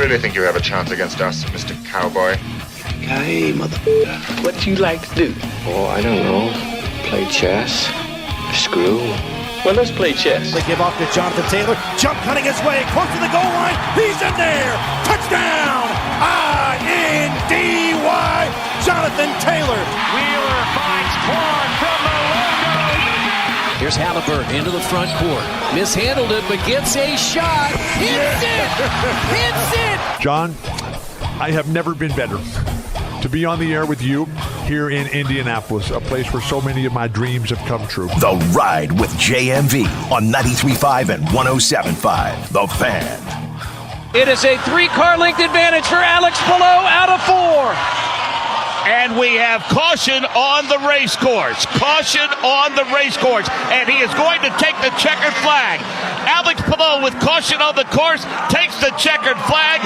really think you have a chance against us, Mr. Cowboy? Hey, motherfucker, what you like to do? Oh, I don't know. Play chess. Screw. Well, let's play chess. They give off to Jonathan Taylor. Jump cutting his way close to the goal line. He's in there. Touchdown. I-N-D-Y. Jonathan Taylor. Wheeler finds Clark from the logo. Here's Halleburton into the front court. Mishandled it, but gets a shot. Hits it. Hits it. John, I have never been better to be on the air with you here in Indianapolis, a place where so many of my dreams have come true. The Ride with JMV on 93.5 and 107.5. The Fan. It is a 3-car length advantage for Alex Palou out of 4. And we have caution on the race course. Caution on the race course. And he is going to take the checkered flag. Alex Palou with caution on the course takes the checkered flag.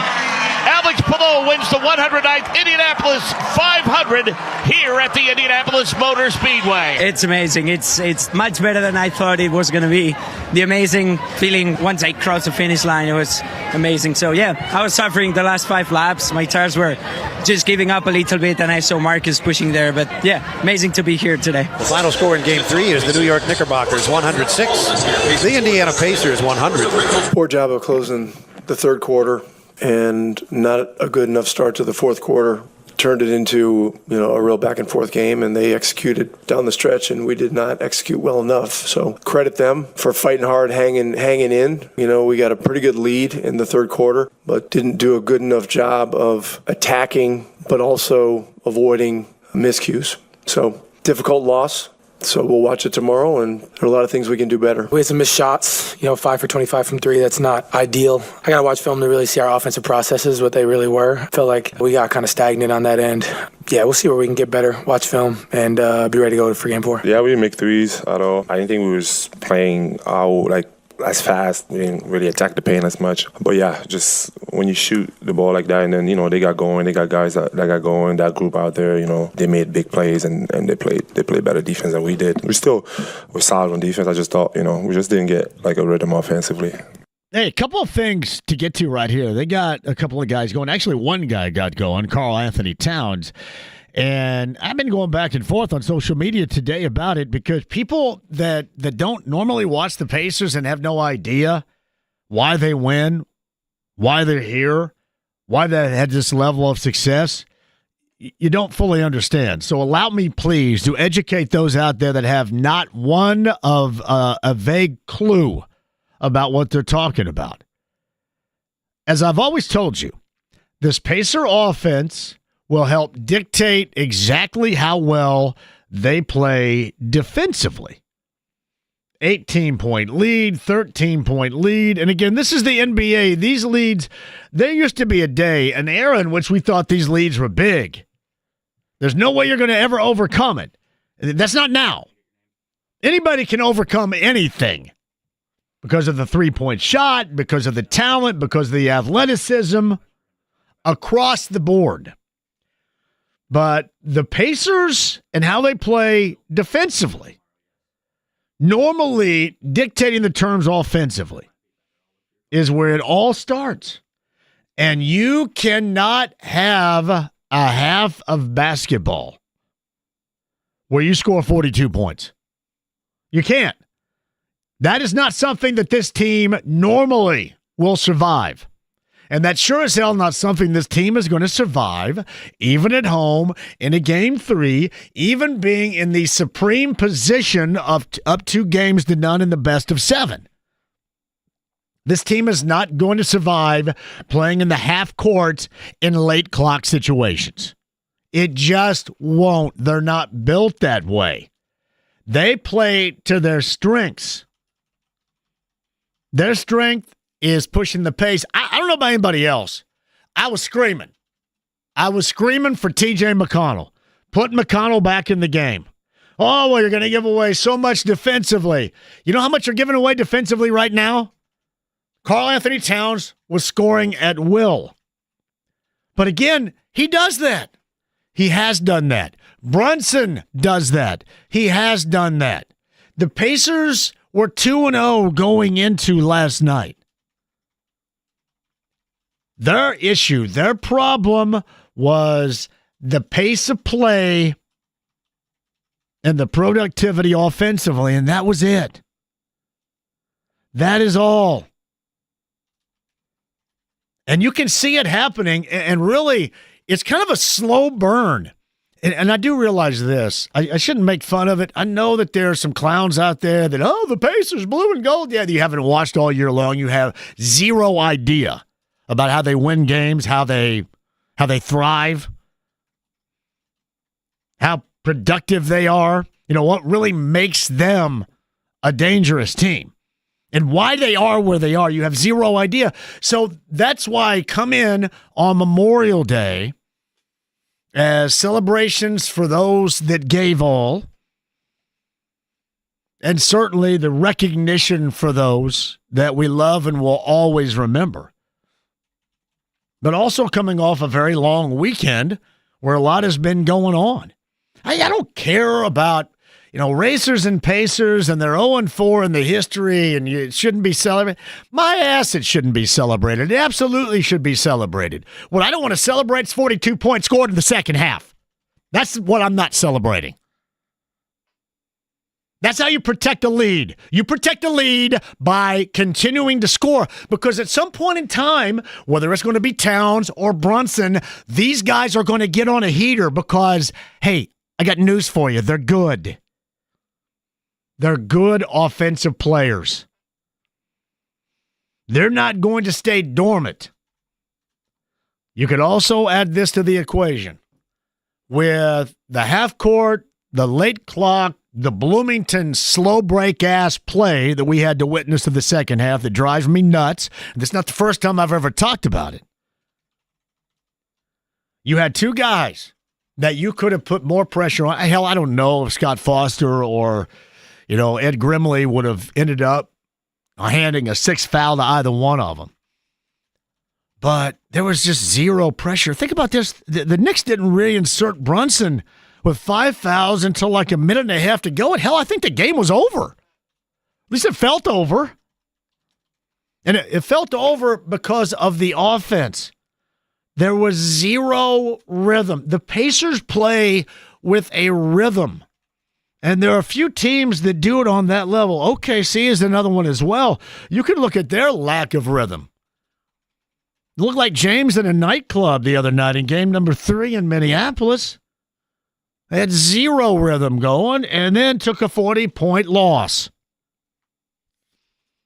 Alex Palou wins the 109th Indianapolis 500 here at the Indianapolis Motor Speedway. It's amazing. It's much better than I thought it was going to be. The amazing feeling once I crossed the finish line, it was amazing. So, yeah, I was suffering the last 5 laps. My tires were just giving up a little bit, and I saw Marcus pushing there. But, yeah, amazing to be here today. The final score in Game 3 is the New York Knickerbockers 106. The Indiana Pacers 100. Poor job of closing the third quarter and not a good enough start to the fourth quarter. Turned it into, a real back and forth game, and they executed down the stretch, and we did not execute well enough. So credit them for fighting hard, hanging in. We got a pretty good lead in the third quarter, but didn't do a good enough job of attacking, but also avoiding miscues. So difficult loss. So we'll watch it tomorrow, and there are a lot of things we can do better. We had some missed shots, 5 for 25 from 3. That's not ideal. I got to watch film to really see our offensive processes, what they really were. I felt like we got kind of stagnant on that end. Yeah, we'll see where we can get better, watch film, and be ready to go for Game 4. Yeah, we didn't make threes at all. I didn't think we was playing out, as fast. We didn't really attack the paint as much. But yeah, just when you shoot the ball like that, and then, they got going, they got guys that got going, that group out there, they made big plays, and they played better defense than we did. We still were solid on defense. I just thought, we just didn't get a rhythm offensively. Hey, a couple of things to get to right here. They got a couple of guys going. Actually, one guy got going, Karl Anthony Towns. And I've been going back and forth on social media today about it because people that don't normally watch the Pacers and have no idea why they win, why they're here, why they had this level of success, you don't fully understand. So allow me, please, to educate those out there that have not one of a vague clue about what they're talking about. As I've always told you, this Pacer offense will help dictate exactly how well they play defensively. 18-point lead, 13-point lead. And again, this is the NBA. These leads, there used to be an era in which we thought these leads were big. There's no way you're going to ever overcome it. That's not now. Anybody can overcome anything because of the three-point shot, because of the talent, because of the athleticism across the board. But the Pacers and how they play defensively, normally dictating the terms offensively, is where it all starts. And you cannot have a half of basketball where you score 42 points. You can't. That is not something that this team normally will survive. And that's sure as hell not something this team is going to survive, even at home, in a Game 3, even being in the supreme position of up 2 games to none in the best of 7. This team is not going to survive playing in the half court in late clock situations. It just won't. They're not built that way. They play to their strengths. Their strength is pushing the pace. I don't know about anybody else. I was screaming. For T.J. McConnell. Put McConnell back in the game. Oh, well, you're going to give away so much defensively. You know how much you're giving away defensively right now? Karl Anthony Towns was scoring at will. But again, he does that. He has done that. Brunson does that. He has done that. The Pacers were 2-0 going into last night. Their issue, their problem was the pace of play and the productivity offensively, and that was it. That is all. And you can see it happening, and really, it's kind of a slow burn. And I do realize this. I shouldn't make fun of it. I know that there are some clowns out there that, the Pacers, blue and gold. Yeah, you haven't watched all year long. You have zero idea about how they win games, how they thrive, how productive they are. What really makes them a dangerous team. And why they are where they are, you have zero idea. So that's why come in on Memorial Day as celebrations for those that gave all, and certainly the recognition for those that we love and will always remember. But also coming off a very long weekend where a lot has been going on. I don't care about Racers and Pacers, and they're 0-4 in the history, and it shouldn't be celebrated. My ass, it shouldn't be celebrated. It absolutely should be celebrated. What I don't want to celebrate is 42 points scored in the second half. That's what I'm not celebrating. That's how you protect a lead. You protect a lead by continuing to score, because at some point in time, whether it's going to be Towns or Brunson, these guys are going to get on a heater because, hey, I got news for you. They're good. They're good offensive players. They're not going to stay dormant. You could also add this to the equation. With the half court, the late clock, the Bloomington slow break ass play that we had to witness in the second half that drives me nuts. And this is not the first time I've ever talked about it. You had two guys that you could have put more pressure on. Hell, I don't know if Scott Foster or Ed Grimley would have ended up handing a sixth foul to either one of them. But there was just zero pressure. Think about this. The Knicks didn't reinsert Brunson with 5 fouls until like a minute and a half to go. And hell, I think the game was over. At least it felt over. And it felt over because of the offense. There was zero rhythm. The Pacers play with a rhythm. And there are a few teams that do it on that level. OKC is another one as well. You could look at their lack of rhythm. It looked like James in a nightclub the other night in game number 3 in Minneapolis. They had zero rhythm going and then took a 40-point loss.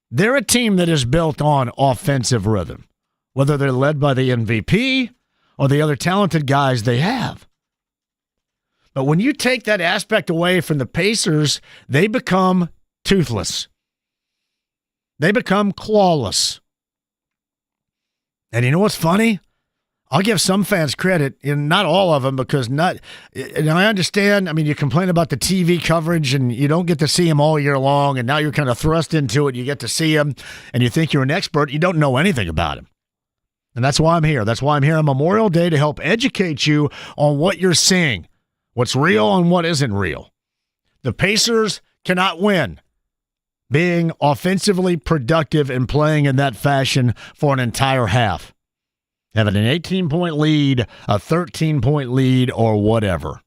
They're a team that is built on offensive rhythm, whether they're led by the MVP or the other talented guys they have. But when you take that aspect away from the Pacers, they become toothless. They become clawless. And you know what's funny? I'll give some fans credit, and not all of them, because and I understand, you complain about the TV coverage, and you don't get to see them all year long, and now you're kind of thrust into it. You get to see them, and you think you're an expert. You don't know anything about him. And that's why I'm here. That's why I'm here on Memorial Day, to help educate you on what you're seeing. What's real and what isn't real. The Pacers cannot win being offensively productive and playing in that fashion for an entire half. Having an 18-point lead, a 13-point lead, or whatever.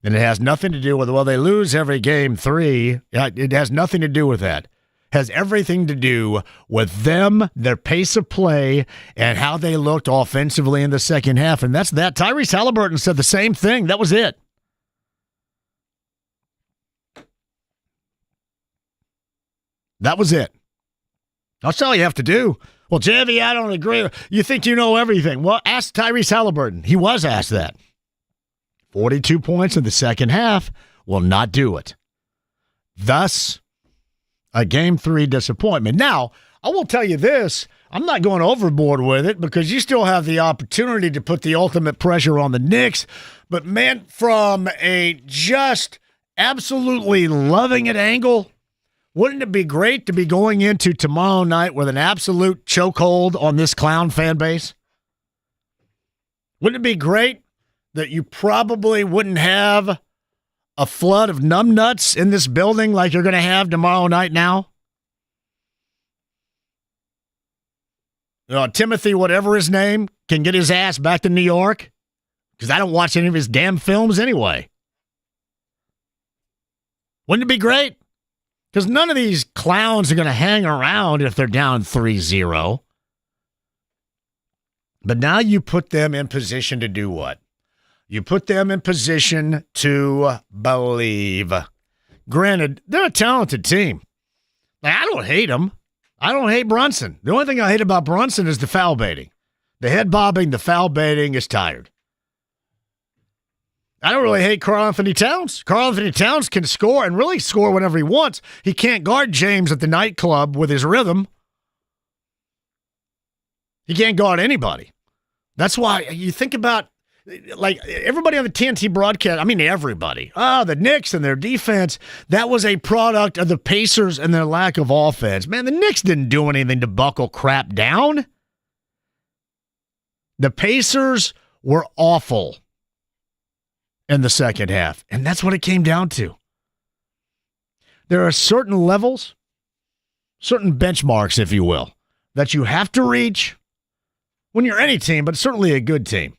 And it has nothing to do with, they lose every game 3. It has nothing to do with that. Has everything to do with them, their pace of play, and how they looked offensively in the second half. And that's that. Tyrese Halleburton said the same thing. That was it. That was it. That's all you have to do. Well, JMV, I don't agree. You think you know everything. Well, ask Tyrese Halleburton. He was asked that. 42 points in the second half will not do it. Thus, a Game 3 disappointment. Now, I will tell you this. I'm not going overboard with it because you still have the opportunity to put the ultimate pressure on the Knicks. But, man, from a just absolutely loving it angle, wouldn't it be great to be going into tomorrow night with an absolute chokehold on this clown fan base? Wouldn't it be great that you probably wouldn't have a flood of numbnuts in this building like you're going to have tomorrow night now? Timothy, whatever his name, can get his ass back to New York? Because I don't watch any of his damn films anyway. Wouldn't it be great? Because none of these clowns are going to hang around if they're down 3-0. But now you put them in position to do what? You put them in position to believe. Granted, they're a talented team. Like, I don't hate them. I don't hate Brunson. The only thing I hate about Brunson is the foul baiting. The head bobbing, the foul baiting is tired. I don't really hate Karl Anthony Towns. Karl Anthony Towns can score and really score whenever he wants. He can't guard James at the nightclub with his rhythm. He can't guard anybody. That's why you think about, like, everybody on the TNT broadcast, I mean everybody. The Knicks and their defense, that was a product of the Pacers and their lack of offense. Man, the Knicks didn't do anything to buckle crap down. The Pacers were awful in the second half, and that's what it came down to. There are certain levels, certain benchmarks, if you will, that you have to reach when you're any team, but certainly a good team.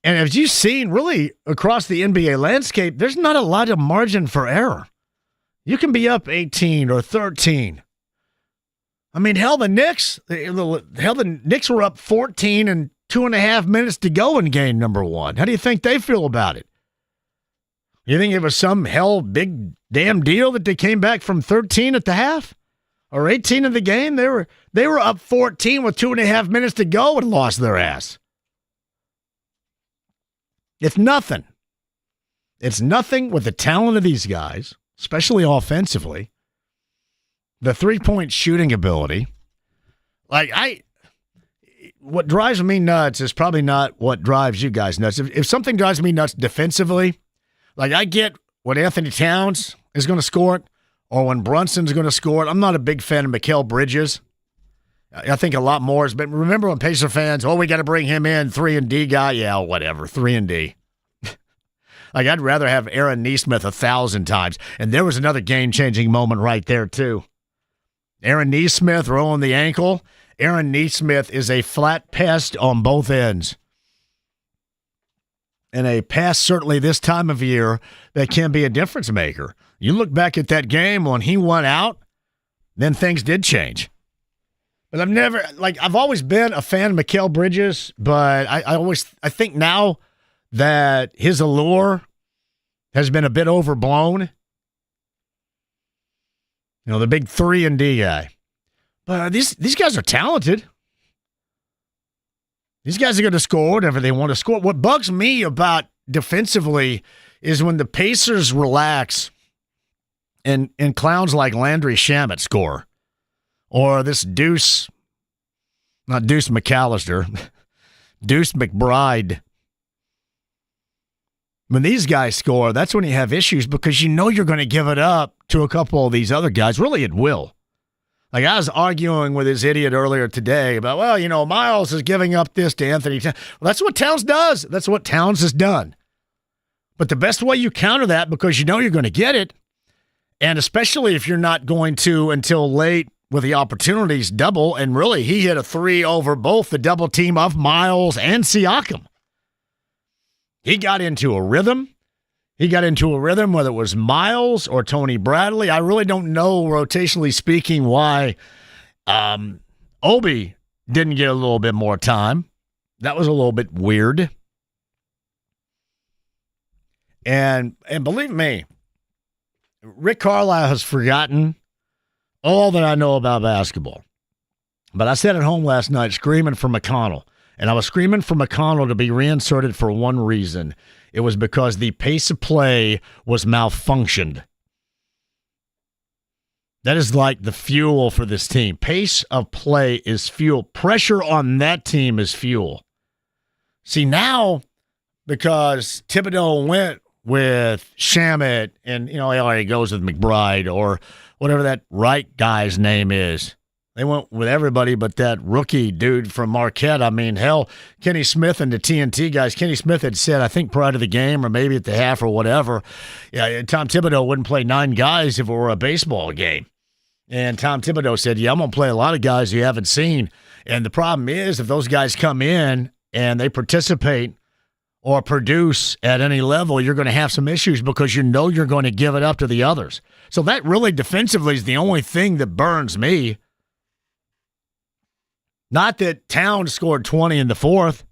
And as you've seen really across the NBA landscape, there's not a lot of margin for error. You can be up 18 or 13. I mean, hell, the Knicks were up 14 and 2.5 minutes to go in game number 1. How do you think they feel about it? You think it was some big damn deal that they came back from 13 at the half? Or 18 in the game? They were up 14 with 2.5 minutes to go and lost their ass. It's nothing with the talent of these guys, especially offensively. The three-point shooting ability. What drives me nuts is probably not what drives you guys nuts. If something drives me nuts defensively, like I get when Anthony Towns is going to score it or when Brunson's going to score it. I'm not a big fan of Mikal Bridges. I think a lot more has been. Remember when Pacer fans, we got to bring him in, 3-and-D guy? Yeah, whatever, 3-and-D. Like, I'd rather have Aaron Nesmith 1,000 times. And there was another game-changing moment right there, too. Aaron Nesmith rolling the ankle. Aaron Nesmith is a flat pest on both ends. And a pest, certainly this time of year, that can be a difference maker. You look back at that game when he went out, then things did change. But I've always been a fan of Mikal Bridges, but I think now that his allure has been a bit overblown. The big 3-and-D guy. But these guys are talented. These guys are going to score whatever they want to score. What bugs me about defensively is when the Pacers relax and clowns like Landry Shamet score. Or this Deuce McAllister, Deuce McBride. When these guys score, that's when you have issues because you know you're going to give it up to a couple of these other guys. Really, it will. Like I was arguing with this idiot earlier today about, Miles is giving up this to Anthony Towns. Well, that's what Towns does. That's what Towns has done. But the best way you counter that, because you know you're going to get it, and especially if you're not going to until late with the opportunities double, and really he hit a 3 over both the double team of Miles and Siakam. He got into a rhythm. Whether it was Miles or Tony Bradley. I really don't know, rotationally speaking, why Obi didn't get a little bit more time. That was a little bit weird. And believe me, Rick Carlisle has forgotten all that I know about basketball. But I sat at home last night screaming for McConnell. And I was screaming for McConnell to be reinserted for one reason. It was because the pace of play was malfunctioned. That is like the fuel for this team. Pace of play is fuel. Pressure on that team is fuel. See, now, because Thibodeau went with Shamet and, he already goes with McBride or whatever that Wright guy's name is. They went with everybody but that rookie dude from Marquette. I mean, hell, Kenny Smith and the TNT guys. Kenny Smith had said, I think prior to the game or maybe at the half or whatever, Tom Thibodeau wouldn't play 9 guys if it were a baseball game. And Tom Thibodeau said, I'm going to play a lot of guys you haven't seen. And the problem is if those guys come in and they participate or produce at any level, you're going to have some issues because you know you're going to give it up to the others. So that really defensively is the only thing that burns me. Not that Towns scored 20 in the fourth.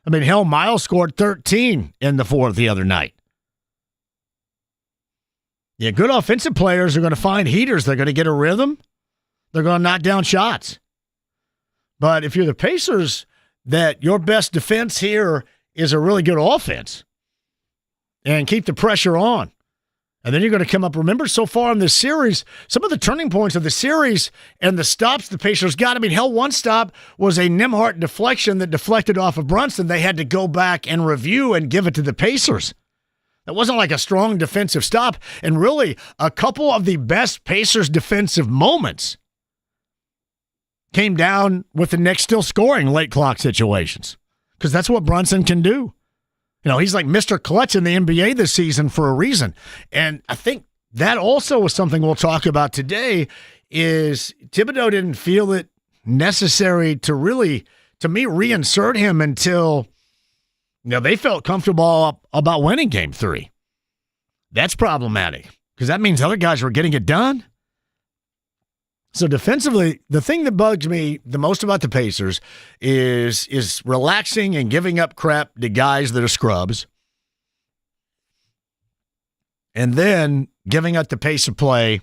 I mean, hell, Miles scored 13 in the fourth the other night. Yeah, good offensive players are going to find heaters. They're going to get a rhythm. They're going to knock down shots. But if you're the Pacers, that your best defense here is a really good offense and keep the pressure on. And then you're going to come up. Remember, so far in this series, some of the turning points of the series and the stops the Pacers got. I mean, hell, one stop was a Nembhard deflection that deflected off of Brunson. They had to go back and review and give it to the Pacers. That wasn't like a strong defensive stop. And really, a couple of the best Pacers defensive moments came down with the Knicks still scoring late clock situations because that's what Brunson can do. You know, he's like Mr. Clutch in the NBA this season for a reason. And I think that also is something we'll talk about today is Thibodeau didn't feel it necessary to really, to me, reinsert him until, they felt comfortable about winning game 3. That's problematic because that means other guys were getting it done. So defensively, the thing that bugs me the most about the Pacers is relaxing and giving up crap to guys that are scrubs, and then giving up the pace of play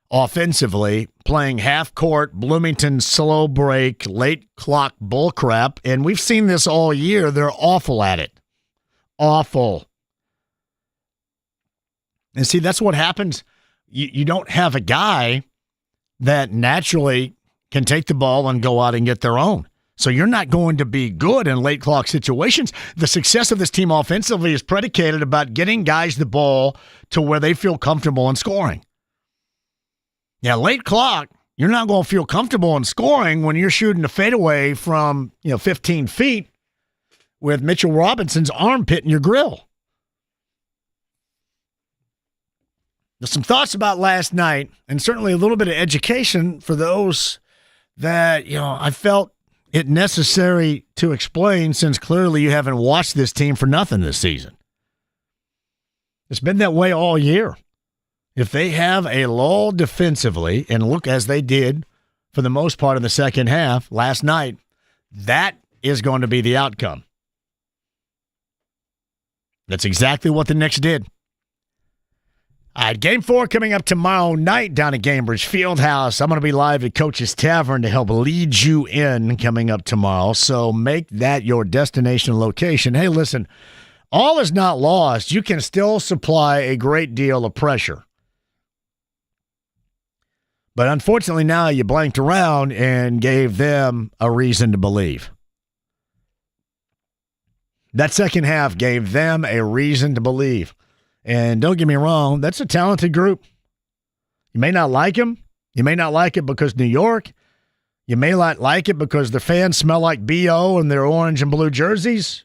offensively, playing half-court, Bloomington slow break, late clock bull crap, and we've seen this all year. They're awful at it. Awful. And see, that's what happens. You don't have a guy that naturally can take the ball and go out and get their own. So you're not going to be good in late clock situations. The success of this team offensively is predicated about getting guys the ball to where they feel comfortable in scoring. Yeah, late clock, you're not going to feel comfortable in scoring when you're shooting a fadeaway from 15 feet with Mitchell Robinson's armpit in your grill. Some thoughts about last night, and certainly a little bit of education for those that, I felt it necessary to explain since clearly you haven't watched this team for nothing this season. It's been that way all year. If they have a lull defensively, and look as they did for the most part of the second half last night, that is going to be the outcome. That's exactly what the Knicks did. All right, Game 4 coming up tomorrow night down at Gainbridge Fieldhouse. I'm going to be live at Coach's Tavern to help lead you in coming up tomorrow, so make that your destination location. Hey, listen, all is not lost. You can still supply a great deal of pressure. But unfortunately now you blanked around and gave them a reason to believe. That second half gave them a reason to believe. And don't get me wrong, that's a talented group. You may not like him. You may not like it because New York. You may not like it because the fans smell like BO in their orange and blue jerseys.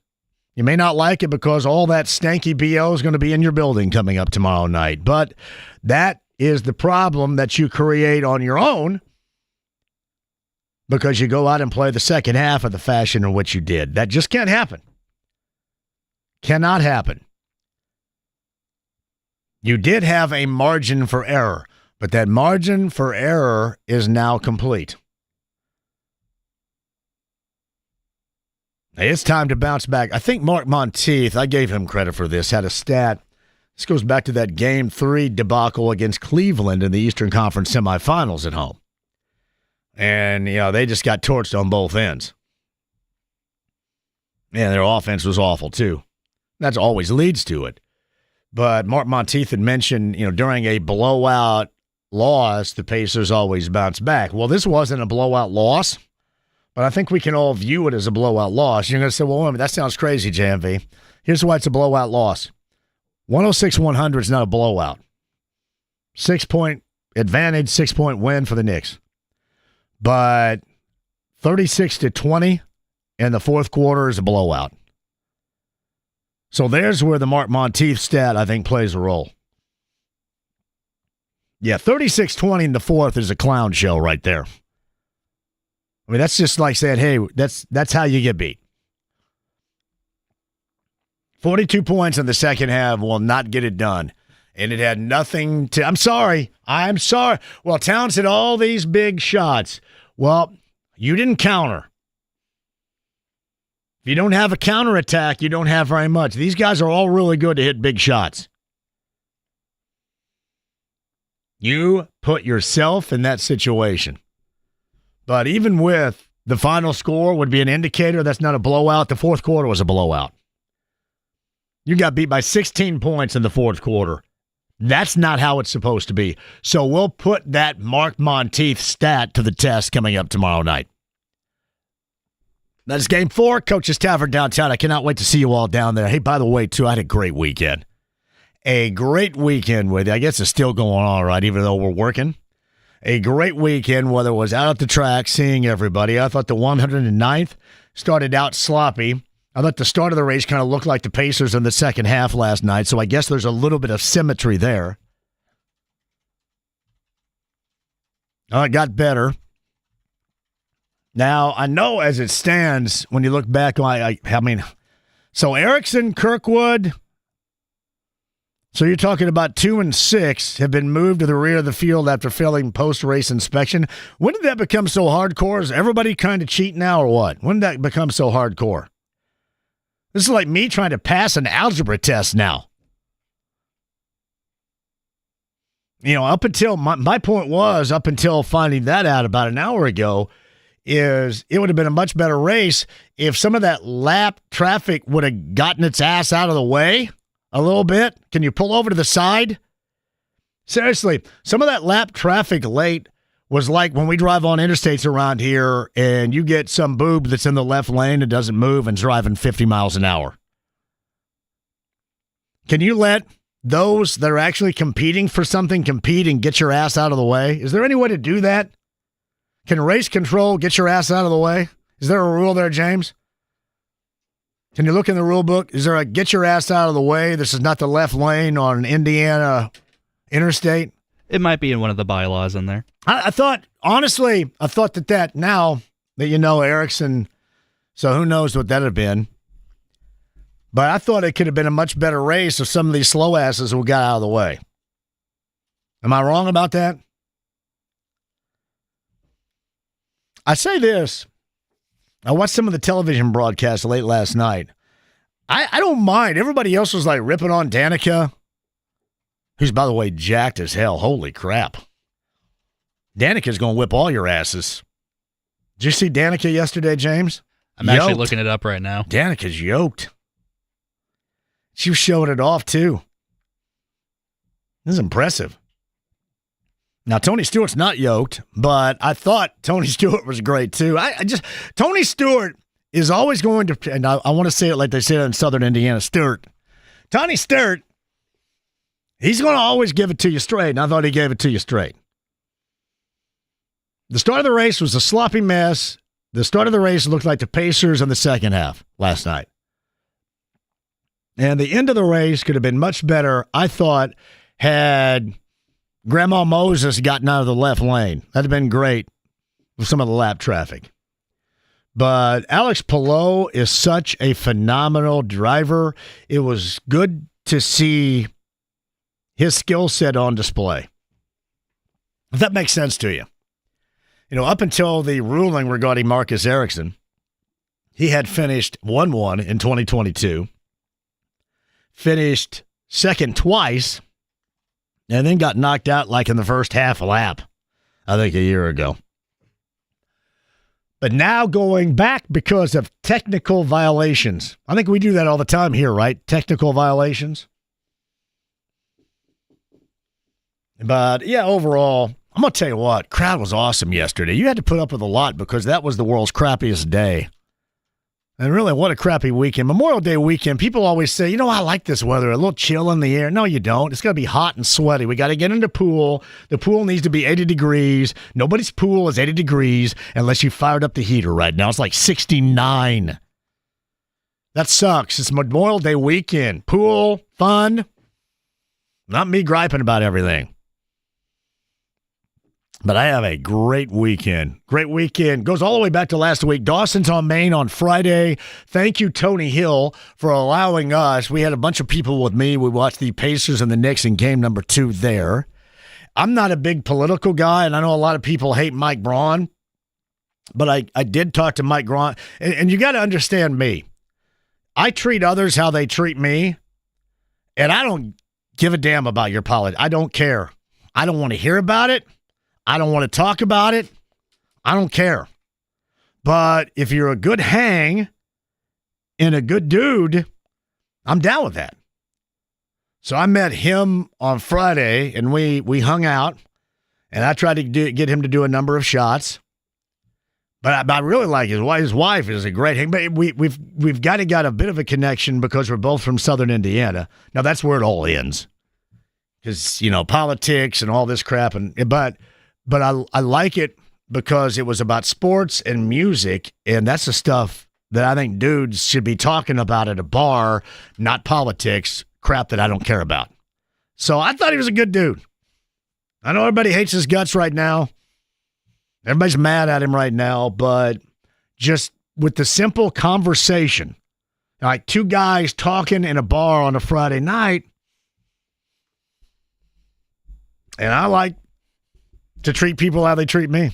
You may not like it because all that stanky BO is going to be in your building coming up tomorrow night. But that is the problem that you create on your own because you go out and play the second half of the fashion in which you did. That just can't happen. Cannot happen. You did have a margin for error, but that margin for error is now complete. It's time to bounce back. I think Mark Monteith, I gave him credit for this, had a stat. This goes back to that Game 3 debacle against Cleveland in the Eastern Conference semifinals at home. And, they just got torched on both ends. And their offense was awful, too. That always leads to it. But Mark Monteith had mentioned, during a blowout loss, the Pacers always bounce back. Well, this wasn't a blowout loss, but I think we can all view it as a blowout loss. You're going to say, well, wait a minute, that sounds crazy, JMV. Here's why it's a blowout loss. 106-100 is not a blowout. 6-point advantage, 6-point win for the Knicks. But 36-20 in the fourth quarter is a blowout. So there's where the Mark Monteith stat, I think, plays a role. Yeah, 36-20 in the fourth is a clown show right there. I mean, that's just like saying, hey, that's how you get beat. 42 points in the second half will not get it done. And it had nothing to – I'm sorry. Well, Towns hit all these big shots. Well, you didn't counter. If you don't have a counterattack, you don't have very much. These guys are all really good to hit big shots. You put yourself in that situation. But even with the final score would be an indicator that's not a blowout. The fourth quarter was a blowout. You got beat by 16 points in the fourth quarter. That's not how it's supposed to be. So we'll put that Mark Monteith stat to the test coming up tomorrow night. That's Game 4, Coach's Tavern downtown. I cannot wait to see you all down there. Hey, by the way, too, I had a great weekend. A great weekend with you. I guess it's still going on, right, even though we're working. A great weekend, whether it was out at the track, seeing everybody. I thought the 109th started out sloppy. I thought the start of the race kind of looked like the Pacers in the second half last night, so I guess there's a little bit of symmetry there. It got better. Now, I know as it stands, when you look back, I mean, so Erickson, Kirkwood, so you're talking about 2 and 6 have been moved to the rear of the field after failing post-race inspection. When did that become so hardcore? Is everybody kind of cheat now or what? When did that become so hardcore? This is like me trying to pass an algebra test now. You know, up until, my point was, up until finding that out about an hour ago, is it would have been a much better race if some of that lap traffic would have gotten its ass out of the way a little bit. Can you pull over to the side? Seriously, some of that lap traffic late was like when we drive on interstates around here and you get some boob that's in the left lane that doesn't move and's driving 50 miles an hour. Can you let those that are actually competing for something compete and get your ass out of the way? Is there any way to do that? Can race control get your ass out of the way? Is there a rule there, James? Can you look in the rule book? Is there a get your ass out of the way? This is not the left lane on an Indiana interstate. It might be in one of the bylaws in there. I thought, honestly, that now that you know Erickson, so who knows what that would have been. But I thought it could have been a much better race if some of these slow asses would got out of the way. Am I wrong about that? I say this. I watched some of the television broadcasts late last night. I don't mind. Everybody else was like ripping on Danica, who's, by the way, jacked as hell. Holy crap. Danica's going to whip all your asses. Did you see Danica yesterday, James? I'm actually looking it up right now. Danica's yoked. She was showing it off, too. This is impressive. Now, Tony Stewart's not yoked, but I thought Tony Stewart was great, too. Tony Stewart is always going to, and I want to say it like they say it in Southern Indiana, Tony Stewart, he's going to always give it to you straight, and I thought he gave it to you straight. The start of the race was a sloppy mess. The start of the race looked like the Pacers in the second half last night. And the end of the race could have been much better, I thought, had Grandma Moses gotten out of the left lane. That'd have been great with some of the lap traffic. But Alex Palou is such a phenomenal driver. It was good to see his skill set on display. If that makes sense to you. You know, up until the ruling regarding Marcus Erickson, he had finished 1-1 in 2022, finished second twice, and then got knocked out like in the first half lap, I think a year ago. But now going back because of technical violations. I think we do that all the time here, right? Technical violations. But, yeah, overall, I'm going to tell you what, crowd was awesome yesterday. You had to put up with a lot because that was the world's crappiest day. And really, what a crappy weekend. Memorial Day weekend, people always say, you know, I like this weather, a little chill in the air. No, you don't. It's going to be hot and sweaty. We got to get in the pool. The pool needs to be 80 degrees. Nobody's pool is 80 degrees unless you fired up the heater right now. It's like 69. That sucks. It's Memorial Day weekend. Pool, fun. Not me griping about everything. But I have a great weekend. Great weekend. Goes all the way back to last week. Dawson's on Maine on Friday. Thank you, Tony Hill, for allowing us. We had a bunch of people with me. We watched the Pacers and the Knicks in game number 2 there. I'm not a big political guy, and I know a lot of people hate Mike Braun, but I did talk to Mike Braun. And you got to understand me. I treat others how they treat me, and I don't give a damn about your politics. I don't care. I don't want to hear about it. I don't want to talk about it. I don't care. But if you're a good hang and a good dude, I'm down with that. So I met him on Friday, and we hung out, and I tried to get him to do a number of shots. But I really like his wife. His wife is a great hang. But we've got a bit of a connection because we're both from Southern Indiana. Now, that's where it all ends. Because, politics and all this crap. But I like it because it was about sports and music, and that's the stuff that I think dudes should be talking about at a bar, not politics, crap that I don't care about. So I thought he was a good dude. I know everybody hates his guts right now. Everybody's mad at him right now, but just with the simple conversation, like two guys talking in a bar on a Friday night, and I like to treat people how they treat me.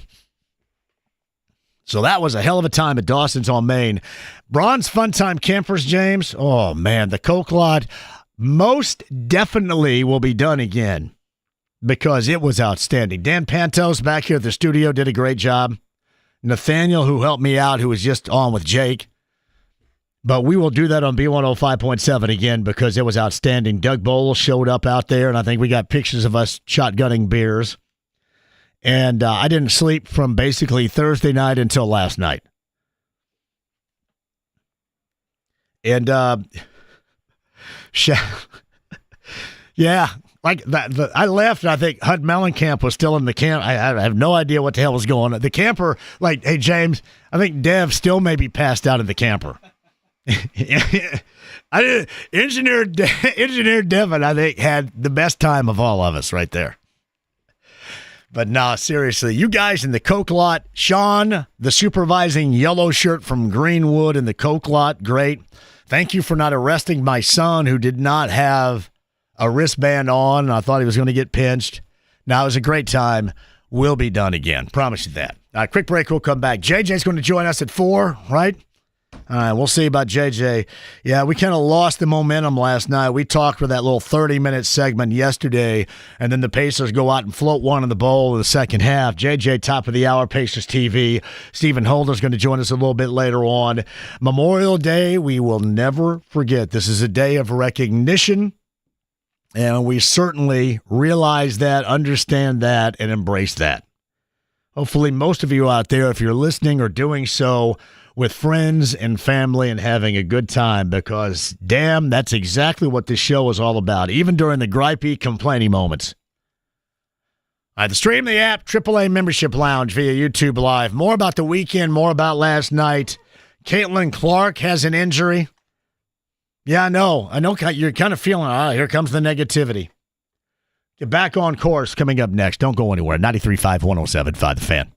So that was a hell of a time at Dawson's on Maine. Braun's Fun Time Campers, James. Oh, man, the Coke lot most definitely will be done again because it was outstanding. Dan Pantos back here at the studio did a great job. Nathaniel, who helped me out, who was just on with Jake. But we will do that on B105.7 again because it was outstanding. Doug Bowl showed up out there, and I think we got pictures of us shotgunning beers. And I didn't sleep from basically Thursday night until last night. And, yeah, like that. I left, and I think Hud Mellencamp was still in the camp. I have no idea what the hell was going on. The camper, like, hey, James, I think Dev still may be passed out in the camper. Engineer Devin, I think, had the best time of all of us right there. But no, seriously, you guys in the Coke lot, Sean, the supervising yellow shirt from Greenwood in the Coke lot, great. Thank you for not arresting my son who did not have a wristband on. I thought he was going to get pinched. Now, it was a great time. We'll be done again. Promise you that. Quick break. We'll come back. JJ's going to join us at 4, right? All right, we'll see about JJ. Yeah, we kind of lost the momentum last night. We talked for that little 30-minute segment yesterday, and then the Pacers go out and float one in the bowl in the second half. JJ, top of the hour, Pacers TV. Stephen Holder's going to join us a little bit later on. Memorial Day, we will never forget. This is a day of recognition, and we certainly realize that, understand that, and embrace that. Hopefully, most of you out there, if you're listening or doing so, with friends and family and having a good time because, damn, that's exactly what this show is all about, even during the gripey, complaining moments. All right, the stream the app, AAA Membership Lounge via YouTube Live. More about the weekend, more about last night. Caitlyn Clark has an injury. Yeah, I know you're kind of feeling, all right, here comes the negativity. Get back on course coming up next. Don't go anywhere. 93.5, 107.5, The Fan.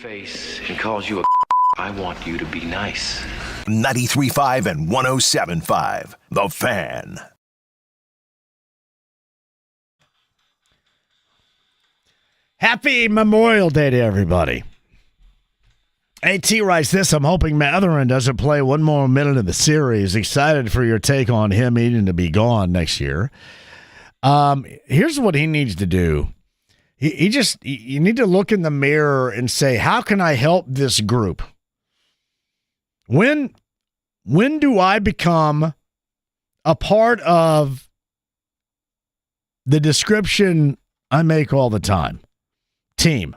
face and calls you a I want you to be nice. 93.5 and 107.5. The Fan. Happy Memorial Day to everybody. AT writes this: I'm hoping Mathurin doesn't play one more minute of the series. Excited for your take on him needing to be gone next year. Here's what he needs to do. You need to look in the mirror and say, how can I help this group? When do I become a part of the description I make all the time? Team.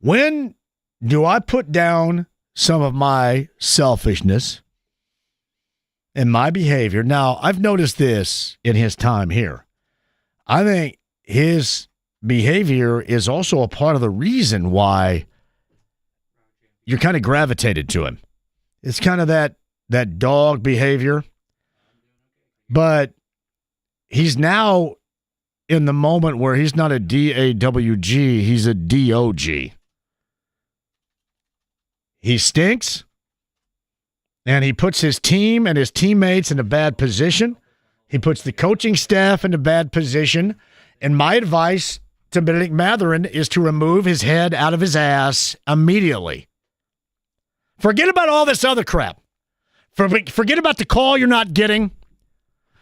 When do I put down some of my selfishness and my behavior? Now, I've noticed this in his time here. I think his behavior is also a part of the reason why you're kind of gravitated to him. It's kind of that dog behavior. But he's now in the moment where he's not a D-A-W-G, he's a D-O-G. He stinks, and he puts his team and his teammates in a bad position. He puts the coaching staff in a bad position. And my advice to Benedict Mathurin is to remove his head out of his ass immediately. Forget about all this other crap. Forget about the call you're not getting.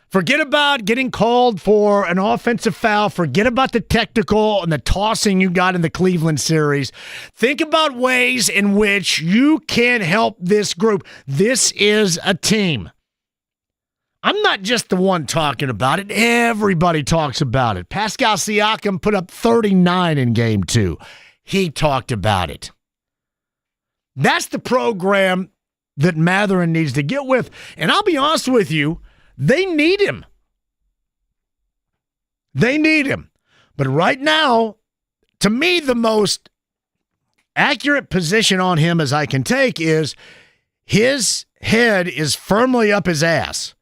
Forget about getting called for an offensive foul. Forget about the technical and the tossing you got in the Cleveland series. Think about ways in which you can help this group. This is a team. I'm not just the one talking about it. Everybody talks about it. Pascal Siakam put up 39 in Game 2. He talked about it. That's the program that Mathurin needs to get with. And I'll be honest with you, they need him. They need him. But right now, to me, the most accurate position on him as I can take is his head is firmly up his ass.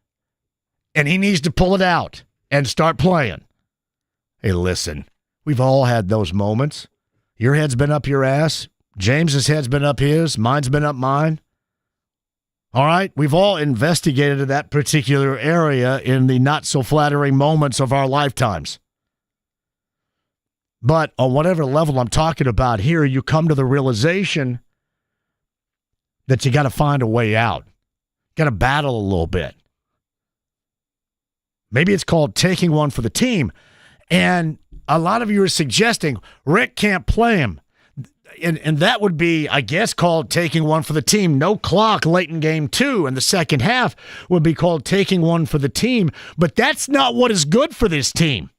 And he needs to pull it out and start playing. Hey, listen, we've all had those moments. Your head's been up your ass. James's head's been up his. Mine's been up mine. All right? We've all investigated that particular area in the not-so-flattering moments of our lifetimes. But on whatever level I'm talking about here, you come to the realization that you got to find a way out. Got to battle a little bit. Maybe it's called taking one for the team. And a lot of you are suggesting Rick can't play him. And that would be, I guess, called taking one for the team. No clock late in Game 2 in the second half would be called taking one for the team. But that's not what is good for this team.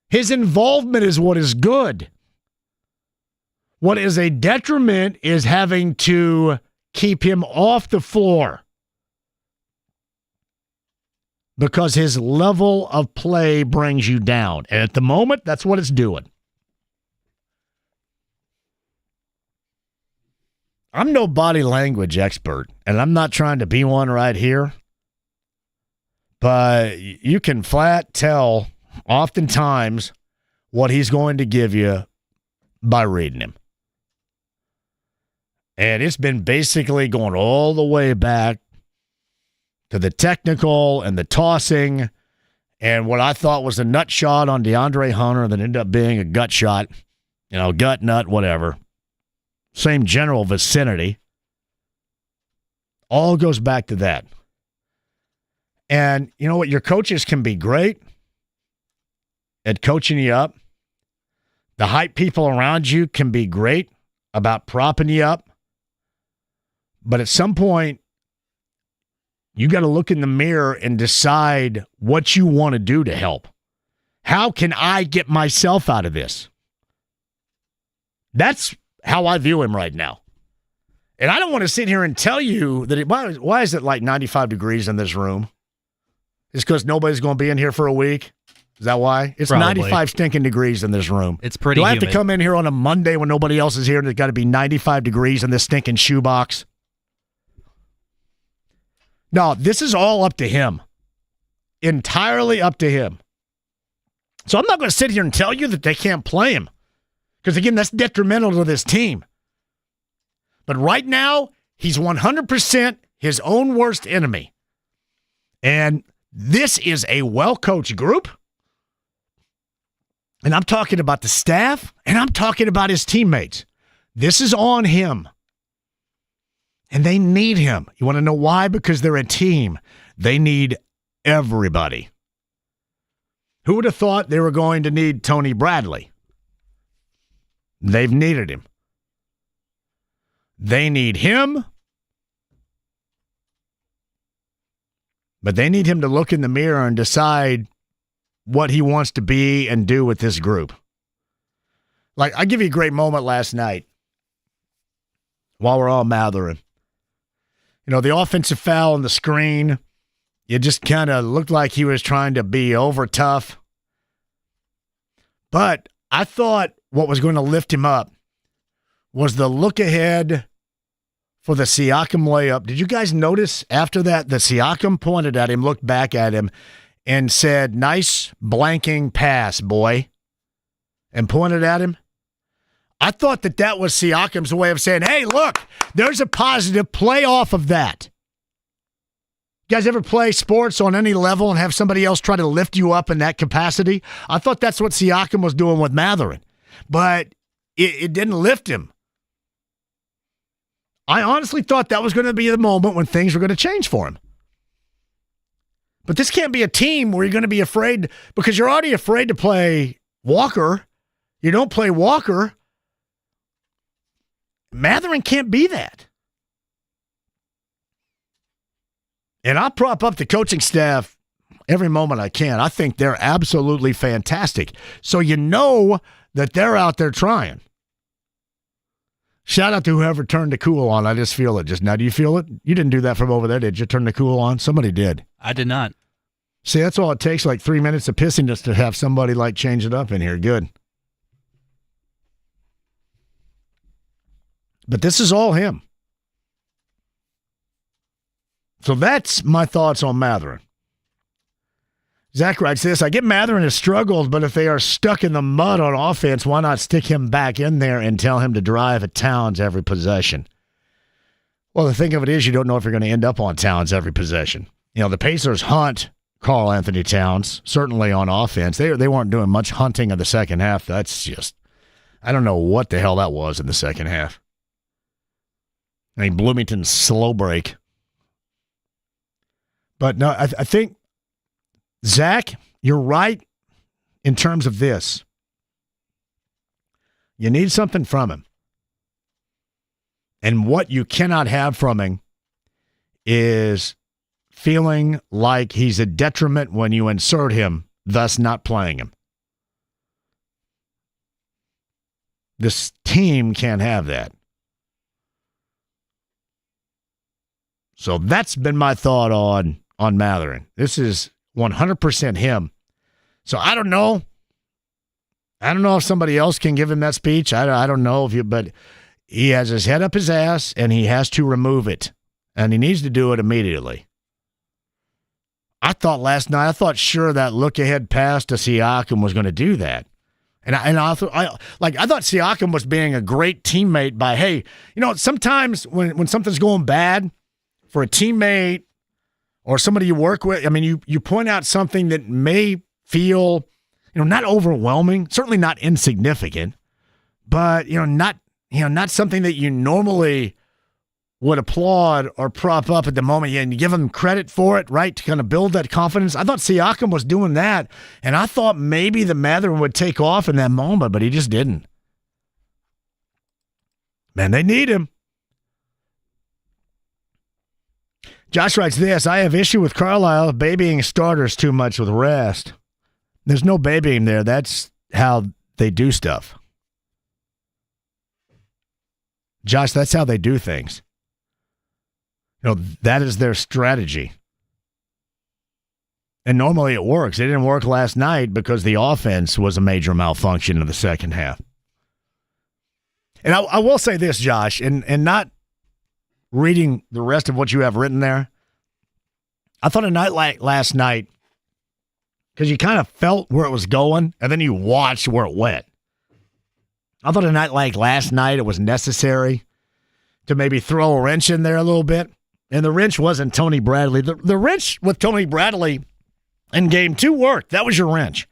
His involvement is what is good. What is a detriment is having to keep him off the floor, because his level of play brings you down. And at the moment, that's what it's doing. I'm no body language expert, and I'm not trying to be one right here, but you can flat tell oftentimes what he's going to give you by reading him. And it's been basically going all the way back to the technical and the tossing and what I thought was a nut shot on DeAndre Hunter that ended up being a gut shot, gut nut, whatever. Same general vicinity. All goes back to that. And you know what? Your coaches can be great at coaching you up. The hype people around you can be great about propping you up. But at some point, you got to look in the mirror and decide what you want to do to help. How can I get myself out of this? That's how I view him right now. And I don't want to sit here and tell you that why is it like 95 degrees in this room? It's because nobody's going to be in here for a week? Is that why? It's probably 95 stinking degrees in this room. It's pretty Do I have humid. to come in here on a Monday when nobody else is here and it's got to be 95 degrees in this stinking shoebox? No, this is all up to him. Entirely up to him. So I'm not going to sit here and tell you that they can't play him, Because, again, that's detrimental to this team. But right now, he's 100% his own worst enemy. And this is a well-coached group. And I'm talking about the staff, and I'm talking about his teammates. This is on him. And they need him. You want to know why? Because they're a team. They need everybody. Who would have thought they were going to need Tony Bradley? They've needed him. They need him. But they need him to look in the mirror and decide what he wants to be and do with this group. Like, I'll give you a great moment last night while we're all Mathurin. You know, the offensive foul on the screen, it just kind of looked like he was trying to be over tough. But I thought what was going to lift him up was the look ahead for the Siakam layup. Did you guys notice after that, the Siakam pointed at him, looked back at him, and said, "Nice blanking pass, boy," and pointed at him? I thought that was Siakam's way of saying, hey, look, there's a positive, play off of that. You guys ever play sports on any level and have somebody else try to lift you up in that capacity? I thought that's what Siakam was doing with Mathurin, but it didn't lift him. I honestly thought that was going to be the moment when things were going to change for him. But this can't be a team where you're going to be afraid, because you're already afraid to play Walker. You don't play Walker. Mathurin can't be that. And I prop up the coaching staff every moment I can. I think they're absolutely fantastic. So you know that they're out there trying. Shout out to whoever turned the cool on. I just feel it just now. Do you feel it? You didn't do that from over there, did you? Turn the cool on? Somebody did. I did not. See, that's all it takes, like 3 minutes of pissing just to have somebody like change it up in here. Good. But this is all him. So that's my thoughts on Mathurin. Zach writes this: I get Mathurin has struggled, but if they are stuck in the mud on offense, why not stick him back in there and tell him to drive at Towns every possession? Well, the thing of it is, you don't know if you're going to end up on Towns every possession. You know, the Pacers hunt Karl Anthony Towns, certainly on offense. They weren't doing much hunting in the second half. That's just, I don't know what the hell that was in the second half. I mean, Bloomington's slow break. But no, I think, Zach, you're right in terms of this. You need something from him. And what you cannot have from him is feeling like he's a detriment when you insert him, thus not playing him. This team can't have that. So that's been my thought on Mathurin. This is 100% him. So I don't know. I don't know if somebody else can give him that speech. I don't know if you, but he has his head up his ass and he has to remove it. And he needs to do it immediately. I thought sure that look ahead pass to Siakam was going to do that. And I thought Siakam was being a great teammate by, hey, you know, sometimes when something's going bad for a teammate or somebody you work with, I mean, you point out something that may feel, you know, not overwhelming, certainly not insignificant, but, not something that you normally would applaud or prop up at the moment, and you give them credit for it, right, to kind of build that confidence. I thought Siakam was doing that, and I thought maybe the Mathurin would take off in that moment, but he just didn't. Man, they need him. Josh writes this: I have issue with Carlisle babying starters too much with rest. There's no babying there. That's how they do stuff. Josh, that's how they do things. You know, that is their strategy. And normally it works. It didn't work last night because the offense was a major malfunction in the second half. And I will say this, Josh, and not reading the rest of what you have written there, I thought a night like last night, because you kind of felt where it was going, and then you watched where it went. I thought a night like last night, it was necessary to maybe throw a wrench in there a little bit. And the wrench wasn't Tony Bradley. The wrench with Tony Bradley in game 2 worked. That was your wrench.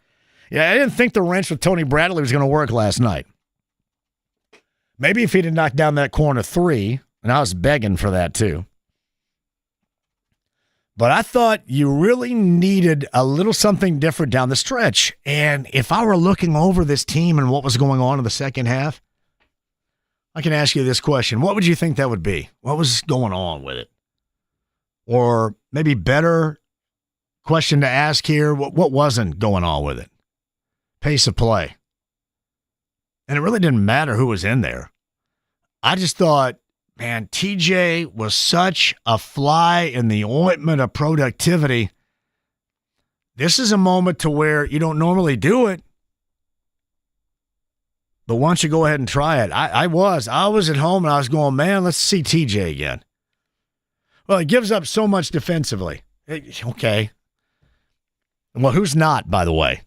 Yeah, I didn't think the wrench with Tony Bradley was going to work last night. Maybe if he'd have knocked down that corner 3, and I was begging for that too. But I thought you really needed a little something different down the stretch. And if I were looking over this team and what was going on in the second half, I can ask you this question. What would you think that would be? What was going on with it? Or maybe better question to ask here, what wasn't going on with it? Pace of play. And it really didn't matter who was in there. I just thought, man, TJ was such a fly in the ointment of productivity. This is a moment to where you don't normally do it. But why don't you go ahead and try it? I was at home and I was going, man, let's see TJ again. Well, he gives up so much defensively. Okay. Well, who's not, by the way?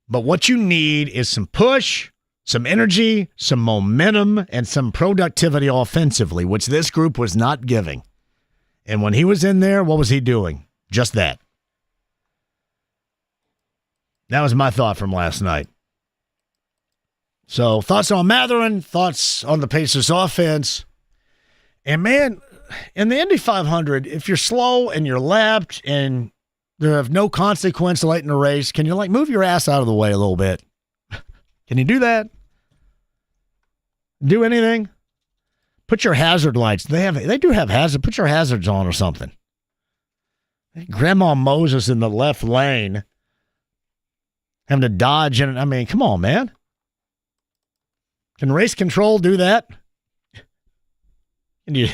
But what you need is some push, some energy, some momentum, and some productivity offensively, which this group was not giving. And when he was in there, what was he doing? Just that. That was my thought from last night. So, thoughts on Mathurin, thoughts on the Pacers offense. And, man, in the Indy 500, if you're slow and you're lapped and there have no consequence late in the race, can you, move your ass out of the way a little bit? Can you do that? Do anything? Put your hazard lights. They do have hazard. Put your hazards on or something. Grandma Moses in the left lane having to dodge in. I mean, come on, man. Can race control do that? Can you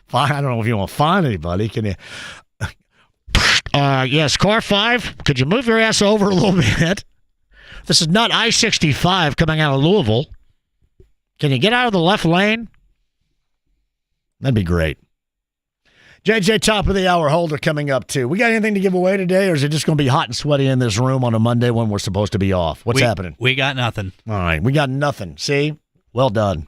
find? I don't know if you want to find anybody. Can you? Yes, car 5. Could you move your ass over a little bit? This is not I-65 coming out of Louisville. Can you get out of the left lane? That'd be great. JJ, top of the hour holder coming up too. We got anything to give away today, or is it just going to be hot and sweaty in this room on a Monday when we're supposed to be off? What's happening? We got nothing. All right, we got nothing. See? Well done.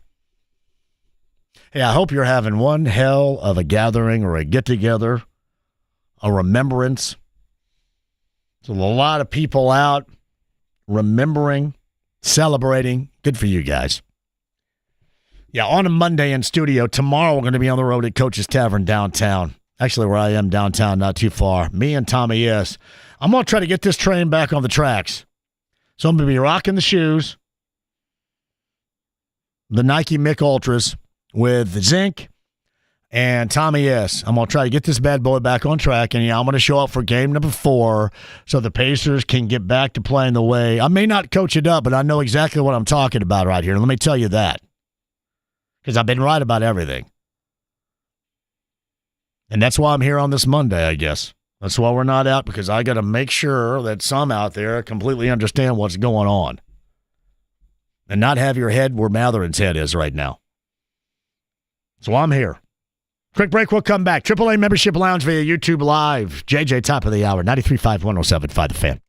Hey, I hope you're having one hell of a gathering or a get-together, a remembrance. There's a lot of people out remembering, celebrating. Good for you guys. Yeah, on a Monday in studio. Tomorrow we're going to be on the road at Coach's Tavern downtown. Actually, where I am downtown, not too far. Me and Tommy S. I'm going to try to get this train back on the tracks. So I'm going to be rocking the shoes, the Nike Mick Ultras with Zinc and Tommy S. I'm going to try to get this bad boy back on track, and I'm going to show up for game number 4 so the Pacers can get back to playing the way. I may not coach it up, but I know exactly what I'm talking about right here. Let me tell you that. Because I've been right about everything. And that's why I'm here on this Monday, I guess. That's why we're not out, because I got to make sure that some out there completely understand what's going on. And not have your head where Mathurin's head is right now. So I'm here. Quick break, we'll come back. AAA Membership Lounge via YouTube Live. JJ, top of the hour, 93.5, 107.5 The Fan.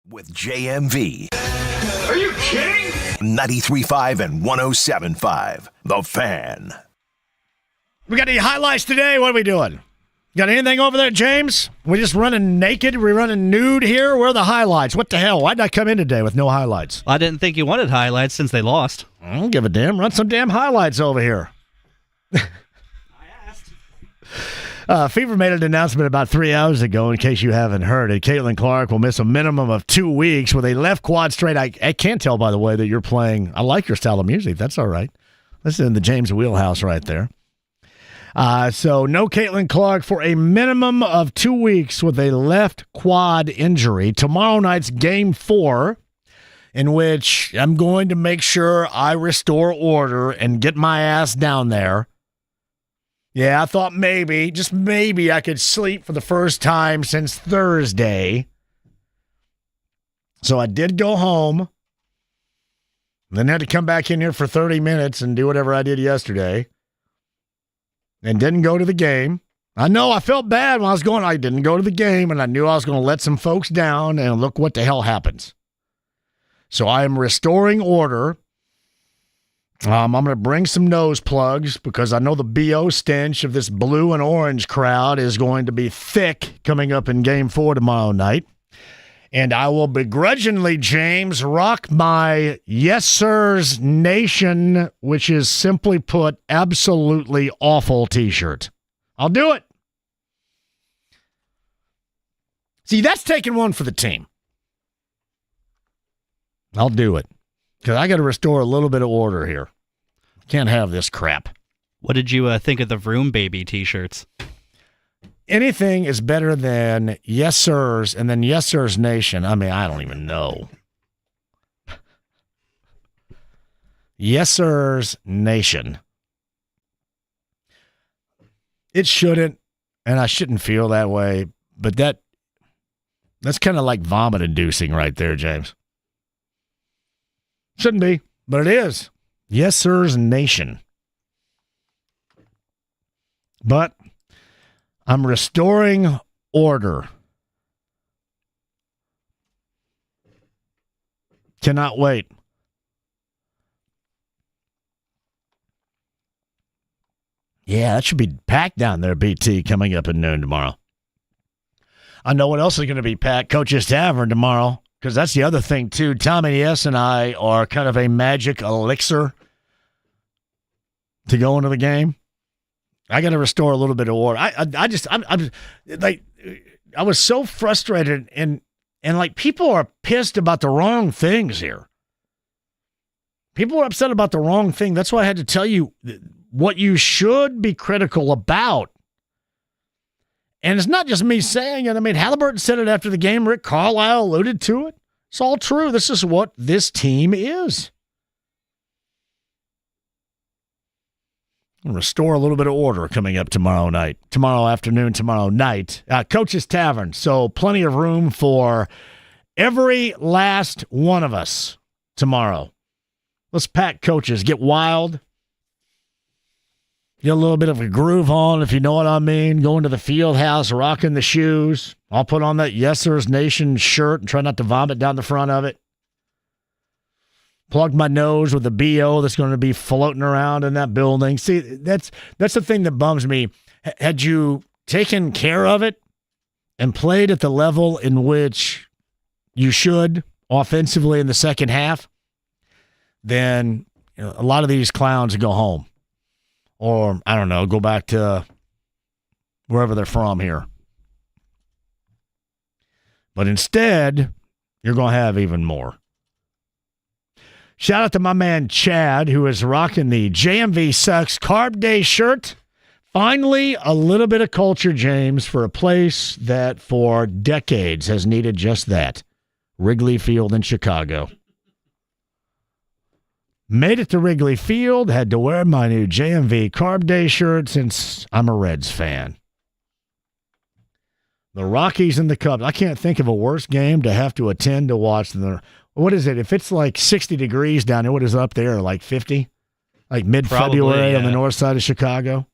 with JMV. Are you kidding? 93.5 and 107.5. The Fan. We got any highlights today? What are we doing? Got anything over there, James? We just running naked? We running nude here? Where are the highlights? What the hell? Why'd I come in today with no highlights? I didn't think you wanted highlights since they lost. I don't give a damn. Run some damn highlights over here. Fever made an announcement about 3 hours ago, in case you haven't heard it. Caitlyn Clark will miss a minimum of 2 weeks with a left quad straight. I can't tell, by the way, that you're playing. I like your style of music. That's all right. This is in the James wheelhouse right there. So no Caitlyn Clark for a minimum of 2 weeks with a left quad injury. Tomorrow night's Game 4, in which I'm going to make sure I restore order and get my ass down there. Yeah, I thought maybe, just maybe, I could sleep for the first time since Thursday. So I did go home, then had to come back in here for 30 minutes and do whatever I did yesterday, and didn't go to the game. I know I felt bad when I was going. I didn't go to the game, and I knew I was going to let some folks down, and look what the hell happens. So I am restoring order. I'm going to bring some nose plugs because I know the BO stench of this blue and orange crowd is going to be thick coming up in Game 4 tomorrow night. And I will begrudgingly, James, rock my Yes Sirs Nation, which is simply put, absolutely awful t-shirt. I'll do it. See, that's taking one for the team. I'll do it. Because I got to restore a little bit of order here. Can't have this crap. What did you think of the Vroom Baby t-shirts? Anything is better than Yes Sirs and then Yes Sirs Nation. I mean, I don't even know. Yes Sirs Nation. It shouldn't, and I shouldn't feel that way, but that's kind of like vomit-inducing right there, James. Shouldn't be, but it is. Yes, Sirs Nation. But I'm restoring order. Cannot wait. Yeah, that should be packed down there, BT, coming up at noon tomorrow. I know what else is going to be packed. Coach's Tavern tomorrow. Because that's the other thing, too. Tommy S. and I are kind of a magic elixir to go into the game. I got to restore a little bit of order. I'm like, I was so frustrated, and like, people are pissed about the wrong things here. People are upset about the wrong thing. That's why I had to tell you what you should be critical about. And it's not just me saying it. I mean, Halleburton said it after the game. Rick Carlisle alluded to it. It's all true. This is what this team is. Restore a little bit of order coming up tomorrow night. Tomorrow afternoon, tomorrow night. Coach's Tavern. So plenty of room for every last one of us tomorrow. Let's pack Coaches. Get wild. Get a little bit of a groove on, if you know what I mean. Going to the field house, rocking the shoes. I'll put on that Yes Sirs Nation shirt and try not to vomit down the front of it. Plug my nose with the BO that's going to be floating around in that building. See, that's the thing that bums me. Had you taken care of it and played at the level in which you should offensively in the second half, then a lot of these clowns go home. Or, I don't know, go back to wherever they're from here. But instead, you're going to have even more. Shout out to my man Chad, who is rocking the JMV Sucks Carb Day shirt. Finally, a little bit of culture, James, for a place that for decades has needed just that. Wrigley Field in Chicago. Made it to Wrigley Field, had to wear my new JMV Carb Day shirt since I'm a Reds fan. The Rockies and the Cubs. I can't think of a worse game to have to attend to watch than what is it? If it's like 60 degrees down there, what is up there? Like 50? Like mid-February on the north side of Chicago?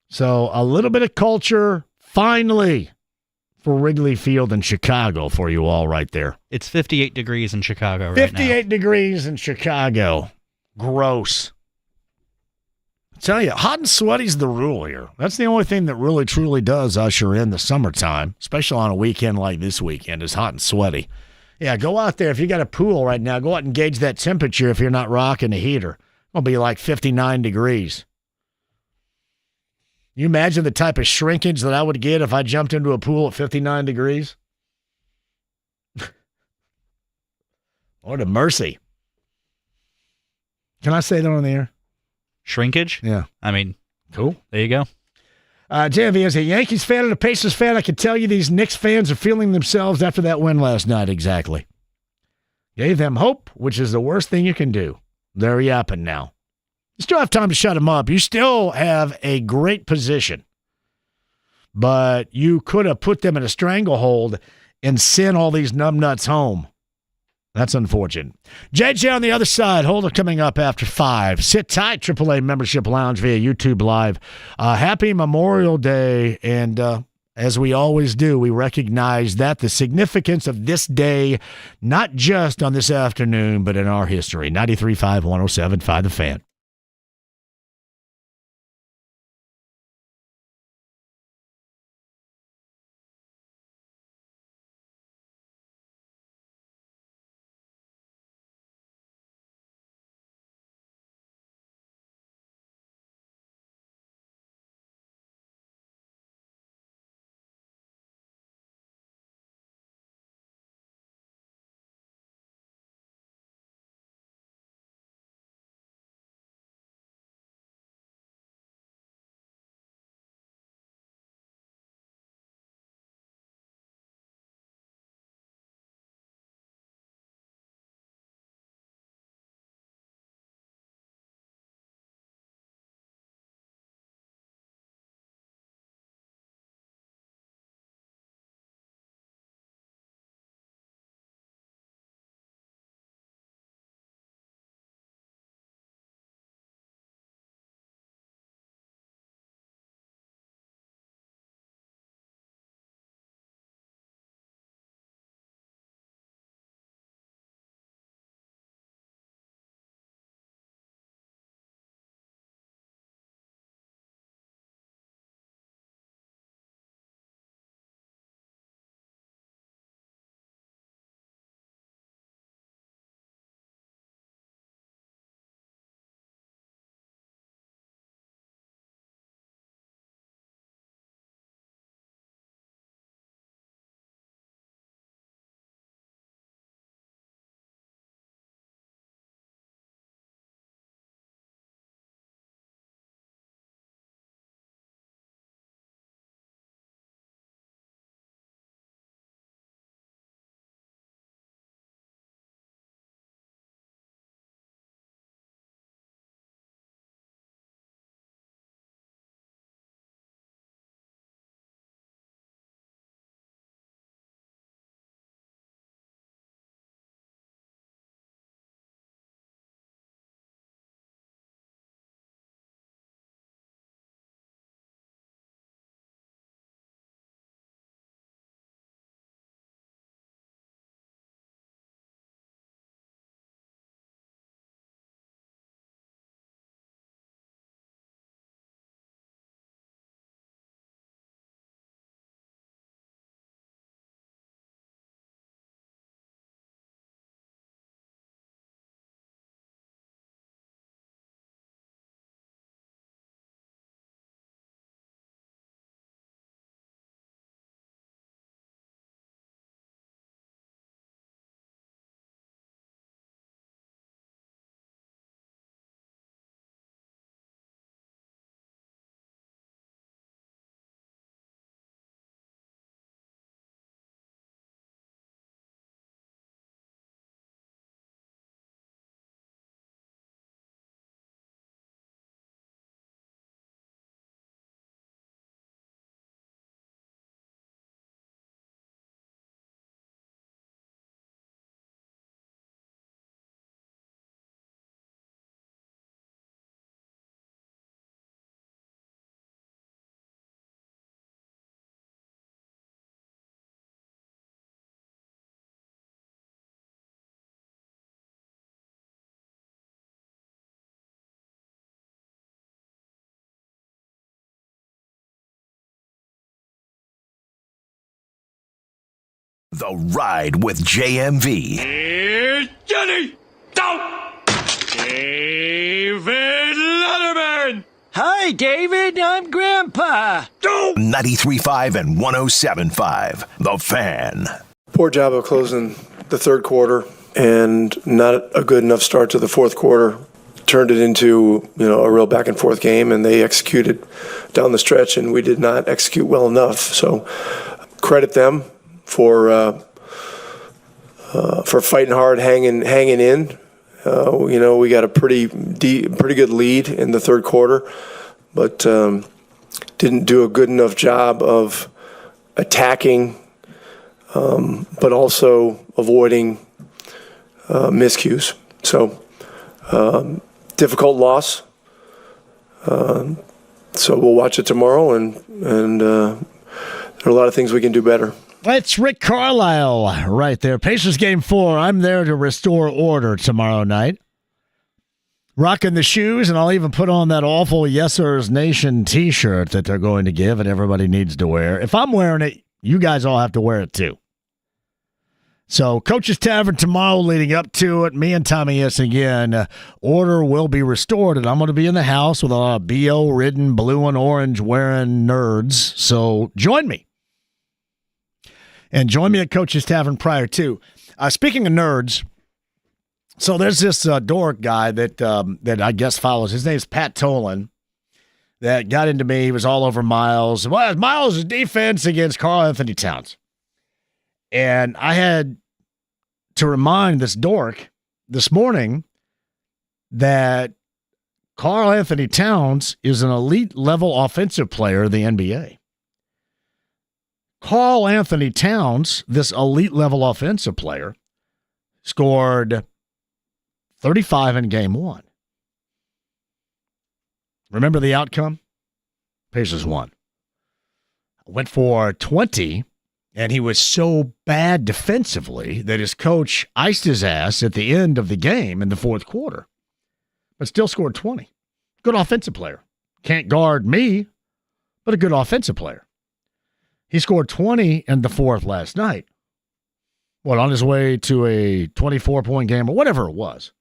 So a little bit of culture, finally for Wrigley Field in Chicago for you all right there. It's 58 degrees in Chicago right now. 58 degrees in Chicago. Gross. I tell you, hot and sweaty's the rule here. That's the only thing that really, truly does usher in the summertime, especially on a weekend like this weekend, is hot and sweaty. Yeah, go out there. If you got a pool right now, go out and gauge that temperature if you're not rocking a heater. It'll be like 59 degrees. You imagine the type of shrinkage that I would get if I jumped into a pool at 59 degrees? Lord have mercy. Can I say that on the air? Shrinkage? Yeah. I mean, cool. There you go. JMV, as a Yankees fan and a Pacers fan, I can tell you these Knicks fans are feeling themselves after that win last night. Exactly. Gave them hope, which is the worst thing you can do. They're yapping now. You still have time to shut them up. You still have a great position. But you could have put them in a stranglehold and sent all these numbnuts home. That's unfortunate. JJ on the other side. Holder coming up after 5. Sit tight, AAA Membership Lounge via YouTube Live. Happy Memorial Day. And as we always do, we recognize that the significance of this day, not just on this afternoon, but in our history. 93.5, 107.5 The Fan. The Ride with JMV. Here's Johnny. Down. David Letterman. Hi, David. I'm Grandpa. 93.5 and 107.5. The Fan. Poor job of closing the third quarter and not a good enough start to the fourth quarter. Turned it into, a real back and forth game, and they executed down the stretch, and we did not execute well enough. So credit them for fighting hard, hanging in. We got a pretty good lead in the third quarter, but didn't do a good enough job of attacking, but also avoiding miscues. So difficult loss. So we'll watch it tomorrow, and there are a lot of things we can do better. It's Rick Carlisle right there. Pacers game 4. I'm there to restore order tomorrow night. Rocking the shoes, and I'll even put on that awful Yesers Nation t-shirt that they're going to give and everybody needs to wear. If I'm wearing it, you guys all have to wear it too. So Coach's Tavern tomorrow leading up to it. Me and Tommy S. again. Order will be restored, and I'm going to be in the house with a lot of BO-ridden, blue and orange wearing nerds. So join me. And join me at Coach's Tavern prior to. Speaking of nerds, so there's this dork guy that I guess follows. His name's Pat Tolan. That got into me. He was all over Miles. Well, Miles' defense against Karl Anthony Towns. And I had to remind this dork this morning that Karl Anthony Towns is an elite level offensive player of the NBA. Karl Anthony Towns, this elite level offensive player, scored 35 in game 1. Remember the outcome? Pacers won. Went for 20, and he was so bad defensively that his coach iced his ass at the end of the game in the fourth quarter, but still scored 20. Good offensive player. Can't guard me, but a good offensive player. He scored 20 in the fourth last night. On his way to a 24-point game or whatever it was.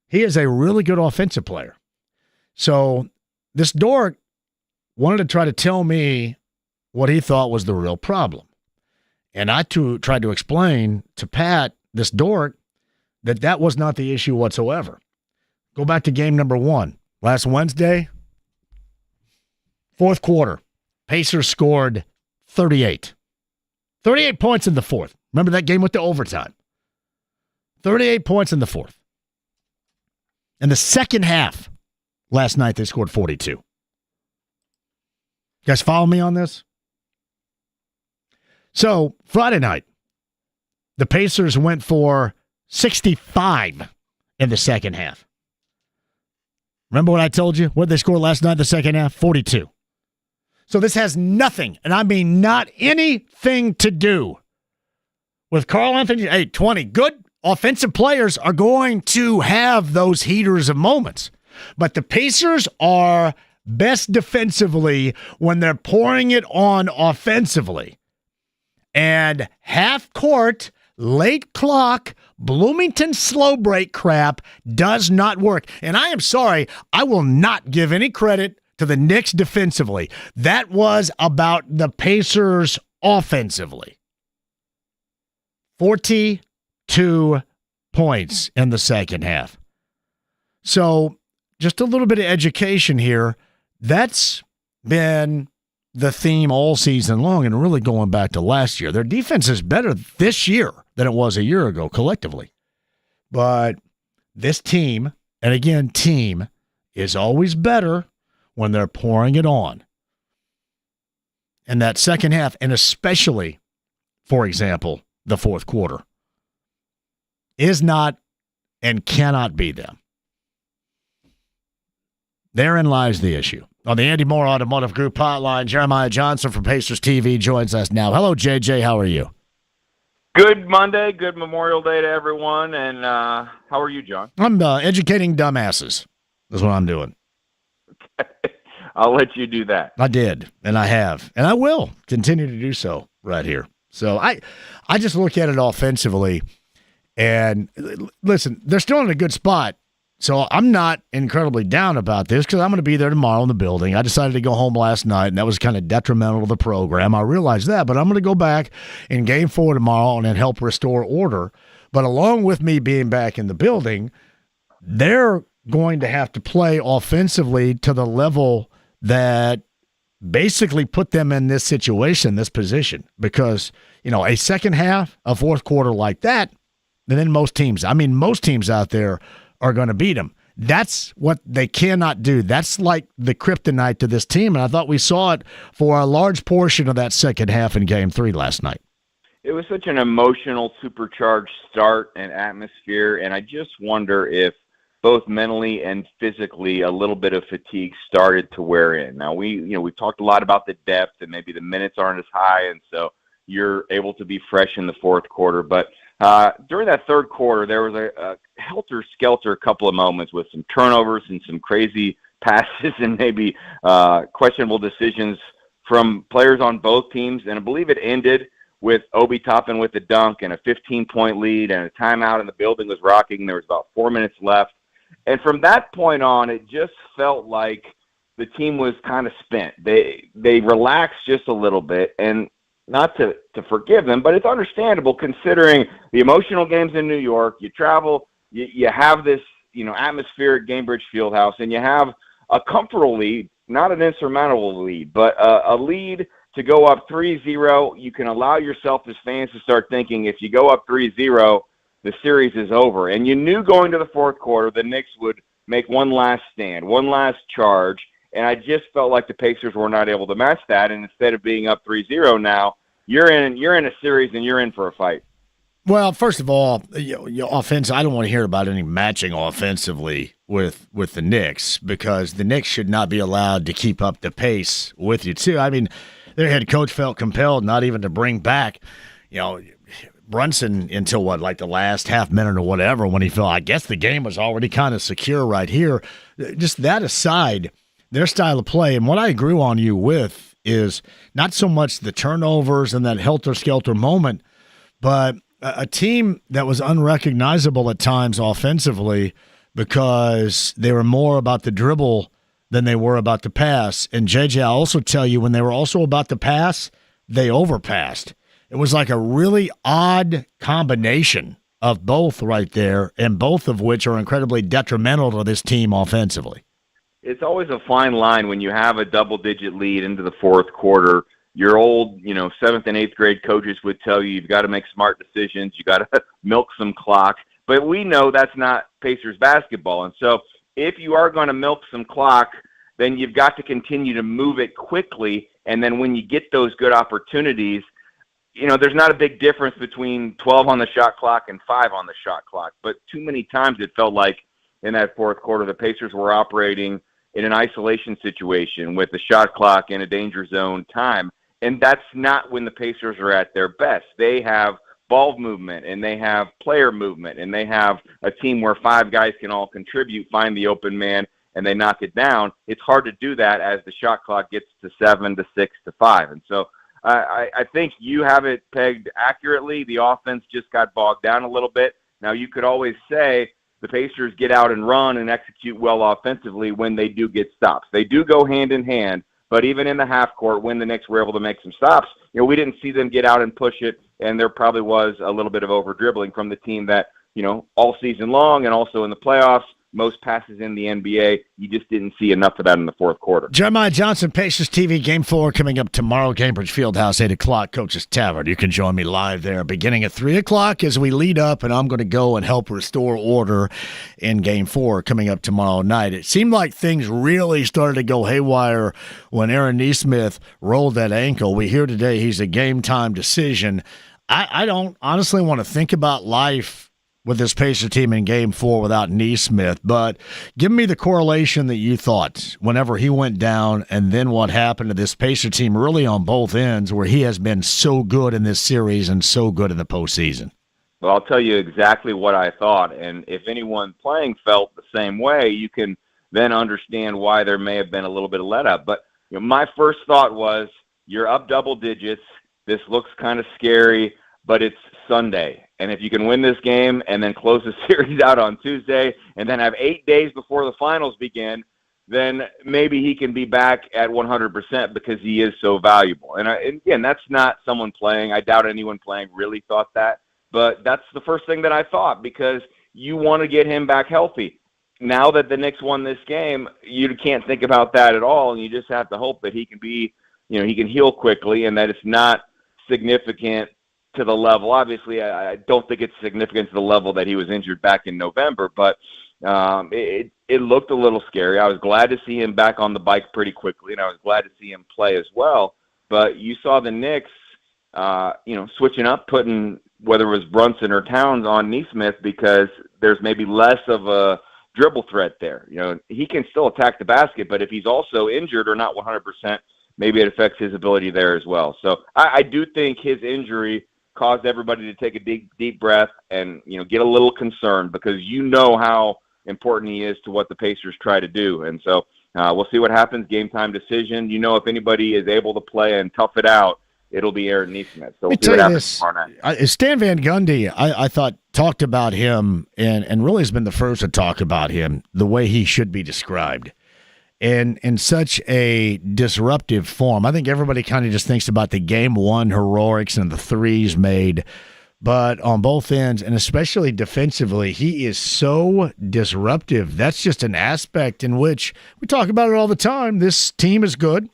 He is a really good offensive player. So this dork wanted to try to tell me what he thought was the real problem. And I tried to explain to Pat, this dork, that was not the issue whatsoever. Go back to game number 1. Last Wednesday, fourth quarter, Pacers scored 38. 38 points in the fourth. Remember that game with the overtime? 38 points in the fourth. In the second half, last night they scored 42. You guys follow me on this? So, Friday night, the Pacers went for 65 in the second half. Remember what I told you? What did they score last night in the second half? 42. So this has nothing, and I mean not anything to do with Karl Anthony. Hey, 20 good offensive players are going to have those heaters of moments. But the Pacers are best defensively when they're pouring it on offensively. And half-court, late clock, Bloomington slow break crap does not work. And I am sorry, I will not give any credit to the Knicks defensively. That was about the Pacers offensively. 42 points in the second half. So just a little bit of education here. That's been the theme all season long and really going back to last year. Their defense is better this year than it was a year ago collectively. But this team, and again, team, is always better when they're pouring it on. And that second half, and especially, for example, the fourth quarter, is not and cannot be them. Therein lies the issue. On the Andy Moore Automotive Group hotline, Jeremiah Johnson from Pacers TV joins us now. Hello, JJ. How are you? Good Monday. Good Memorial Day to everyone. And how are you, John? I'm educating dumbasses. That's what I'm doing. I'll let you do that. I did, and I have, and I will continue to do so right here So I just look at it offensively, and listen, they're still in a good spot. So I'm not incredibly down about this because I'm going to be there tomorrow in the building. I decided to go home last night, and that was kind of detrimental to the program. I realize that, but I'm going to go back in Game 4 tomorrow and then help restore order. But along with me being back in the building, they're going to have to play offensively to the level that basically put them in this situation, this position. Because, a second half, a fourth quarter like that, and then most teams out there are going to beat them. That's what they cannot do. That's like the kryptonite to this team, and I thought we saw it for a large portion of that second half in Game 3 last night. It was such an emotional, supercharged start and atmosphere, and I just wonder if both mentally and physically a little bit of fatigue started to wear in. Now, we've talked a lot about the depth and maybe the minutes aren't as high, and so you're able to be fresh in the fourth quarter, but during that third quarter, there was a helter-skelter couple of moments with some turnovers and some crazy passes and maybe questionable decisions from players on both teams. And I believe it ended with Obi Toppin with the dunk and a 15-point lead and a timeout, and the building was rocking. There was about 4 minutes left. And from that point on, it just felt like the team was kind of spent. They relaxed just a little bit, and not to forgive them, but it's understandable considering the emotional games in New York. You travel, you have this, atmosphere at Gainbridge Fieldhouse, and you have a comfortable lead, not an insurmountable lead, but a lead to go up 3-0. You can allow yourself as fans to start thinking if you go up 3-0, the series is over. And you knew going to the fourth quarter, the Knicks would make one last stand, one last charge, and I just felt like the Pacers were not able to match that. And instead of being up 3-0 now, you're in a series and you're in for a fight. Well, first of all, your offense, I don't want to hear about any matching offensively with the Knicks because the Knicks should not be allowed to keep up the pace with you, too. I mean, their head coach felt compelled not even to bring back, Brunson until the last half minute or whatever when he felt, I guess the game was already kind of secure right here. Just that aside, their style of play, and what I agree on you with is not so much the turnovers and that helter-skelter moment, but a team that was unrecognizable at times offensively because they were more about the dribble than they were about the pass. And, JJ, I'll also tell you, when they were also about the pass, they overpassed. It was like a really odd combination of both right there, and both of which are incredibly detrimental to this team offensively. It's always a fine line when you have a double-digit lead into the fourth quarter. Your old, 7th and 8th grade coaches would tell you've got to make smart decisions. You got to milk some clock. But we know that's not Pacers basketball. And so if you are going to milk some clock, then you've got to continue to move it quickly. And then when you get those good opportunities, there's not a big difference between 12 on the shot clock and 5 on the shot clock. But too many times it felt like in that fourth quarter the Pacers were operating in an isolation situation with the shot clock in a danger zone time. And that's not when the Pacers are at their best. They have ball movement, and they have player movement, and they have a team where 5 guys can all contribute, find the open man, and they knock it down. It's hard to do that as the shot clock gets to 7 to 6 to 5. And so I think you have it pegged accurately. The offense just got bogged down a little bit. Now, you could always say the Pacers get out and run and execute well offensively when they do get stops. They do go hand in hand, but even in the half court, when the Knicks were able to make some stops, we didn't see them get out and push it, and there probably was a little bit of over-dribbling from the team that, all season long and also in the playoffs, most passes in the NBA. You just didn't see enough of that in the fourth quarter. Jeremiah Johnson, Pacers TV, Game 4 coming up tomorrow, Cambridge Fieldhouse, 8 o'clock, Coach's Tavern. You can join me live there beginning at 3 o'clock as we lead up, and I'm going to go and help restore order in Game 4 coming up tomorrow night. It seemed like things really started to go haywire when Aaron Nesmith rolled that ankle. We hear today he's a game-time decision. I don't honestly want to think about life with this Pacer team in Game 4 without Nesmith, but give me the correlation that you thought whenever he went down and then what happened to this Pacer team really on both ends where he has been so good in this series and so good in the postseason. Well, I'll tell you exactly what I thought, and if anyone playing felt the same way, you can then understand why there may have been a little bit of let up. But my first thought was, you're up double digits, this looks kind of scary, but it's Sunday. And if you can win this game and then close the series out on Tuesday and then have 8 days before the finals begin, then maybe he can be back at 100% because he is so valuable. And again, that's not someone playing. I doubt anyone playing really thought that. But that's the first thing that I thought, because you want to get him back healthy. Now that the Knicks won this game, you can't think about that at all, and you just have to hope that he can be, he can heal quickly and that it's not significant to the level. Obviously, I don't think it's significant to the level that he was injured back in November, but it looked a little scary. I was glad to see him back on the bike pretty quickly, and I was glad to see him play as well. But you saw the Knicks, switching up, putting whether it was Brunson or Towns on Nesmith because there's maybe less of a dribble threat there. He can still attack the basket, but if he's also injured or not 100%, maybe it affects his ability there as well. So I do think his injury caused everybody to take a deep breath and, get a little concerned, because how important he is to what the Pacers try to do. And so we'll see what happens. Game time decision. If anybody is able to play and tough it out, it'll be Aaron Nesmith. So we'll see what happens tomorrow night. Stan Van Gundy, I thought, talked about him and really has been the first to talk about him the way he should be described. And in such a disruptive form. I think everybody kind of just thinks about the game one heroics and the threes made. But on both ends, and especially defensively, he is so disruptive. That's just an aspect in which we talk about it all the time. This team is good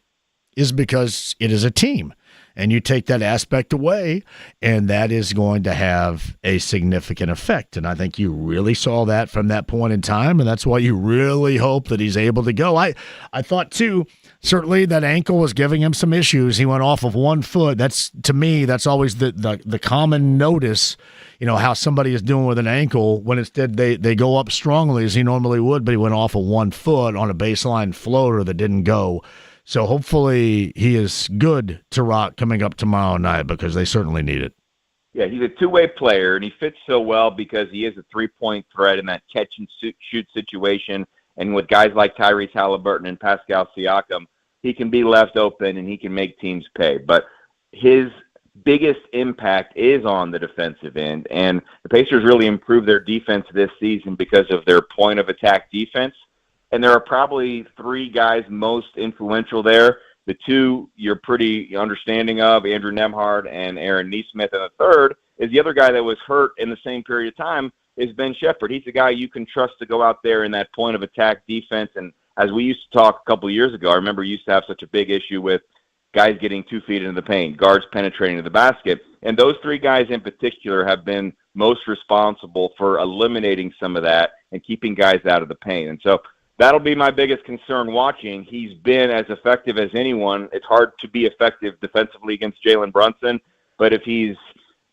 is because it is a team. And you take that aspect away, and that is going to have a significant effect. And I think you really saw that from that point in time, and that's why you really hope that he's able to go. I thought, too, certainly that ankle was giving him some issues. He went off of 1 foot. That's, to me, that's always the common notice, how somebody is doing with an ankle when instead they go up strongly as he normally would, but he went off of 1 foot on a baseline floater that didn't go. So hopefully he is good to rock coming up tomorrow night, because they certainly need it. Yeah, he's a two-way player, and he fits so well because he is a three-point threat in that catch-and-shoot situation. And with guys like Tyrese Halleburton and Pascal Siakam, he can be left open and he can make teams pay. But his biggest impact is on the defensive end, and the Pacers really improved their defense this season because of their point-of-attack defense. And there are probably 3 guys most influential there. The 2 you're pretty understanding of, Andrew Nembhard and Aaron Nesmith. And the third is the other guy that was hurt in the same period of time is Ben Shepherd. He's a guy you can trust to go out there in that point-of-attack defense. And as we used to talk a couple of years ago, I remember we used to have such a big issue with guys getting 2 feet into the paint, guards penetrating to the basket. And those 3 guys in particular have been most responsible for eliminating some of that and keeping guys out of the paint. And so that'll be my biggest concern watching. He's been as effective as anyone. It's hard to be effective defensively against Jalen Brunson, but if he's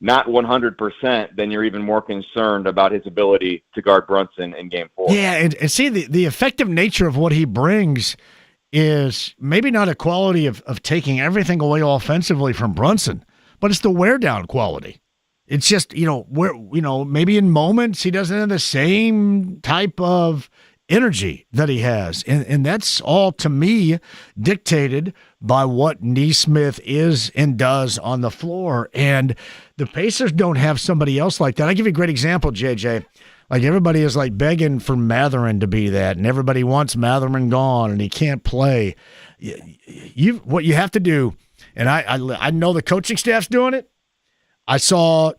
not 100%, then you're even more concerned about his ability to guard Brunson in Game 4. Yeah, and see, the effective nature of what he brings is maybe not a quality of taking everything away offensively from Brunson, but it's the wear-down quality. It's just, maybe in moments he doesn't have the same type of energy that he has. And that's all, to me, dictated by what Nesmith is and does on the floor. And the Pacers don't have somebody else like that. I'll give you a great example, JJ. Like, everybody is like begging for Mathurin to be that, and everybody wants Mathurin gone, and he can't play. What you have to do, and I know the coaching staff's doing it. I saw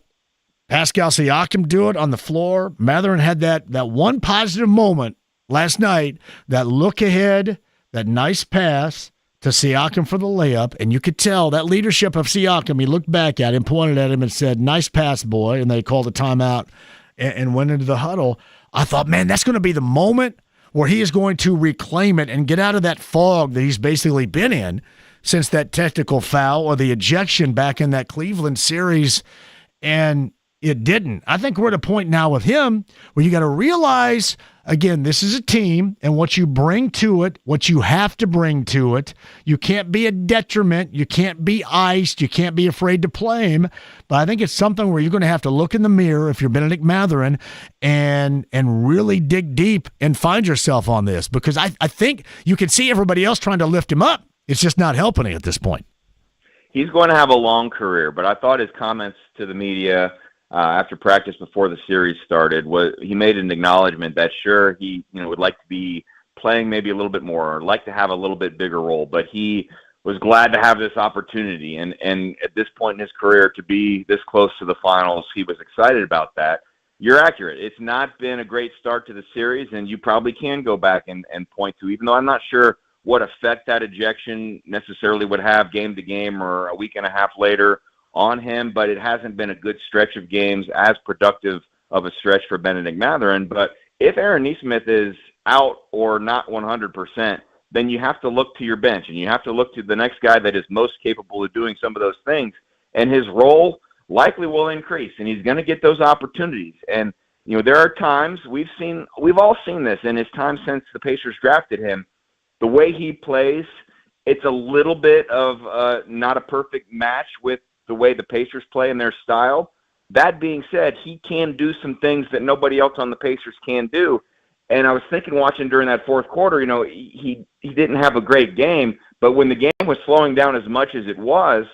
Pascal Siakam do it on the floor. Mathurin had that one positive moment last night, that look ahead, that nice pass to Siakam for the layup, and you could tell that leadership of Siakam. He looked back at him, pointed at him, and said, "Nice pass, boy," and they called a timeout and went into the huddle. I thought, man, that's going to be the moment where he is going to reclaim it and get out of that fog that he's basically been in since that technical foul or the ejection back in that Cleveland series, and it didn't. I think we're at a point now with him where you got to realize, again, this is a team, and what you bring to it, what you have to bring to it, you can't be a detriment, you can't be iced, you can't be afraid to play him. But I think it's something where you're going to have to look in the mirror if you're Benedict Mathurin and really dig deep and find yourself on this, because I think you can see everybody else trying to lift him up. It's just not helping at this point. he's going to have a long career. But I thought his comments to the media after practice before the series started he made an acknowledgement that sure he would like to be playing maybe a little bit more or like to have a little bit bigger role, but he was glad to have this opportunity. And at this point in his career to be this close to the finals, he was excited about that. You're accurate. It's not been a great start to the series, and you probably can go back and point to, even though I'm not sure what effect that ejection necessarily would have game to game or a week and a half later on him, but it hasn't been a good stretch of games, as productive of a stretch for Benedict Mathurin. But if Aaron Nesmith is out or not 100%, then you have to look to your bench, and you have to look to the next guy that is most capable of doing some of those things, and his role likely will increase, and he's going to get those opportunities. And there are times we've all seen this in his time since the Pacers drafted him. The way he plays, it's a little bit of not a perfect match with the way the Pacers play and their style. That being said, he can do some things that nobody else on the Pacers can do. And I was thinking, watching during that fourth quarter, he didn't have a great game, but when the game was slowing down as much as it was,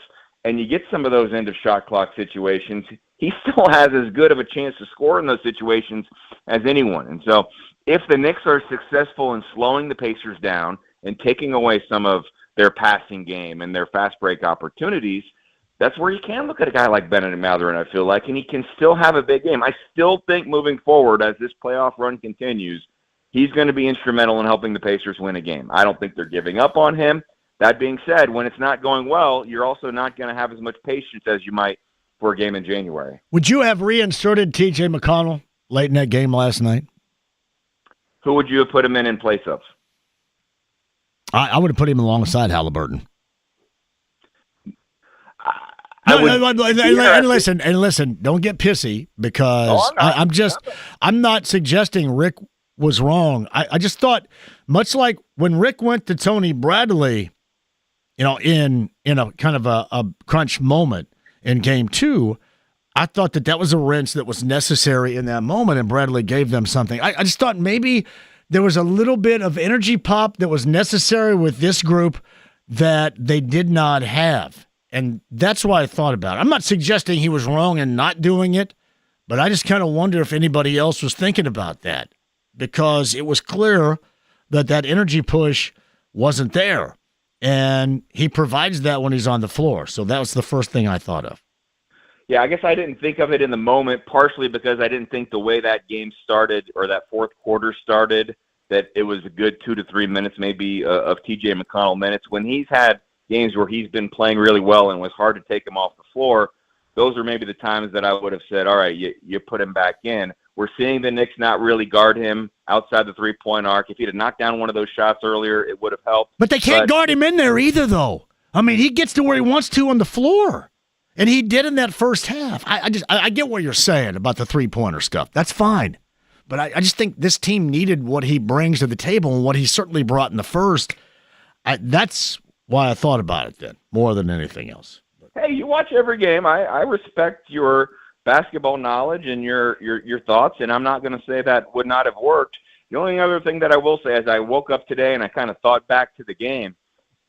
and you get some of those end of shot clock situations, he still has as good of a chance to score in those situations as anyone. And so if the Knicks are successful in slowing the Pacers down and taking away some of their passing game and their fast break opportunities, that's where you can look at a guy like Benedict Mathurin, I feel like, and he can still have a big game. I still think moving forward, as this playoff run continues, he's going to be instrumental in helping the Pacers win a game. I don't think they're giving up on him. That being said, when it's not going well, you're also not going to have as much patience as you might for a game in January. Would you have reinserted T.J. McConnell late in that game last night? Who would you have put him in place of? I would have put him alongside Halleburton. Listen, don't get pissy because I'm not suggesting Rick was wrong. I just thought, much like when Rick went to Tony Bradley, in a kind of a crunch moment in game 2, I thought that was a wrench that was necessary in that moment, and Bradley gave them something. I just thought maybe there was a little bit of energy pop that was necessary with this group that they did not have. And that's why I thought about it. I'm not suggesting he was wrong in not doing it, but I just kind of wonder if anybody else was thinking about that, because it was clear that energy push wasn't there. And he provides that when he's on the floor. So that was the first thing I thought of. Yeah, I guess I didn't think of it in the moment, partially because I didn't think the way that game started or that fourth quarter started, that it was a good 2 to 3 minutes maybe of T.J. McConnell minutes. When he's had games where he's been playing really well and was hard to take him off the floor, those are maybe the times that I would have said, all right, you put him back in. We're seeing the Knicks not really guard him outside the three-point arc. If he'd have knocked down one of those shots earlier, it would have helped. But they can't guard him in there either, though. I mean, he gets to where he wants to on the floor, and he did in that first half. I get what you're saying about the three-pointer stuff. That's fine. But I just think this team needed what he brings to the table and what he certainly brought in the first. That's why I thought about it then, more than anything else. Hey, you watch every game. I respect your basketball knowledge and your thoughts, and I'm not going to say that would not have worked. The only other thing that I will say, as I woke up today and I kind of thought back to the game,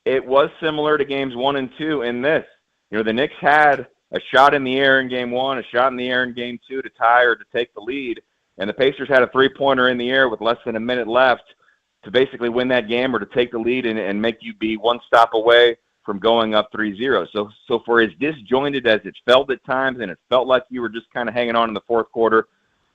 it was similar to games 1 and 2 in this. The Knicks had a shot in the air in game 1, a shot in the air in game 2 to tie or to take the lead, and the Pacers had a three-pointer in the air with less than a minute left to basically win that game or to take the lead and make you be one stop away from going up 3-0. So for as disjointed as it felt at times, and it felt like you were just kind of hanging on in the fourth quarter,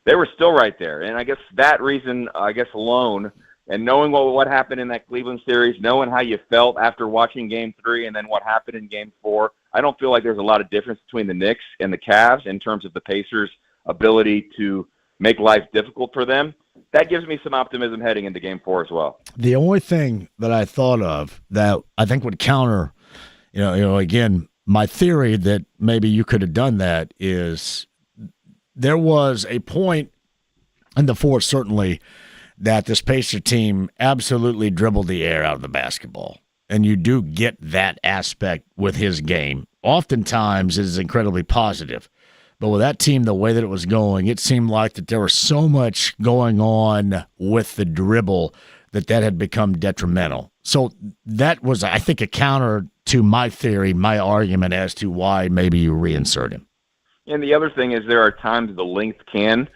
they were still right there. And I guess that reason, alone, and knowing what happened in that Cleveland series, knowing how you felt after watching Game 3 and then what happened in Game 4, I don't feel like there's a lot of difference between the Knicks and the Cavs in terms of the Pacers' ability to make life difficult for them. That gives me some optimism heading into Game 4 as well. The only thing that I thought of that I think would counter, again, my theory that maybe you could have done that is there was a point in the fourth, certainly, that this Pacer team absolutely dribbled the air out of the basketball. And you do get that aspect with his game. Oftentimes, it is incredibly positive. But with that team, the way that it was going, it seemed like that there was so much going on with the dribble that had become detrimental. So that was, I think, a counter to my theory, my argument as to why maybe you reinsert him. And the other thing is there are times the length can,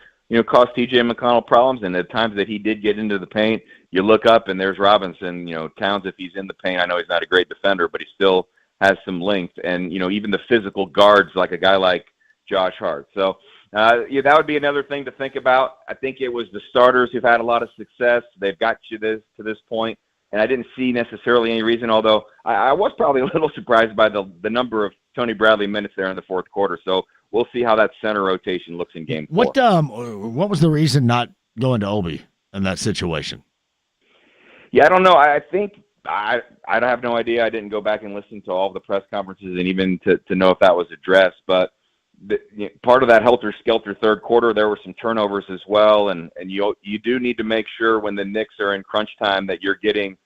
cause T.J. McConnell problems, and the times that he did get into the paint, you look up and there's Robinson. Towns, if he's in the paint, I know he's not a great defender, but he still has some length. And, even the physical guards, like a guy like Josh Hart. So, that would be another thing to think about. I think it was the starters who've had a lot of success. They've got you to this point. And I didn't see necessarily any reason, although I was probably a little surprised by the number of Tony Bradley minutes there in the fourth quarter. So we'll see how that center rotation looks in game 4. What was the reason not going to Obi in that situation? Yeah, I don't know. I think I have no idea. I didn't go back and listen to all of the press conferences and even to know if that was addressed. But part of that helter-skelter third quarter, there were some turnovers as well. And you do need to make sure when the Knicks are in crunch time that you're getting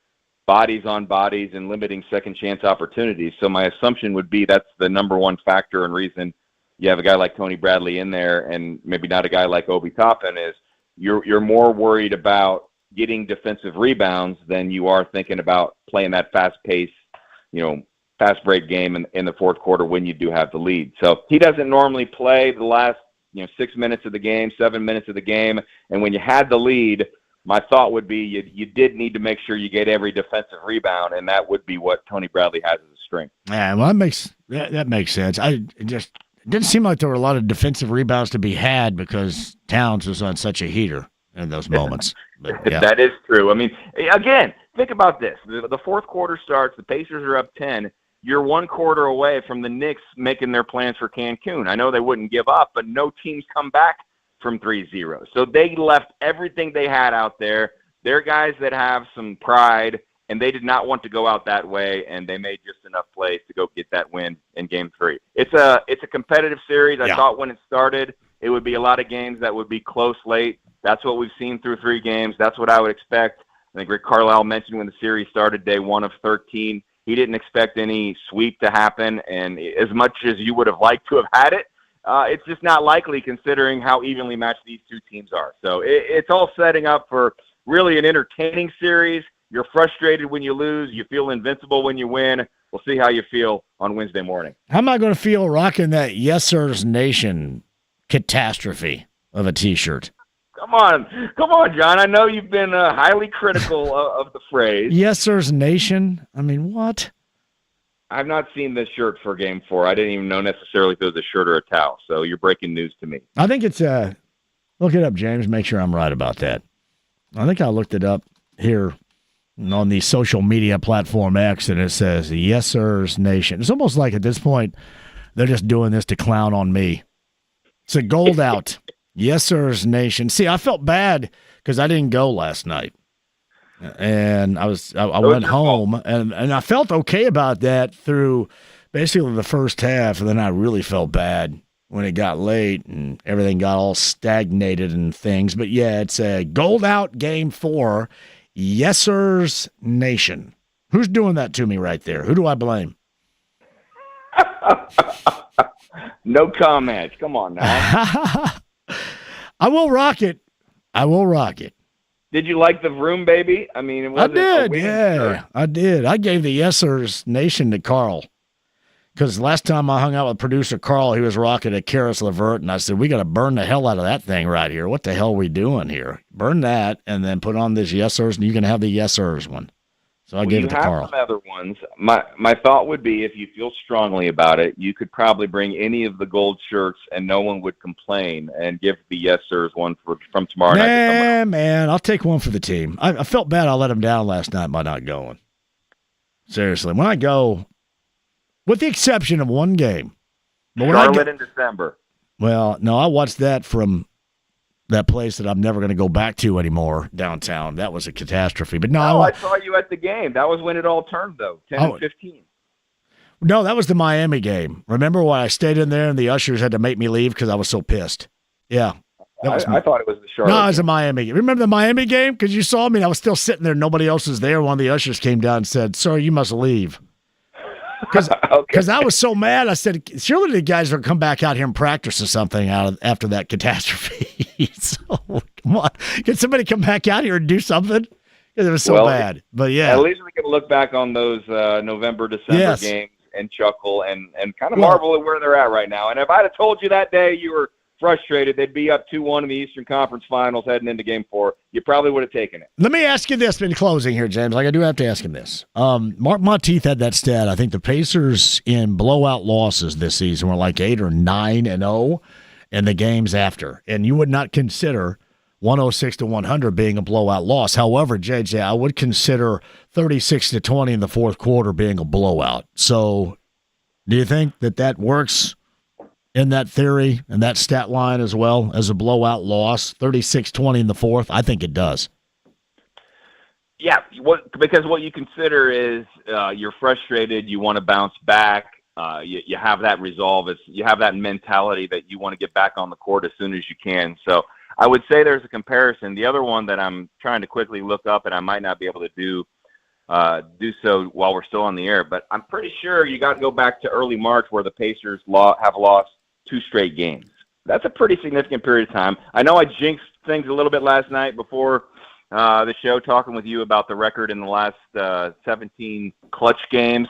bodies on bodies and limiting second chance opportunities. So my assumption would be that's the number one factor and reason you have a guy like Tony Bradley in there and maybe not a guy like Obi Toppin is you're more worried about getting defensive rebounds than you are thinking about playing that fast pace, fast break game in the fourth quarter when you do have the lead. So he doesn't normally play the last 6 minutes of the game, 7 minutes of the game. And when you had the lead, my thought would be you did need to make sure you get every defensive rebound, and that would be what Tony Bradley has as a strength. Yeah, well, that makes sense. It didn't seem like there were a lot of defensive rebounds to be had because Towns was on such a heater in those moments. But, yeah. That is true. I mean, again, think about this. The fourth quarter starts. The Pacers are up 10. You're one quarter away from the Knicks making their plans for Cancun. I know they wouldn't give up, but no teams come back from 3-0. So they left everything they had out there. They're guys that have some pride, and they did not want to go out that way, and they made just enough plays to go get that win in Game 3. It's a competitive series. I thought when it started it would be a lot of games that would be close late. That's what we've seen through 3 games. That's what I would expect. I think Rick Carlisle mentioned when the series started, day 1 of 13, he didn't expect any sweep to happen, and as much as you would have liked to have had it, it's just not likely considering how evenly matched these two teams are. So it's all setting up for really an entertaining series. You're frustrated when you lose. You feel invincible when you win. We'll see how you feel on Wednesday morning. How am I going to feel rocking that Yes Sir's Nation catastrophe of a T-shirt? Come on, John. I know you've been highly critical of the phrase. Yes Sir's Nation? I mean, what? I've not seen this shirt for Game 4. I didn't even know necessarily if it was a shirt or a towel, so you're breaking news to me. I think it's look it up, James. Make sure I'm right about that. I think I looked it up here on the social media platform X, and it says Yes Sir's Nation. It's almost like at this point they're just doing this to clown on me. It's a gold out. Yes Sir's Nation. See, I felt bad because I didn't go last night. And I went home, and I felt okay about that through basically the first half, and then I really felt bad when it got late and everything got all stagnated and things. But, yeah, it's a gold out Game 4, Yes Sir's Nation. Who's doing that to me right there? Who do I blame? No comment. Come on now. I will rock it. Did you like the room, baby? I mean, I did. Yeah, I did. I gave the Yes Sir's Nation to Carl because last time I hung out with producer Carl, he was rocking a Karis LeVert, and I said, we got to burn the hell out of that thing right here. What the hell are we doing here? Burn that and then put on this Yes Sir's, and you can have the Yes Sir's one. So I gave it to Carl. You have some other ones. My thought would be if you feel strongly about it, you could probably bring any of the gold shirts and no one would complain and give the Yes Sir's one from tomorrow night. Man, I'll take one for the team. I felt bad I let him down last night by not going. Seriously, when I go, with the exception of one game. But Charlotte in December. Well, no, I watched that from that place that I'm never going to go back to anymore downtown. That was a catastrophe. But no, I saw you at the game. That was when it all turned, though, 10-15. No, that was the Miami game. Remember when I stayed in there and the ushers had to make me leave because I was so pissed? Yeah. I thought it was the Charlotte. No, it was a Miami game. Remember the Miami game? Because you saw me. I was still sitting there. Nobody else was there. One of the ushers came down and said, "Sir, you must leave." Because I was so mad. I said, surely the guys are going to come back out here and practice or something after that catastrophe. So, come on. Can somebody come back out here and do something? It was so bad. But, yeah. At least we can look back on those November, December games and chuckle and kind of marvel at where they're at right now. And if I'd have told you that day you were frustrated, they'd be up 2-1 in the Eastern Conference Finals heading into Game 4, you probably would have taken it. Let me ask you this in closing here, James. I do have to ask him this. Mark Monteith had that stat. I think the Pacers in blowout losses this season were like 8 or 9-0 in the games after. And you would not consider 106-100 being a blowout loss. However, JJ, I would consider 36-20 in the fourth quarter being a blowout. So do you think that works in that theory and that stat line as well as a blowout loss, 36-20 in the fourth? I think it does. Yeah, because what you consider is you're frustrated, you want to bounce back, you have that resolve, you have that mentality that you want to get back on the court as soon as you can. So I would say there's a comparison. The other one that I'm trying to quickly look up, and I might not be able to do so while we're still on the air, but I'm pretty sure you got to go back to early March where the Pacers have lost 2 straight games. That's a pretty significant period of time. I know I jinxed things a little bit last night before the show, talking with you about the record in the last 17 clutch games.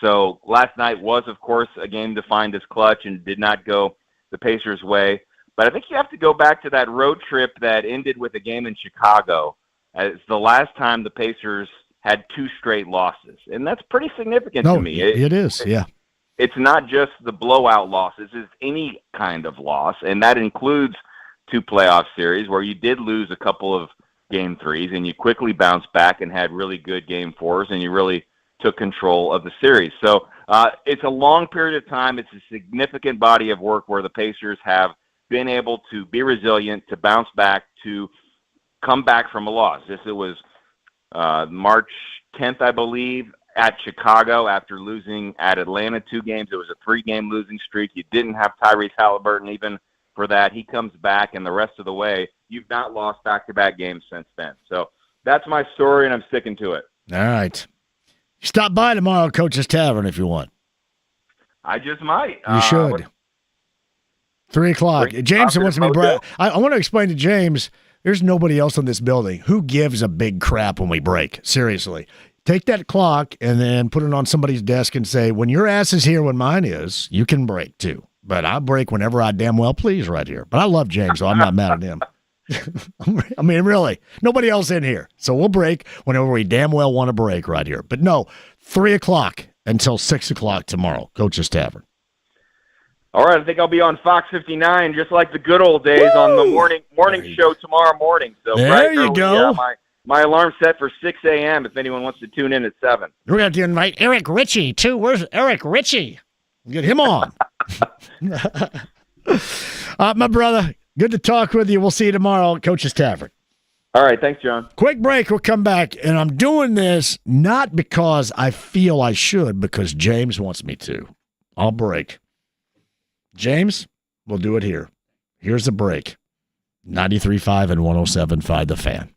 So last night was, of course, a game defined as clutch and did not go the Pacers' way. But I think you have to go back to that road trip that ended with a game in Chicago as the last time the Pacers had 2 straight losses. And that's pretty significant to me. It is, yeah. It's not just the blowout losses. It's any kind of loss, and that includes 2 playoff series where you did lose a couple of Game 3s, and you quickly bounced back and had really good Game 4s, and you really took control of the series. So it's a long period of time. It's a significant body of work where the Pacers have been able to be resilient, to bounce back, to come back from a loss. It was March 10th, I believe, at Chicago after losing at Atlanta 2 games. It was a 3-game losing streak. You didn't have Tyrese Halleburton even for that. He comes back, and the rest of the way, you've not lost back-to-back games since then. So that's my story, and I'm sticking to it. All right. Stop by tomorrow, Coach's Tavern, if you want. I just might. You should. 3 o'clock. James wants me to I want to explain to James, there's nobody else in this building. Who gives a big crap when we break? Seriously. Take that clock and then put it on somebody's desk and say, when your ass is here when mine is, you can break too. But I break whenever I damn well please right here. But I love James, so I'm not mad at him. I mean, really, nobody else in here. So we'll break whenever we damn well want to break right here. But no, 3 o'clock until 6 o'clock tomorrow, Coach's Tavern. All right, I think I'll be on Fox 59 just like the good old days on the morning show tomorrow morning. So there you go. Yeah, my alarm set for 6 a.m. if anyone wants to tune in at 7. We're going to invite Eric Ritchie, too. Where's Eric Ritchie? Get him on. My brother, good to talk with you. We'll see you tomorrow at Coach's Tavern. All right, thanks, John. Quick break. We'll come back. And I'm doing this not because I feel I should, because James wants me to. I'll break. James, we'll do it here. Here's a break. 93.5 and 107.5 The Fan.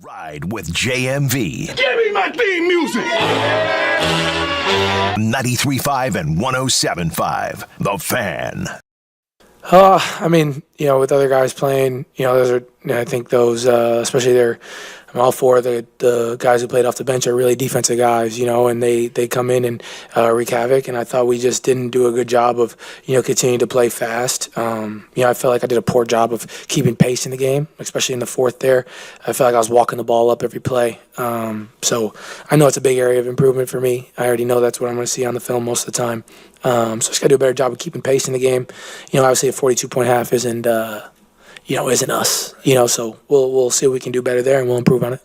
Ride with JMV. Give me my theme music! 93.5 and 107.5. The Fan. I mean, with other guys playing, those are, I think those, especially all four of the guys who played off the bench are really defensive guys, and they come in and wreak havoc. And I thought we just didn't do a good job of, continuing to play fast. I felt like I did a poor job of keeping pace in the game, especially in the fourth there. I felt like I was walking the ball up every play. So I know it's a big area of improvement for me. I already know that's what I'm going to see on the film most of the time. So just got to do a better job of keeping pace in the game. Obviously a 42-point half isn't us. So we'll see what we can do better there, and we'll improve on it.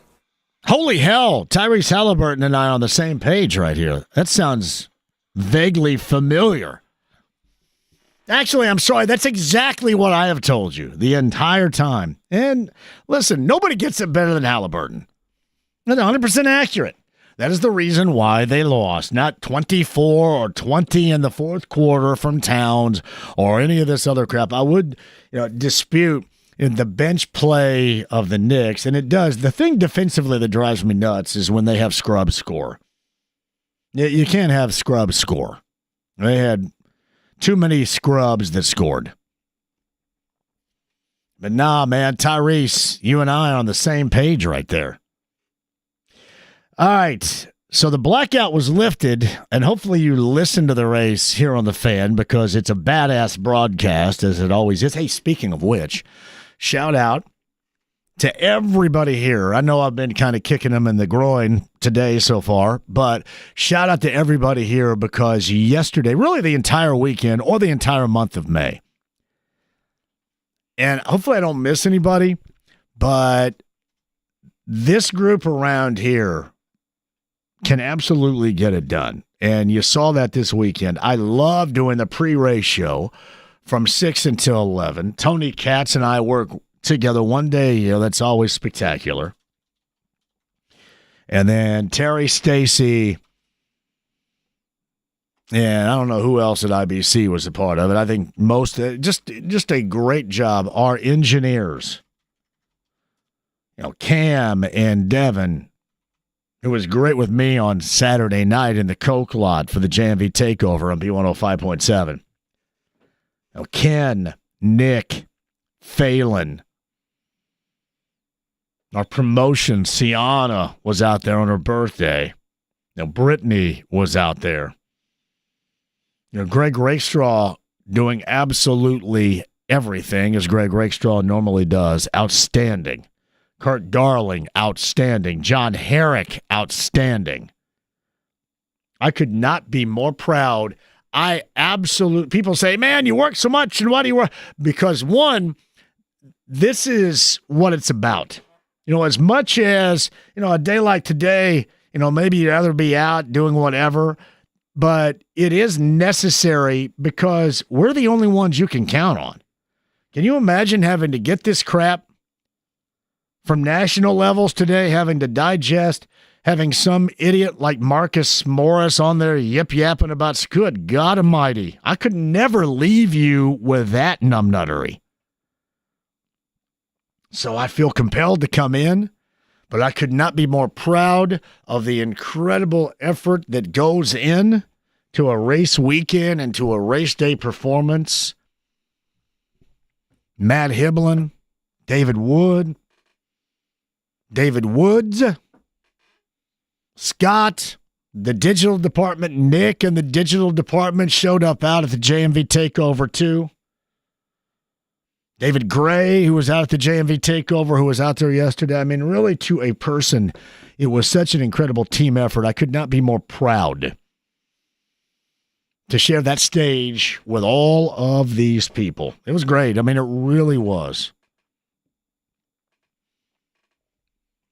Holy hell, Tyrese Halleburton and I are on the same page right here. That sounds vaguely familiar. Actually, I'm sorry. That's exactly what I have told you the entire time. And listen, nobody gets it better than Halleburton. That's 100% accurate. That is the reason why they lost. Not 24 or 20 in the fourth quarter from Towns or any of this other crap. I would dispute in the bench play of the Knicks, and it does. The thing defensively that drives me nuts is when they have scrubs score. You can't have scrubs score. They had too many scrubs that scored. But nah, man, Tyrese, you and I are on the same page right there. All right, so the blackout was lifted, and hopefully you listened to the race here on The Fan because it's a badass broadcast, as it always is. Hey, speaking of which, shout out to everybody here. I know I've been kind of kicking them in the groin today so far, but shout out to everybody here because yesterday, really the entire weekend or the entire month of May, and hopefully I don't miss anybody, but this group around here can absolutely get it done. And you saw that this weekend. I love doing the pre-race show from 6 until 11. Tony Katz and I work together one day. That's always spectacular. And then Terry Stacy, and I don't know who else at IBC was a part of it. I think most, just a great job. Our engineers, Cam and Devin, who was great with me on Saturday night in the Coke lot for the JMV takeover on B105.7. Ken, Nick, Phelan. Our promotion, Sienna, was out there on her birthday. Brittany was out there. Greg Rakestraw doing absolutely everything, as Greg Rakestraw normally does. Outstanding. Kurt Darling, outstanding. John Herrick, outstanding. I could not be more proud. People say, man, you work so much, and why do you work? Because, one, this is what it's about. As much as, a day like today, maybe you'd rather be out doing whatever, but it is necessary because we're the only ones you can count on. Can you imagine having to get this crap from national levels today, having to digest, having some idiot like Marcus Morris on there yip-yapping about, good God almighty, I could never leave you with that numbnuttery. So I feel compelled to come in, but I could not be more proud of the incredible effort that goes in to a race weekend and to a race day performance. Matt Hiblin, David Woods, Scott, the digital department, Nick and the digital department showed up out at the JMV takeover too. David Gray, who was out at the JMV takeover, who was out there yesterday. I mean, really to a person, it was such an incredible team effort. I could not be more proud to share that stage with all of these people. It was great. I mean, it really was.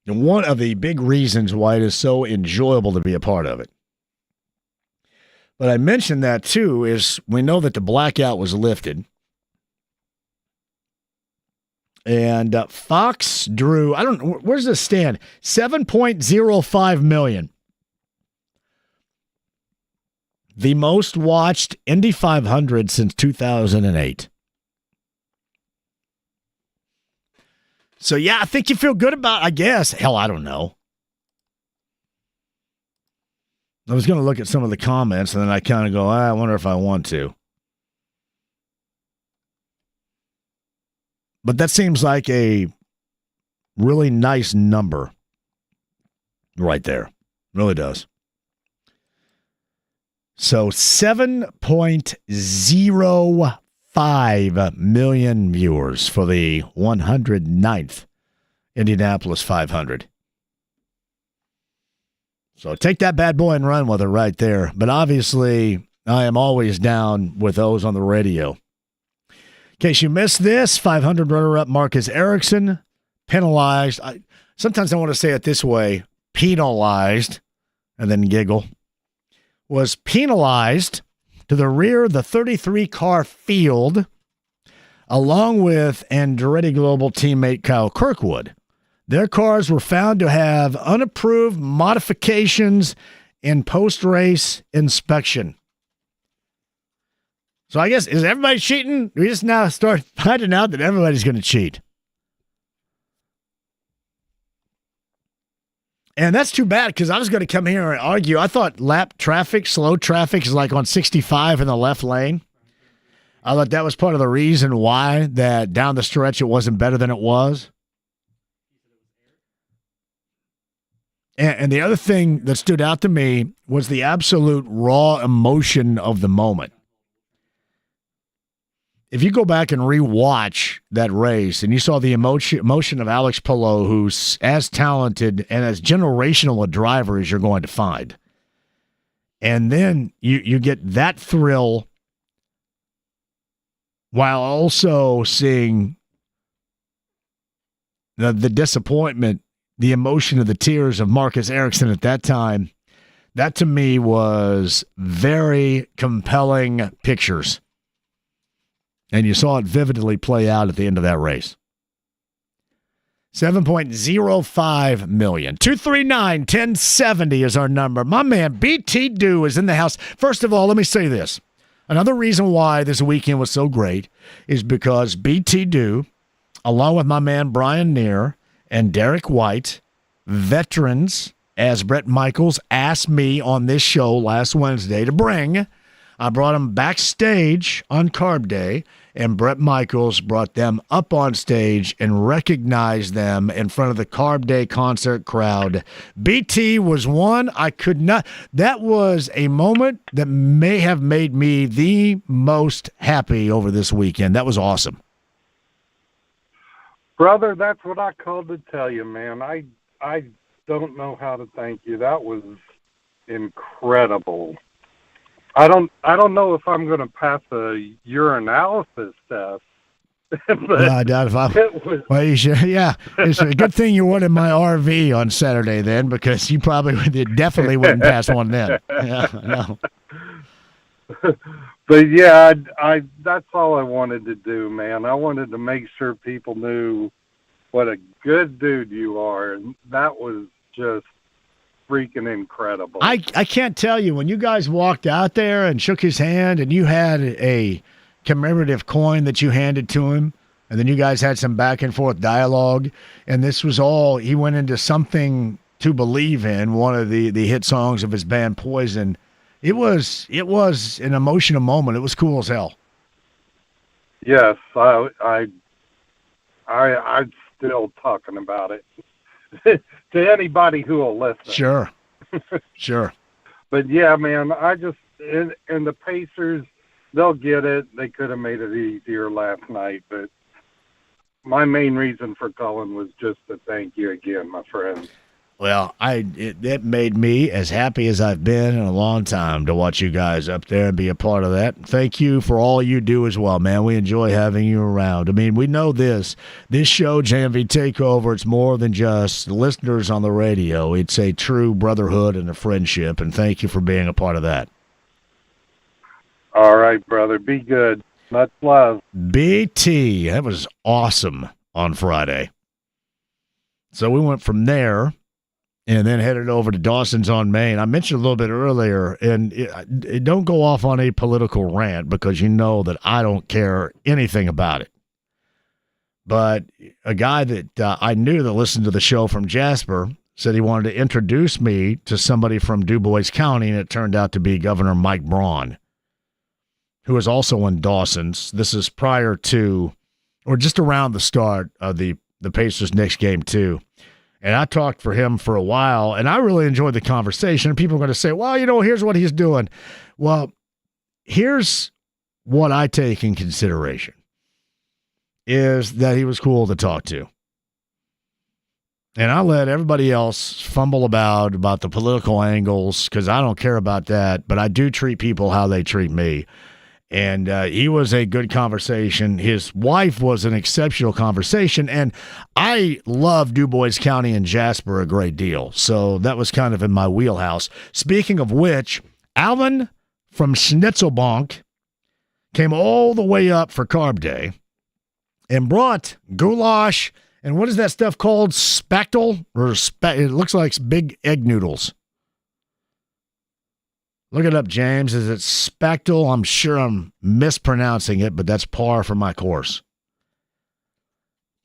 And one of the big reasons why it is so enjoyable to be a part of it. But I mentioned that too is we know that the blackout was lifted. And Fox drew, I don't know, where's this stand? 7.05 million. The most watched Indy 500 since 2008. So, yeah, I think you feel good about, I guess. Hell, I don't know. I was going to look at some of the comments, and then I kind of go, I wonder if I want to. But that seems like a really nice number right there. Really does. So 7.05 million viewers for the 109th Indianapolis 500. So take that bad boy and run with it right there. But obviously, I am always down with those on the radio. In case you missed this, 500 runner-up Marcus Ericsson, penalized. Sometimes I want to say it this way, penalized, and then giggle, was penalized to the rear of the 33-car field, along with Andretti Global teammate Kyle Kirkwood. Their cars were found to have unapproved modifications in post-race inspection. So I guess, is everybody cheating? We just now start finding out that everybody's going to cheat. And that's too bad, because I was going to come here and argue. I thought lap traffic, slow traffic, is like on 65 in the left lane. I thought that was part of the reason why that down the stretch it wasn't better than it was. And the other thing that stood out to me was the absolute raw emotion of the moment. If you go back and rewatch that race and you saw the emotion of Alex Palou, who's as talented and as generational a driver as you're going to find, and then you get that thrill while also seeing the disappointment, the emotion of the tears of Marcus Ericsson at that time, that to me was very compelling pictures. And you saw it vividly play out at the end of that race. 7.05 million. 239-1070 is our number. My man, BT Dew, is in the house. First of all, let me say this. Another reason why this weekend was so great is because BT Dew, along with my man Brian Neer and Derek White, veterans, as Brett Michaels asked me on this show last Wednesday to bring, I brought them backstage on Carb Day, and Brett Michaels brought them up on stage and recognized them in front of the Carb Day concert crowd. BT was one I could not. That was a moment that may have made me the most happy over this weekend. That was awesome. Brother, that's what I called to tell you, man. I don't know how to thank you. That was incredible. I don't know if I'm going to pass a urinalysis test. But I doubt if I. Well, you should. Yeah, it's a good thing you weren't in my RV on Saturday then, because you probably definitely wouldn't pass one then. Yeah, no. But yeah, I that's all I wanted to do, man. I wanted to make sure people knew what a good dude you are, and that was just freaking incredible. I can't tell you, when you guys walked out there and shook his hand and you had a commemorative coin that you handed to him, and then you guys had some back and forth dialogue, and this was all, he went into Something to Believe In, one of the hit songs of his band Poison. It was an emotional moment. It was cool as hell. Yes, I'm still talking about it to anybody who will listen. Sure. Sure. But yeah, man, and the Pacers, they'll get it. They could have made it easier last night, but my main reason for calling was just to thank you again, my friend. Well, it made me as happy as I've been in a long time to watch you guys up there and be a part of that. Thank you for all you do as well, man. We enjoy having you around. I mean, we know this show, JMV Takeover, it's more than just listeners on the radio. It's a true brotherhood and a friendship, and thank you for being a part of that. All right, brother. Be good. Much love. BT, that was awesome on Friday. So we went from there and then headed over to Dawson's on Main. I mentioned a little bit earlier, and it don't go off on a political rant because you know that I don't care anything about it. But a guy that I knew that listened to the show from Jasper said he wanted to introduce me to somebody from DuBois County, and it turned out to be Governor Mike Braun, who is also in Dawson's. This is prior to, or just around the start of the Pacers-Knicks game, too. And I talked for him for a while, and I really enjoyed the conversation. People are going to say, well, here's what he's doing. Well, here's what I take in consideration, is that he was cool to talk to. And I let everybody else fumble about the political angles because I don't care about that, but I do treat people how they treat me. And he was a good conversation. His wife was an exceptional conversation, and I love DuBois County and Jasper a great deal. So that was kind of in my wheelhouse. Speaking of which, Alan from Schnitzelbank came all the way up for Carb Day and brought goulash. And what is that stuff called? Spectle? It looks like big egg noodles. Look it up, James. Is it Spectle? I'm sure I'm mispronouncing it, but that's par for my course.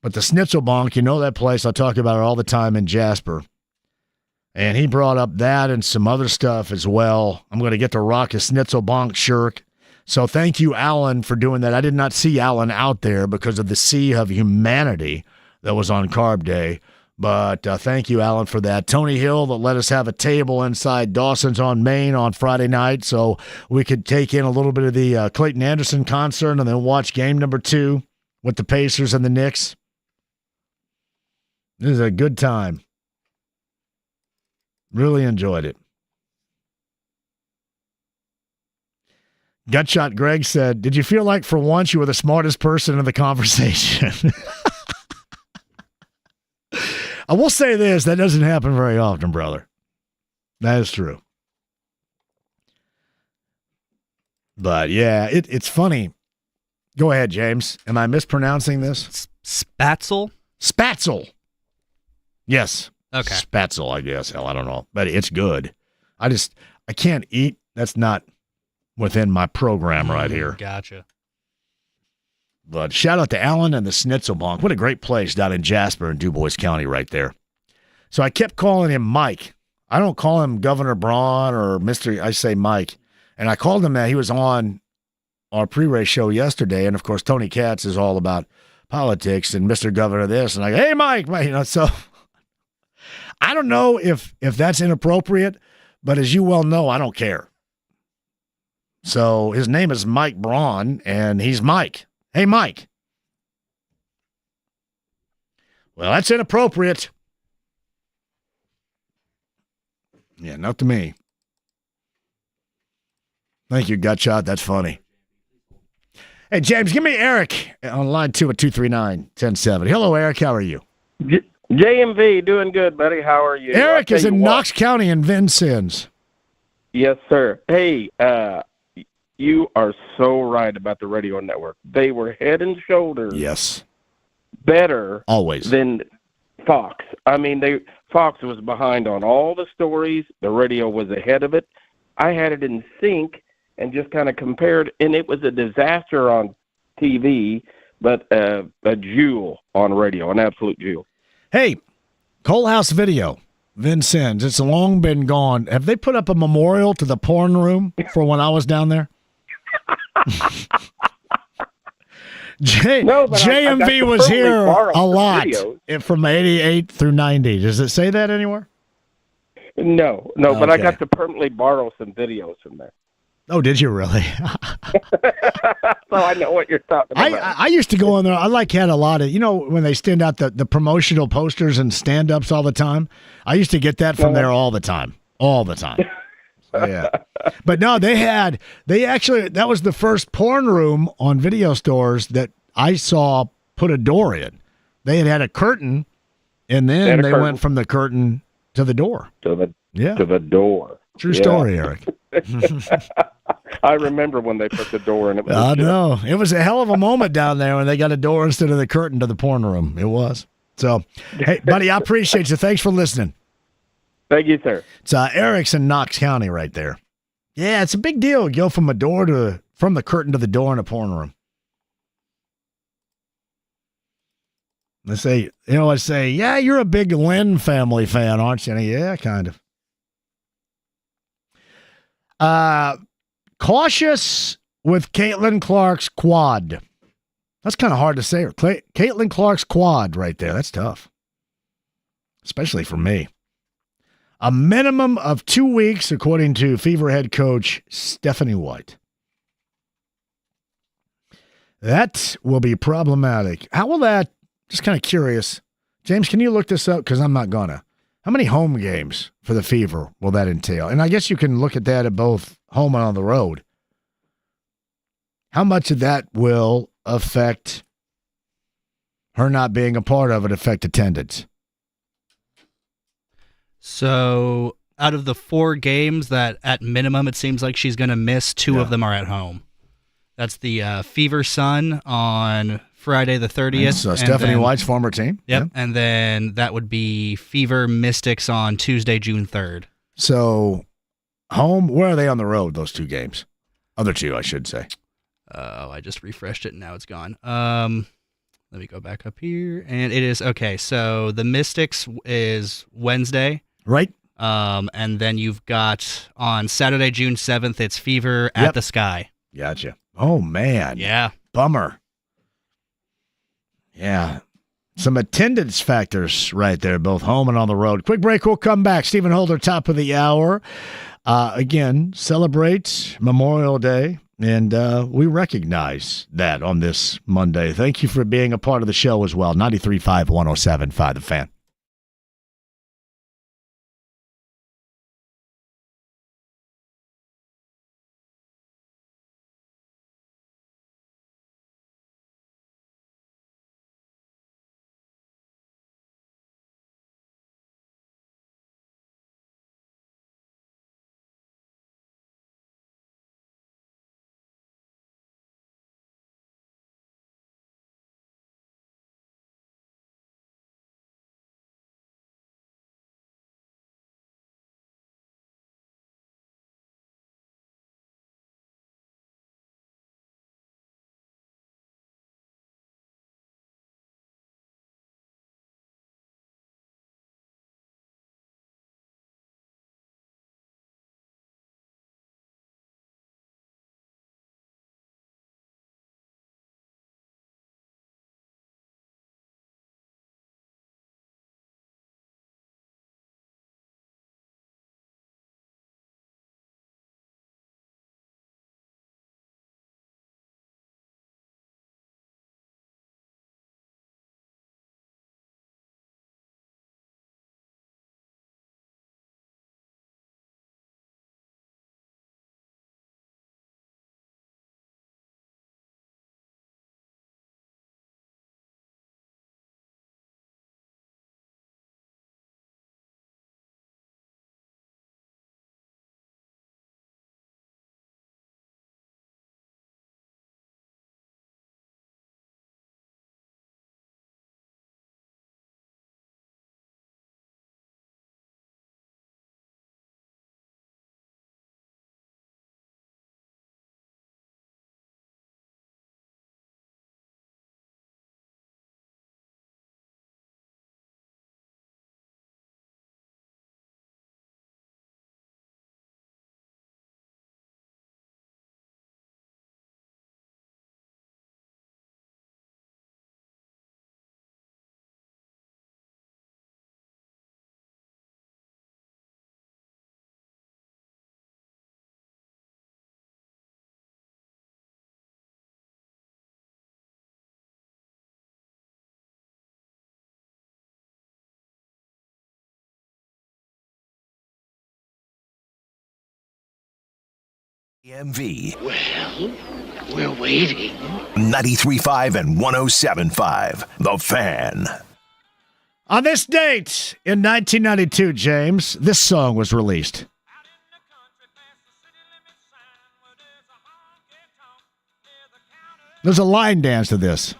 But the Schnitzelbank, that place. I talk about it all the time in Jasper. And he brought up that and some other stuff as well. I'm going to get to rock a Schnitzelbank shirt. So thank you, Alan, for doing that. I did not see Alan out there because of the sea of humanity that was on Carb Day. But thank you, Alan, for that. Tony Hill that let us have a table inside Dawson's on Main on Friday night so we could take in a little bit of the Clayton Anderson concert and then watch game number 2 with the Pacers and the Knicks. This is a good time. Really enjoyed it. Gutshot Greg said, did you feel like for once you were the smartest person in the conversation? I will say this, that doesn't happen very often, brother. That is true. But, yeah, it's funny. Go ahead, James. Am I mispronouncing this? Spatzel? Spatzel. Yes. Okay. Spatzel, I guess. Hell, I don't know. But it's good. I can't eat. That's not within my program right here. Gotcha. But shout out to Alan and the Schnitzelbank. What a great place down in Jasper and DuBois County right there. So I kept calling him Mike. I don't call him Governor Braun or Mr. I say Mike. And I called him that. He was on our pre-race show yesterday. And, of course, Tony Katz is all about politics and Mr. Governor this. And I go, hey, Mike. So I don't know if that's inappropriate. But as you well know, I don't care. So his name is Mike Braun, and he's Mike. Hey, Mike. Well, that's inappropriate. Yeah, not to me. Thank you, Gutshot. That's funny. Hey, James, give me Eric on line 2 at 239-1070. Hello, Eric. How are you? JMV, doing good, buddy. How are you? Eric is in Knox County in Vincennes. Yes, sir. Hey, you are so right about the radio network. They were head and shoulders better always than Fox. I mean, Fox was behind on all the stories. The radio was ahead of it. I had it in sync and just kind of compared, and it was a disaster on TV, but a jewel on radio, an absolute jewel. Hey, Cole House Video, Vincennes, it's long been gone. Have they put up a memorial to the porn room for when I was down there? JMV was here a lot from 88 through 90. Does it say that anywhere? No, okay. But I got to permanently borrow some videos from there. Oh, did you really? So I know what you're talking about. I used to go in there. I had a lot of, when they stand out the promotional posters and stand-ups all the time. I used to get that from there all the time. All the time. Yeah. But no, that was the first porn room on video stores that I saw put a door in. They had a curtain, and then they went from the curtain to the door. To the door. True story, Eric. I remember when they put the door in. I know. It was a hell of a moment down there when they got a door instead of the curtain to the porn room. It was. So, hey, buddy, I appreciate you. Thanks for listening. Thank you, sir. It's Eric's in Knox County right there. Yeah, it's a big deal. Go from the curtain to the door in a porn room. I say, yeah, you're a big Lynn family fan, aren't you? And yeah, kind of. Cautious with Caitlyn Clark's quad. That's kind of hard to say. Caitlyn Clark's quad right there. That's tough. Especially for me. A minimum of 2 weeks, according to Fever head coach Stephanie White. That will be problematic. How will that, just kind of curious. James, can you look this up? Because I'm not going to. How many home games for the Fever will that entail? And I guess you can look at that at both home and on the road. How much of that will affect her not being a part of it, affect attendance? So out of the 4 games that at minimum it seems like she's going to miss, 2 of them are at home. That's the Fever Sun on Friday the 30th. So Stephanie White's former team. Yep. Yeah. And then that would be Fever Mystics on Tuesday, June 3rd. So home, where are they on the road, those 2 games? Other 2, I should say. I just refreshed it and now it's gone. Let me go back up here. And it is, okay, so the Mystics is Wednesday. Right. And then you've got on Saturday, June 7th, it's Fever at the Sky. Gotcha. Oh, man. Yeah. Bummer. Yeah. Some attendance factors right there, both home and on the road. Quick break, we'll come back. Stephen Holder, top of the hour. Again, celebrate Memorial Day, and we recognize that on this Monday. Thank you for being a part of the show as well. 93.5, 107.5, The Fan. JMV. Well, we're waiting. 93.5 and 107.5. The Fan. On this date in 1992, James, this song was released. There's a line dance to this.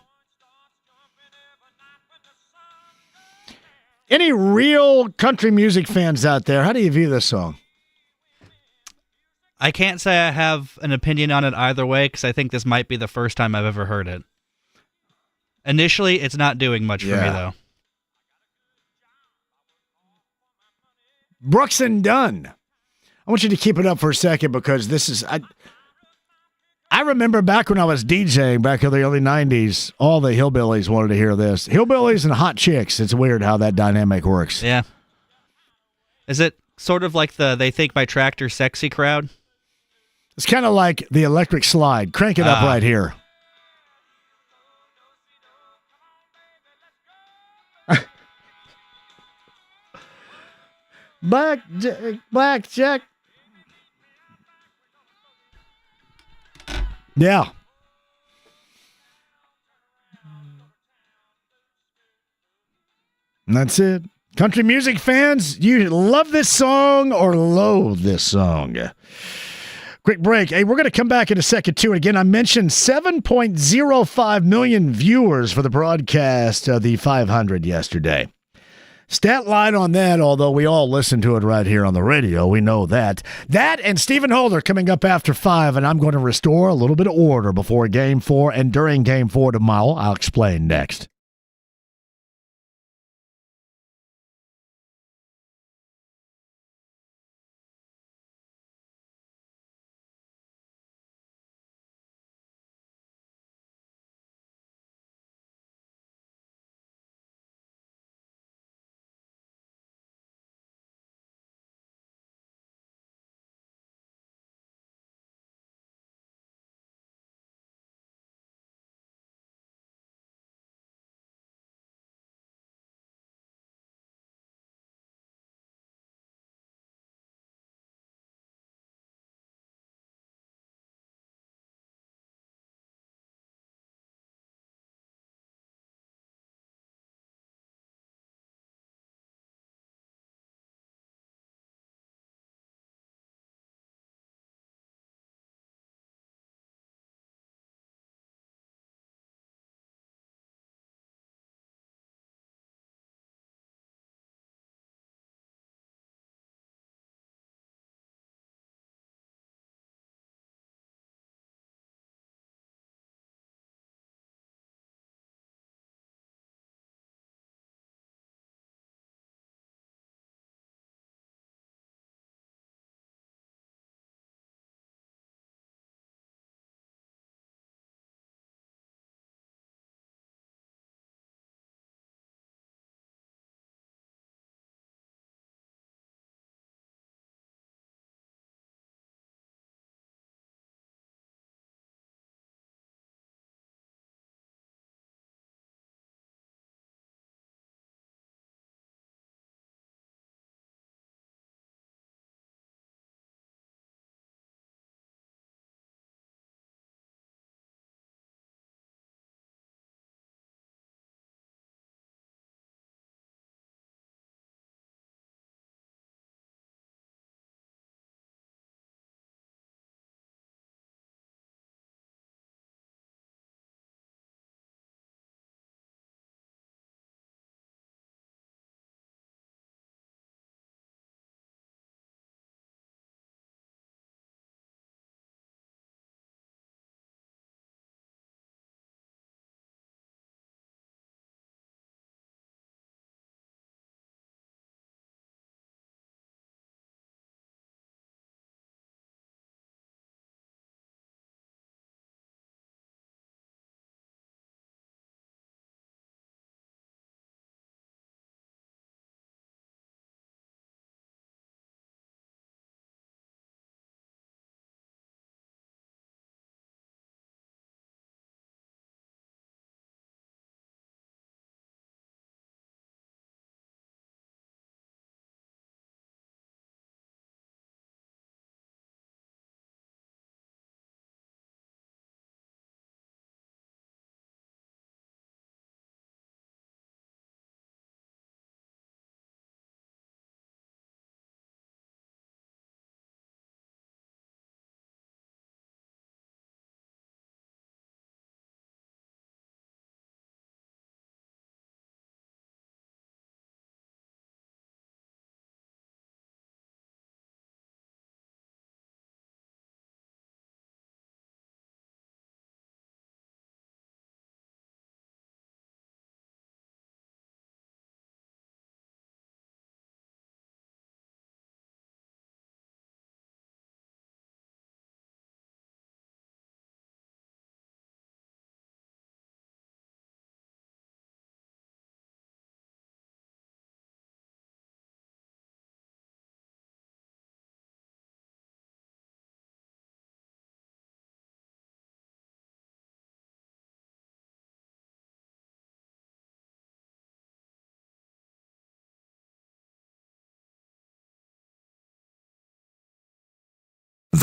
Any real country music fans out there, how do you view this song? I can't say I have an opinion on it either way because I think this might be the first time I've ever heard it. Initially, it's not doing much for me, though. Brooks and Dunn. I want you to keep it up for a second because this is... I remember back when I was DJing back in the early 90s, all the hillbillies wanted to hear this. Hillbillies and hot chicks. It's weird how that dynamic works. Yeah. Is it sort of like the They Think My Tractor Sexy crowd? It's kind of like the electric slide. Crank it up right here. Blackjack. Yeah. And that's it. Country music fans, you love this song or loathe this song. Quick break. Hey, we're going to come back in a second, too. And again, I mentioned 7.05 million viewers for the broadcast of the 500 yesterday. Stat line on that, although we all listen to it right here on the radio. We know that. That and Stephen Holder coming up after 5, and I'm going to restore a little bit of order before Game 4 and during Game 4 tomorrow. I'll explain next.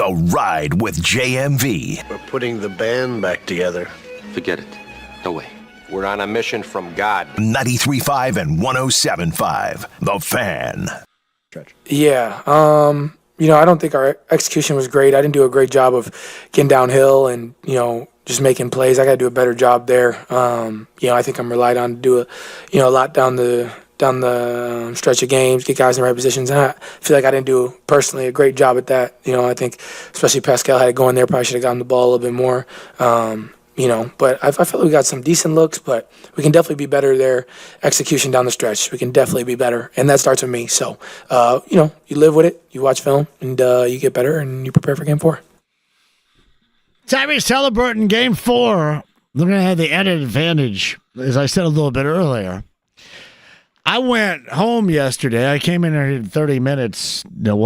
The Ride with JMV. We're putting the band back together. Forget it. No way. We're on a mission from God. 93.5 and 107.5. The Fan. Yeah. I don't think our execution was great. I didn't do a great job of getting downhill and, just making plays. I got to do a better job there. I think I'm relied on to do a lot down the stretch of games, get guys in the right positions. And I feel like I didn't do personally a great job at that. I think especially Pascal had it going there. Probably should have gotten the ball a little bit more. But I feel like we got some decent looks, but we can definitely be better there. Execution down the stretch, we can definitely be better, and that starts with me. So, you live with it, you watch film, and you get better, and you prepare for Game 4. Tyrese Halleburton, Game 4. They're going to have the added advantage, as I said a little bit earlier. I went home yesterday. I came in here in 30 minutes, leading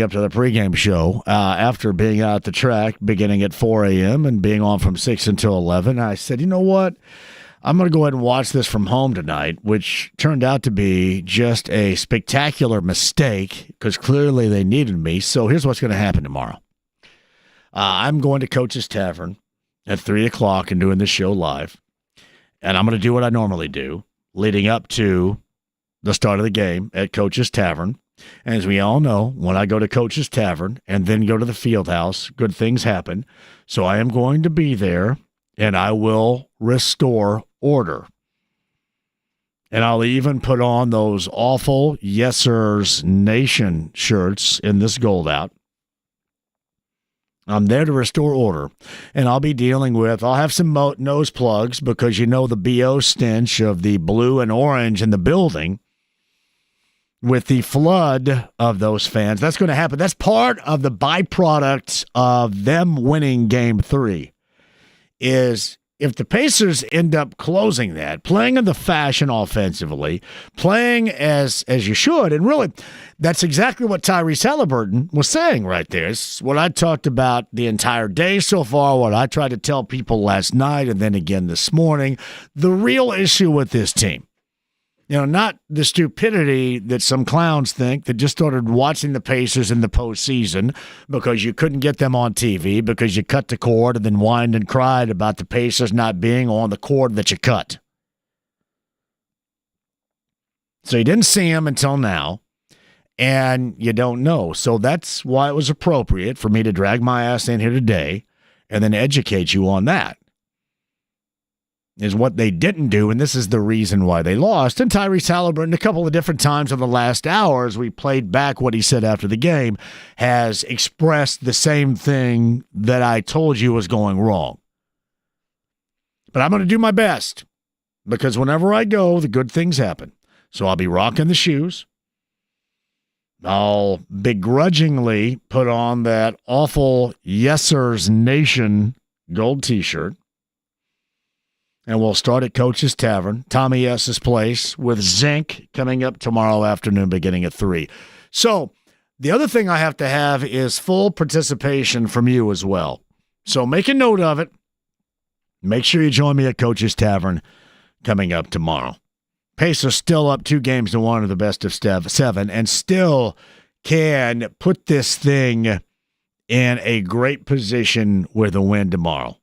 up to the pregame show, after being out at the track beginning at 4 a.m. and being on from 6 until 11. I said, you know what? I'm going to go ahead and watch this from home tonight, which turned out to be just a spectacular mistake because clearly they needed me. So here's what's going to happen tomorrow. I'm going to Coach's Tavern at 3 o'clock and doing the show live, and I'm going to do what I normally do, leading up to the start of the game at Coach's Tavern. And as we all know, when I go to Coach's Tavern and then go to the field house, good things happen. So I am going to be there, and I will restore order. And I'll even put on those awful Yes Sirs Nation shirts in this gold out. I'm there to restore order, and I'll be dealing with, I'll have some nose plugs because the BO stench of the blue and orange in the building with the flood of those fans. That's going to happen. That's part of the byproduct of them winning Game 3 is if the Pacers end up closing that, playing in the fashion offensively, playing as you should, and really that's exactly what Tyrese Halleburton was saying right there. It's what I talked about the entire day so far, what I tried to tell people last night and then again this morning. The real issue with this team, not the stupidity that some clowns think that just started watching the Pacers in the postseason because you couldn't get them on TV because you cut the cord and then whined and cried about the Pacers not being on the cord that you cut. So you didn't see them until now, and you don't know. So that's why it was appropriate for me to drag my ass in here today and then educate you on that. Is what they didn't do, and this is the reason why they lost. And Tyrese Halleburton, a couple of different times in the last hours, we played back what he said after the game, has expressed the same thing that I told you was going wrong. But I'm going to do my best, because whenever I go, the good things happen. So I'll be rocking the shoes. I'll begrudgingly put on that awful Yes Sirs Nation gold t-shirt. And we'll start at Coach's Tavern, Tommy S.'s place, with Zinc coming up tomorrow afternoon beginning at 3. So the other thing I have to have is full participation from you as well. So make a note of it. Make sure you join me at Coach's Tavern coming up tomorrow. Pacers still up 2-1 of the best of 7 and still can put this thing in a great position with a win tomorrow.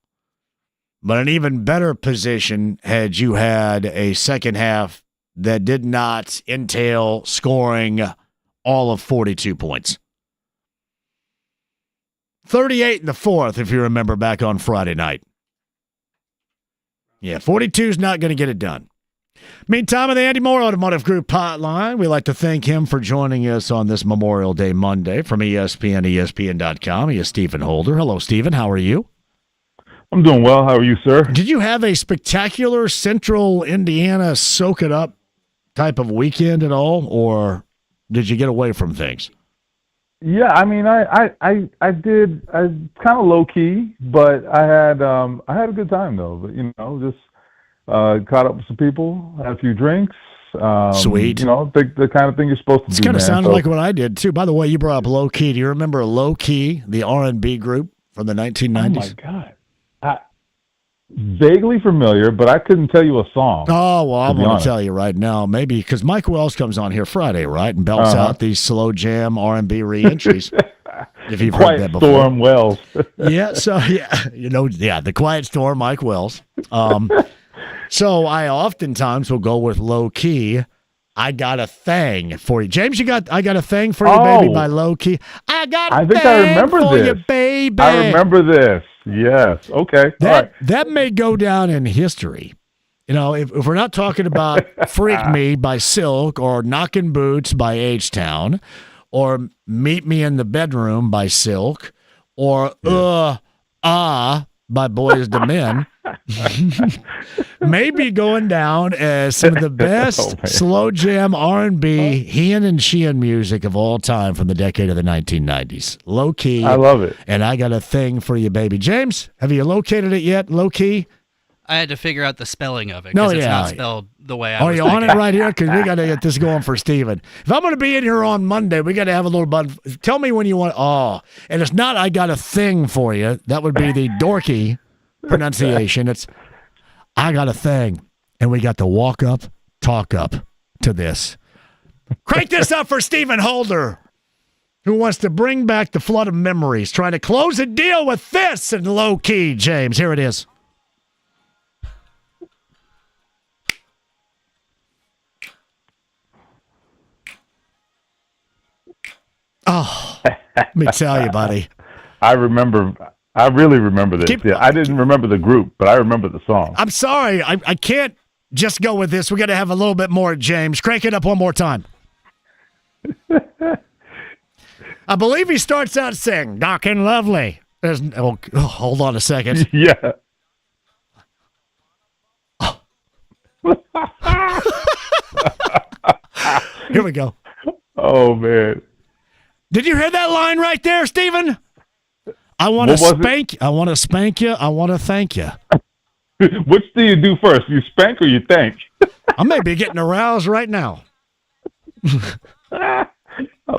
But an even better position had you had a second half that did not entail scoring all of 42 points. 38 in the fourth, if you remember back on Friday night. Yeah, 42 is not going to get it done. Meantime, on the Andy Moore Automotive Group hotline, we'd like to thank him for joining us on this Memorial Day Monday from ESPN, ESPN.com. He is Stephen Holder. Hello, Stephen. How are you? I'm doing well. How are you, sir? Did you have a spectacular Central Indiana soak-it-up type of weekend at all, or did you get away from things? Yeah, I mean, I did. I kind of low key, but I had a good time though. But just caught up with some people, had a few drinks. Sweet. The kind of thing you're supposed to do. It's kind of sounded like what I did too. By the way, you brought up Low Key. Do you remember Low Key, the R&B group from the 1990s? Oh my God. Vaguely familiar, but I couldn't tell you a song. Oh, well, I'm going to tell you right now. Maybe because Mike Wells comes on here Friday, right? And belts out these slow jam R&B re-entries. if you've heard that before. Storm Wells. The Quiet Storm, Mike Wells. So I oftentimes will go with Low Key. I got a thing for you, James. I got a thing for you, baby, by Low Key. I think I remember for you, baby. I remember this. Yes. Okay. That may go down in history. You know, if we're not talking about Freak Me by Silk or Knockin' Boots by H-Town or Meet Me in the Bedroom by Silk or by Boys to Men, maybe going down as some of the best slow jam R&B he-in and she-in music of all time from the decade of the 1990s. Low Key. I love it. And I got a thing for you, baby. James, have you located it yet, Low Key? I had to figure out the spelling of it because it's not spelled the way I was you thinking. on it right here? Because we got to get this going for Steven. If I'm going to be in here on Monday, we got to have a little bun. Tell me when you want. And it's not I got a thing for you. That would be the dorky pronunciation. It's I got a thing. And we got to walk up, talk up to this. Crank this up for Stephen Holder, who wants to bring back the flood of memories, trying to close a deal with this in Low Key, James. Here it is. Oh, let me tell you, buddy. I really remember this. I didn't remember the group, but I remember the song. I'm sorry. I can't just go with this. We got to have a little bit more, James. Crank it up one more time. I believe he starts out saying, Doc and Lovely. Hold on a second. Yeah. Here we go. Oh, man. Did you hear that line right there, Stephen? I want to spank. I want to spank you. I want to thank you. Which do you do first? You spank or you thank? I may be getting aroused right now. I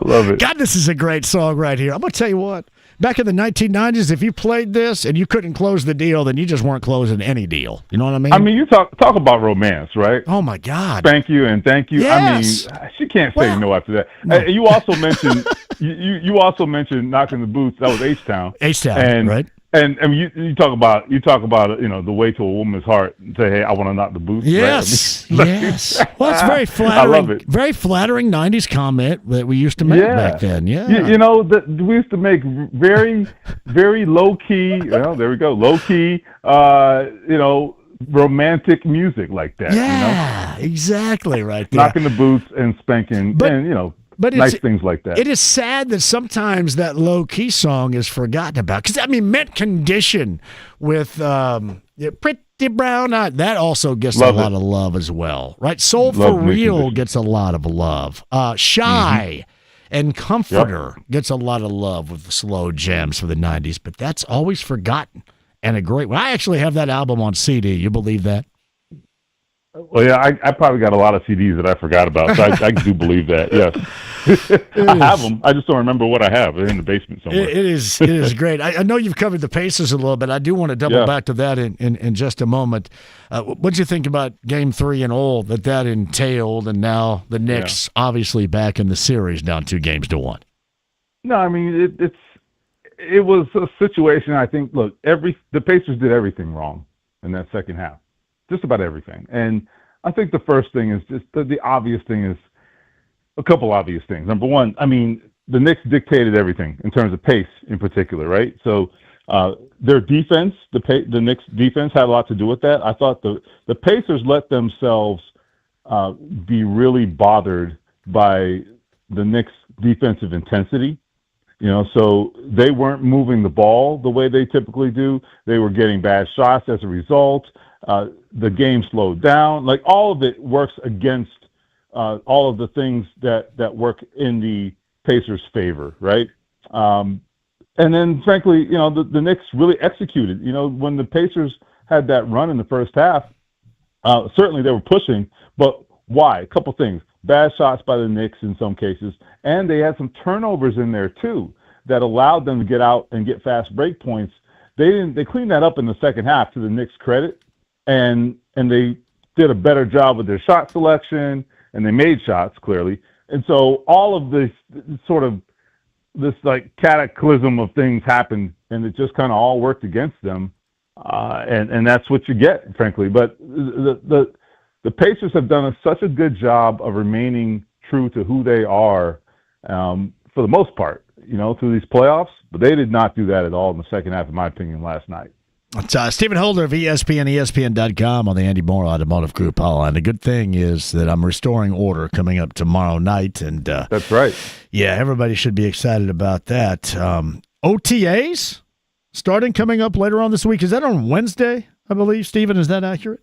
love it. God, this is a great song right here. I'm going to tell you what. Back in the 1990s, if you played this and you couldn't close the deal, then you just weren't closing any deal. You know what I mean? I mean, you talk about romance, right? Oh, my God. Spank you and thank you. Yes. I mean, she can't say no after that. No. You also mentioned you also mentioned Knocking the Boots. That was H-Town. H-Town, right? And I mean, you talk about the way to a woman's heart and say, hey, I want to knock the boots. Yes, right? yes. Well, it's very flattering. I love it. Very flattering 90s comment that we used to make back then. Yeah. We used to make very, very low key. Well, there we go. Low key. Romantic music like that. Yeah, exactly right there. Knocking the boots and spanking, but nice things like that. It is sad that sometimes that low-key song is forgotten about. Because, I mean, Mint Condition with Pretty Brown Eyes, that also gets a lot of love as well, right? Soul for Real gets a lot of love. Shy and Comforter gets a lot of love with the slow jams for the 90s, but that's always forgotten and a great one. I actually have that album on CD. You believe that? Well, yeah, I probably got a lot of CDs that I forgot about, so I do believe that, yes. I have them. I just don't remember what I have. They're in the basement somewhere. It is great. I know you've covered the Pacers a little bit. I do want to double back to that in just a moment. What did you think about Game 3 and all that entailed, and now the Knicks obviously back in the series down 2-1? No, I mean, it was a situation, I think, look, the Pacers did everything wrong in that second half. Just about everything. And I think the first thing is just the obvious thing is a couple obvious things. Number one, I mean, the Knicks dictated everything in terms of pace in particular, right? So their defense, the Knicks defense had a lot to do with that. I thought the Pacers let themselves be really bothered by the Knicks defensive intensity. So they weren't moving the ball the way they typically do. They were getting bad shots as a result. The game slowed down. Like, all of it works against all of the things that work in the Pacers' favor, right? And then, frankly, the Knicks really executed. When the Pacers had that run in the first half, certainly they were pushing, but why? A couple things. Bad shots by the Knicks in some cases, and they had some turnovers in there too that allowed them to get out and get fast break points. They cleaned that up in the second half, to the Knicks' credit, and they did a better job with their shot selection, and they made shots clearly. And so all of this sort of like cataclysm of things happened, and it just kind of all worked against them, and that's what you get, frankly. But the Pacers have done such a good job of remaining true to who they are, for the most part, through these playoffs. But they did not do that at all in the second half, in my opinion, last night. It's Stephen Holder of ESPN, ESPN.com on the Andy Moore Automotive Group hotline. The good thing is that I'm restoring order coming up tomorrow night. And that's right. Yeah, everybody should be excited about that. OTAs starting coming up later on this week. Is that on Wednesday, I believe? Stephen, is that accurate?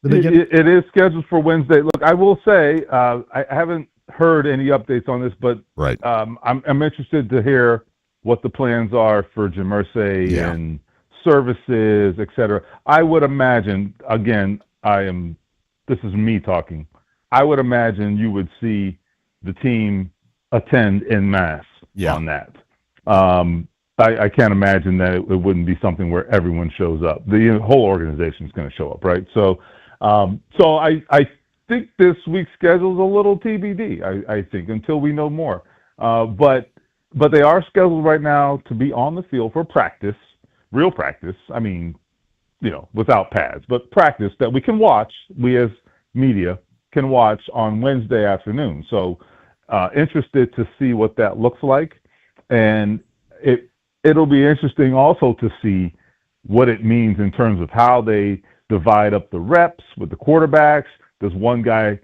It is scheduled for Wednesday. Look, I will say I haven't heard any updates on this, but right. I'm interested to hear what the plans are for Jim Irsay and services, et cetera. I would imagine, again, this is me talking, I would imagine you would see the team attend en masse on that. I can't imagine that it wouldn't be something where everyone shows up. The whole organization is going to show up, right? So I think this week's schedule is a little TBD, I think, until we know more. But they are scheduled right now to be on the field for practice, real practice. I mean, without pads, but practice that we can watch, we as media can watch on Wednesday afternoon. So interested to see what that looks like. And it'll be interesting also to see what it means in terms of how they divide up the reps with the quarterbacks. Does one guy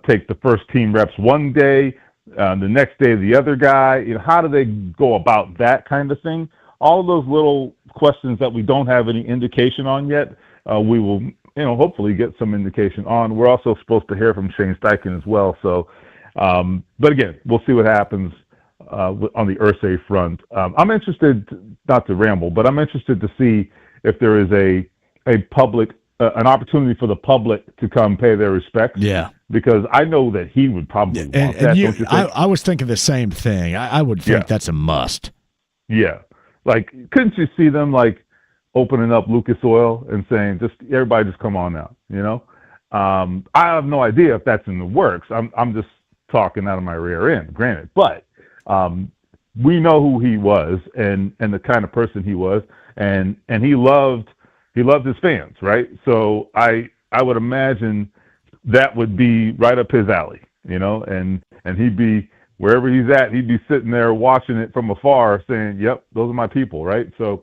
take the first team reps one day, the next day the other guy? How do they go about that kind of thing? All of those little questions that we don't have any indication on yet, we will, hopefully get some indication on. We're also supposed to hear from Shane Steichen as well. So, but again, we'll see what happens on the Irsay front. I'm interested, not to ramble, but I'm interested to see if there is a public, an opportunity for the public to come pay their respects. Yeah. Because I know that he would probably want that, don't you think? I was thinking the same thing. I would think that's a must. Yeah. Like, couldn't you see them, like, opening up Lucas Oil and saying, everybody just come on out, I have no idea if that's in the works. I'm just talking out of my rear end, granted. But we know who he was and the kind of person he was, and he loved his fans, right? So I would imagine that would be right up his alley, and he'd be, wherever he's at, he'd be sitting there watching it from afar saying, yep, those are my people, right? So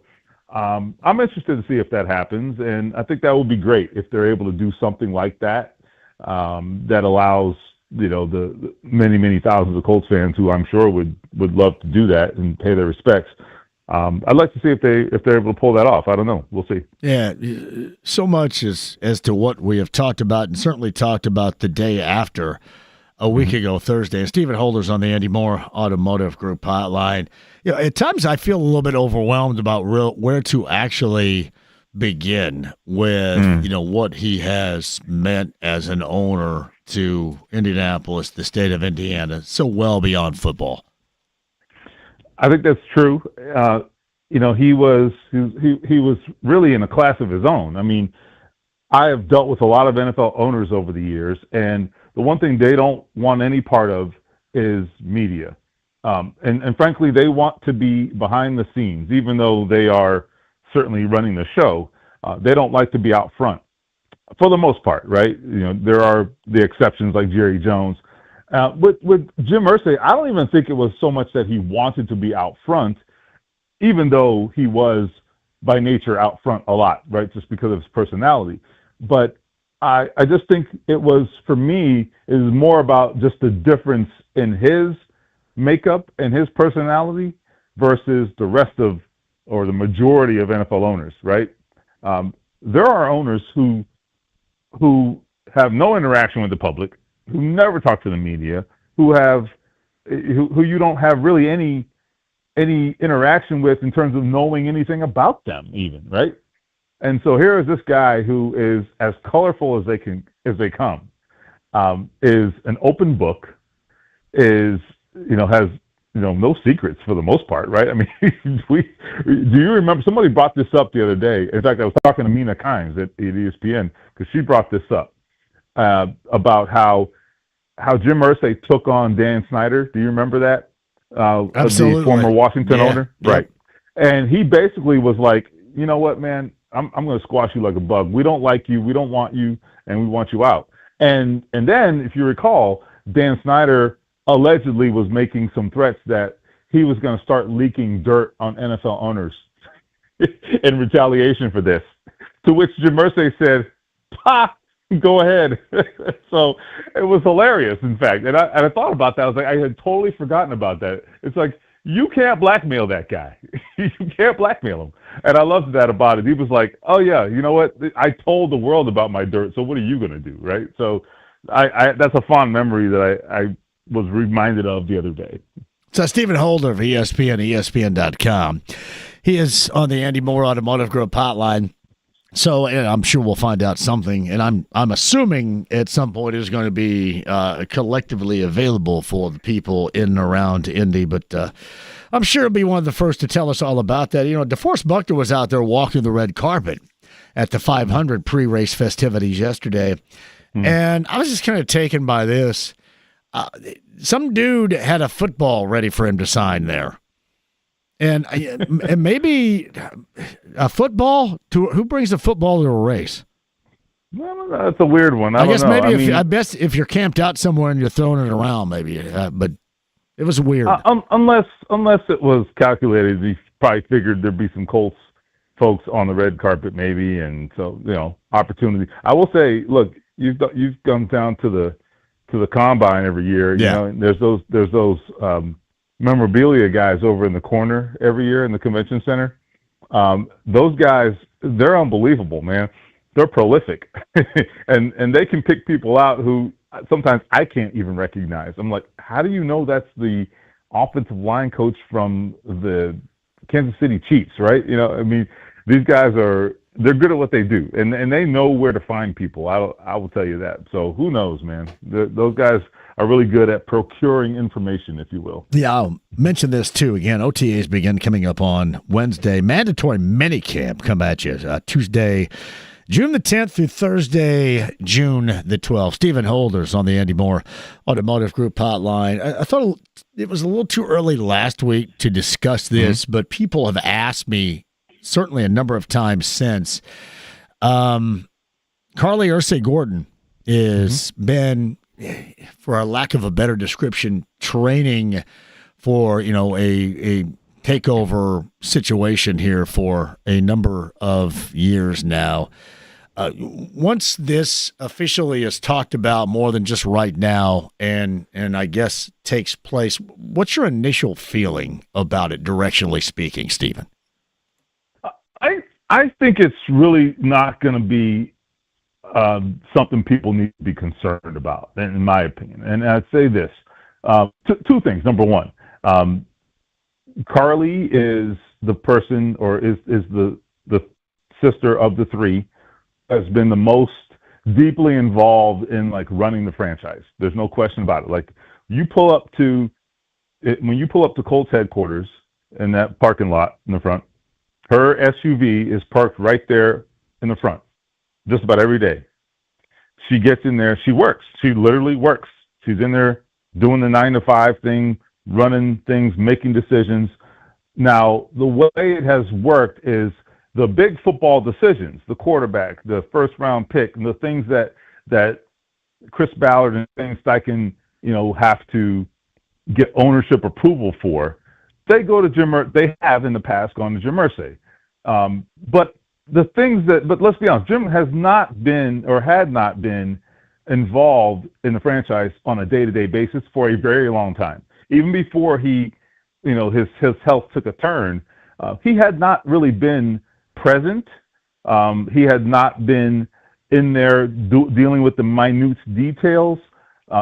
I'm interested to see if that happens, and I think that would be great if they're able to do something like that, that allows, the many, many thousands of Colts fans who I'm sure would love to do that and pay their respects. I'd like to see if they're able to pull that off. I don't know. We'll see. Yeah, so much as to what we have talked about, and certainly talked about the day after a week ago Thursday. And Stephen Holder's on the Andy Moore Automotive Group hotline. At times I feel a little bit overwhelmed about where to actually begin with, what he has meant as an owner to Indianapolis, the state of Indiana, so well beyond football. I think that's true. He was really in a class of his own. I mean, I have dealt with a lot of NFL owners over the years, and the one thing they don't want any part of is media. And frankly, they want to be behind the scenes, even though they are certainly running the show. They don't like to be out front for the most part, right? There are the exceptions like Jerry Jones. With Jim Irsay, I don't even think it was so much that he wanted to be out front, even though he was by nature out front a lot, right? Just because of his personality. But I just think it was, for me, it was more about just the difference in his makeup and his personality versus the rest of, or the majority of NFL owners, right? There are owners who have no interaction with the public, who never talk to the media, who you don't have really any interaction with in terms of knowing anything about them, even, right? And so here is this guy who is as colorful as they come, is an open book, has no secrets for the most part, right? I mean, do you remember, somebody brought this up the other day. In fact, I was talking to Mina Kimes at ESPN, because she brought this up about how Jim Irsay took on Dan Snyder. Do you remember that? the former Washington owner, Yep. right? And he basically was like, you know what, man, I'm going to squash you like a bug. We don't like you, we don't want you, and we want you out. And then, if you recall, Dan Snyder allegedly was making some threats that he was going to start leaking dirt on NFL owners in retaliation for this. To which Jim Irsay said, "Ha, go ahead." So it was hilarious, in fact. And I thought about that. I was like, I had totally forgotten about that. It's like, you can't blackmail that guy. You can't blackmail him. And I loved that about it. He was like, oh, yeah, you know what? I told the world about my dirt, so what are you going to do, right? So that's a fond memory that I was reminded of the other day. So Stephen Holder of ESPN, ESPN.com. He is on the Andy Moore Automotive Group hotline. So I'm sure we'll find out something, and I'm assuming at some point it's going to be collectively available for the people in and around Indy, but I'm sure he'll be one of the first to tell us all about that. You know, DeForest Buckner was out there walking the red carpet at the 500 pre-race festivities yesterday, and I was just kind of taken by this. Some dude had a football ready for him to sign there. And maybe a football who brings a football to a race? Well, that's a weird one. I guess maybe if you're camped out somewhere and you're throwing it around, maybe. But it was weird. Unless it was calculated, he probably figured there'd be some Colts folks on the red carpet, maybe, and so opportunity. I will say, look, you've come down to the combine every year. You know, and there's those memorabilia guys over in the corner every year in the convention center. Those guys, they're unbelievable, man. They're prolific. and they can pick people out who sometimes I can't even recognize. I'm like, how do you know that's the offensive line coach from the Kansas City Chiefs, right? You know, I mean, these guys they're good at what they do, and they know where to find people. I will tell you that. So who knows, man? Those guys are really good at procuring information, if you will. Yeah, I'll mention this too. Again, OTAs begin coming up on Wednesday. Mandatory minicamp come at you Tuesday, June the 10th through Thursday, June the 12th. Stephen Holder's on the Andy Moore Automotive Group hotline. I thought it was a little too early last week to discuss this, but people have asked me certainly a number of times since. Irsay Gordon has been, for a lack of a better description, training for, a takeover situation here for a number of years now. Once this officially is talked about more than just right now and I guess takes place, what's your initial feeling about it, directionally speaking, Stephen? I think it's really not going to be something people need to be concerned about, in my opinion. And I'd say this, two things. Number one, Carly is the person, or is the sister of the three, has been the most deeply involved in running the franchise. There's no question about it. Like, when you pull up to Colts headquarters in that parking lot in the front, her SUV is parked right there in the front, just about every day. She gets in there. She works. She literally works. She's in there doing the 9-to-5 thing, running things, making decisions. Now, the way it has worked is the big football decisions, the quarterback, the first-round pick, and the things that Chris Ballard and Ben Steichen, have to get ownership approval for. They go to Jim. They have in the past gone to Jim Irsay. But let's be honest, Jim has not been or had not been involved in the franchise on a day-to-day basis for a very long time. Even before his health took a turn, he had not really been present. He had not been in there dealing with the minute details.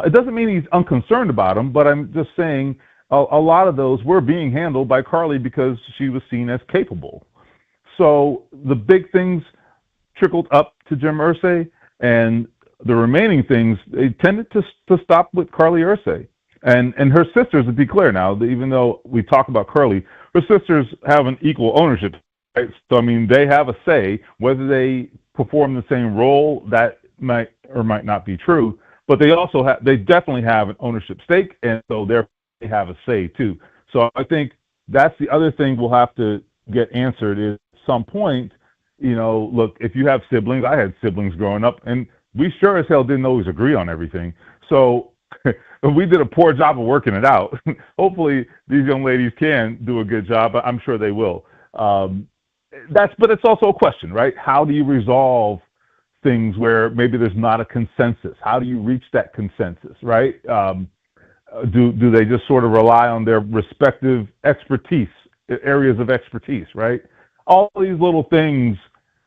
It doesn't mean he's unconcerned about them, but I'm just saying a lot of those were being handled by Carly because she was seen as capable. So the big things trickled up to Jim Irsay, and the remaining things, they tended to stop with Carly Irsay. And her sisters, to be clear now, even though we talk about Carly, her sisters have an equal ownership. Right? So, they have a say. Whether they perform the same role, that might or might not be true. But they definitely have an ownership stake, and so they have a say too. So I think that's the other thing we'll have to get answered is at some point, look, if you have siblings, I had siblings growing up, and we sure as hell didn't always agree on everything. So we did a poor job of working it out. Hopefully these young ladies can do a good job. I'm sure they will. But it's also a question, right? How do you resolve things where maybe there's not a consensus? How do you reach that consensus, right? Do they just sort of rely on their respective areas of expertise, right? All these little things,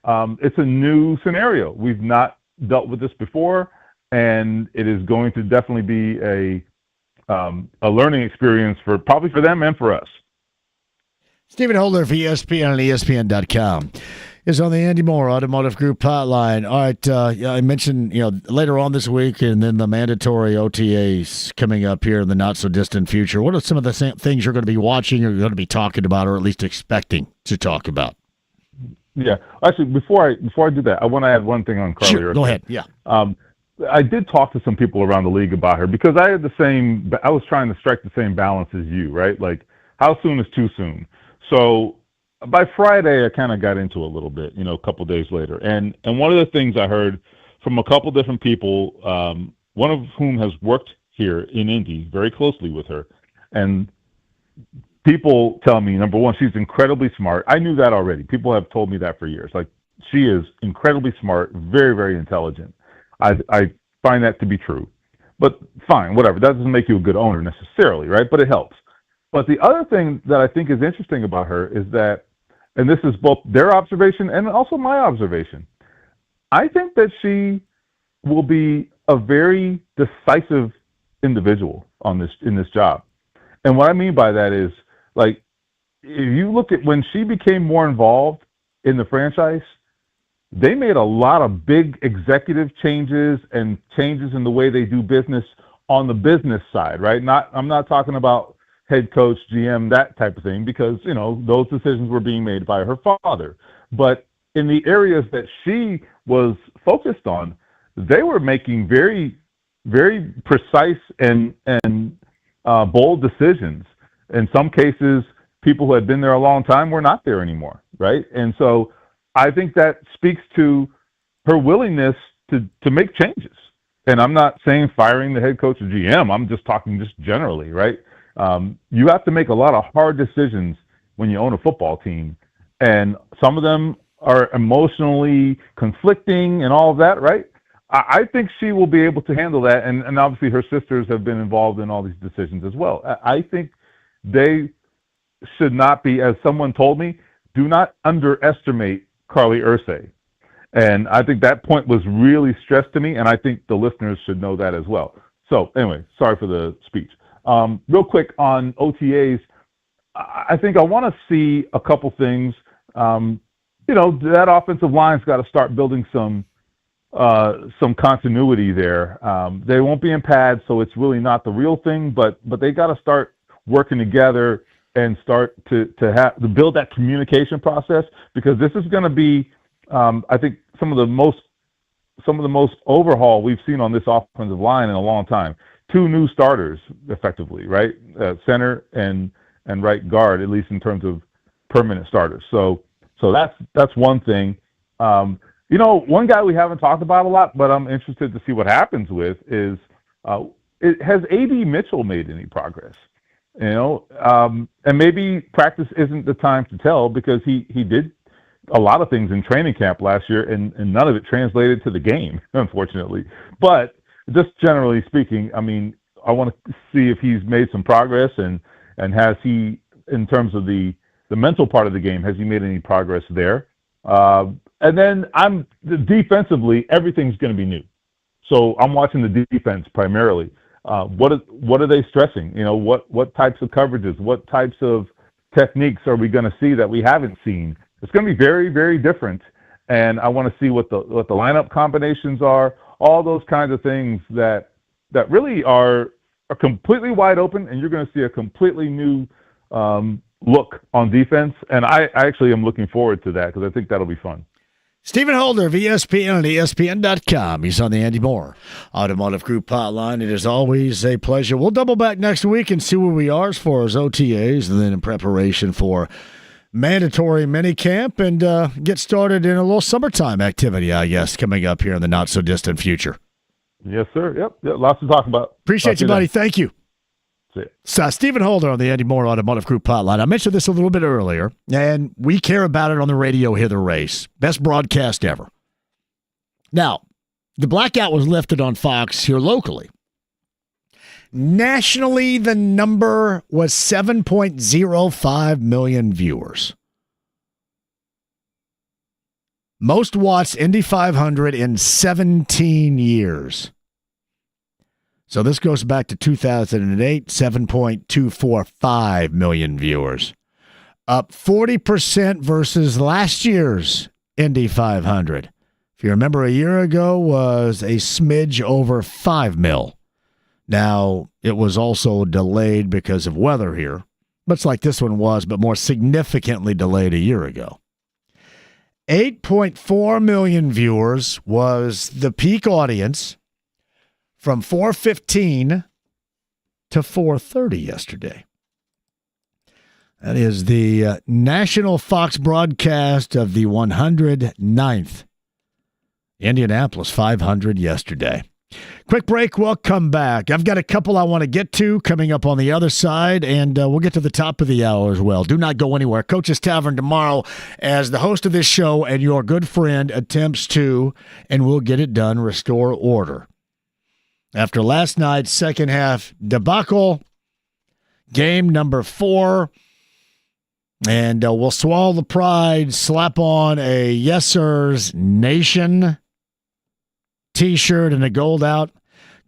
it's a new scenario. We've not dealt with this before, and it is going to definitely be a learning experience probably for them and for us. Stephen Holder for ESPN and ESPN.com is on the Andy Moore Automotive Group hotline. All right, I mentioned later on this week, and then the mandatory OTAs coming up here in the not so distant future. What are some of the things you're going to be watching, or you're going to be talking about, or at least expecting to talk about? Yeah, actually, before I do that, I want to add one thing on Carly. Sure, go ahead. Yeah. I did talk to some people around the league about her because I was trying to strike the same balance as you, right? Like, how soon is too soon? So by Friday, I kind of got into it a little bit, a couple days later. And one of the things I heard from a couple different people, one of whom has worked here in Indy very closely with her, and people tell me, number one, she's incredibly smart. I knew that already. People have told me that for years. Like, she is incredibly smart, very, very intelligent. I find that to be true. But fine, whatever. That doesn't make you a good owner necessarily, right? But it helps. But the other thing that I think is interesting about her is that, and this is both their observation and also my observation, I think that she will be a very decisive individual in this job. And what I mean by that is, like, if you look at when she became more involved in the franchise, they made a lot of big executive changes and changes in the way they do business on the business side, right? I'm not talking about head coach, GM, that type of thing, because, those decisions were being made by her father. But in the areas that she was focused on, they were making very, very precise and bold decisions. In some cases, people who had been there a long time were not there anymore, right? And so I think that speaks to her willingness to make changes. And I'm not saying firing the head coach or GM. I'm just talking just generally, right? You have to make a lot of hard decisions when you own a football team. And some of them are emotionally conflicting and all of that, right? I think she will be able to handle that. And obviously her sisters have been involved in all these decisions as well. I think they should not be, as someone told me, do not underestimate Carly Irsay. And I think that point was really stressed to me, and I think the listeners should know that as well. So anyway, sorry for the speech. Real quick on OTAs, I think I want to see a couple things. That offensive line's got to start building some continuity there. They won't be in pads, so it's really not the real thing, but they got to start working together and start to build that communication process, because this is going to be, I think, some of the most overhaul we've seen on this offensive line in a long time. 2 new starters, effectively, right? Center and right guard, at least in terms of permanent starters. So that's one thing. One guy we haven't talked about a lot, but I'm interested to see what happens with is, has A.D. Mitchell made any progress? And maybe practice isn't the time to tell, because he did a lot of things in training camp last year, and none of it translated to the game, unfortunately. But just generally speaking, I mean, I want to see if he's made some progress, and has he, in terms of the mental part of the game, has he made any progress there? And then defensively, everything's going to be new. So I'm watching the defense primarily. What are they stressing? What types of coverages, what types of techniques are we going to see that we haven't seen? It's going to be very, very different, and I want to see what the lineup combinations are. All those kinds of things that really are completely wide open, and you're going to see a completely new look on defense. And I actually am looking forward to that, because I think that'll be fun. Stephen Holder of ESPN and ESPN.com. He's on the Andy Moore Automotive Group hotline. It is always a pleasure. We'll double back next week and see where we are as far as OTAs and then in preparation for mandatory minicamp and get started in a little summertime activity, I guess, coming up here in the not-so-distant future. Yes, sir. Yep. Lots to talk about. Appreciate you, buddy. Thank you. See ya. So, Stephen Holder on the Andy Moore Automotive Group hotline. I mentioned this a little bit earlier, and we care about it on the radio here, the race. Best broadcast ever. Now, the blackout was lifted on Fox here locally. Nationally, the number was 7.05 million viewers. Most watched Indy 500 in 17 years. So this goes back to 2008, 7.245 million viewers. Up 40% versus last year's Indy 500. If you remember, a year ago was a smidge over 5 mil. Now, it was also delayed because of weather here, much like this one was, but more significantly delayed a year ago. 8.4 million viewers was the peak audience from 4:15 to 4:30 yesterday. That is the national Fox broadcast of the 109th Indianapolis 500 yesterday. Quick break. We'll come back. I've got a couple I want to get to coming up on the other side, and we'll get to the top of the hour as well. Do not go anywhere. Coach's Tavern tomorrow as the host of this show and your good friend attempts to, and we'll get it done, restore order. After last night's second half debacle, game number 4, and we'll swallow the pride, slap on a Yes Sir's Nation t-shirt and a gold out.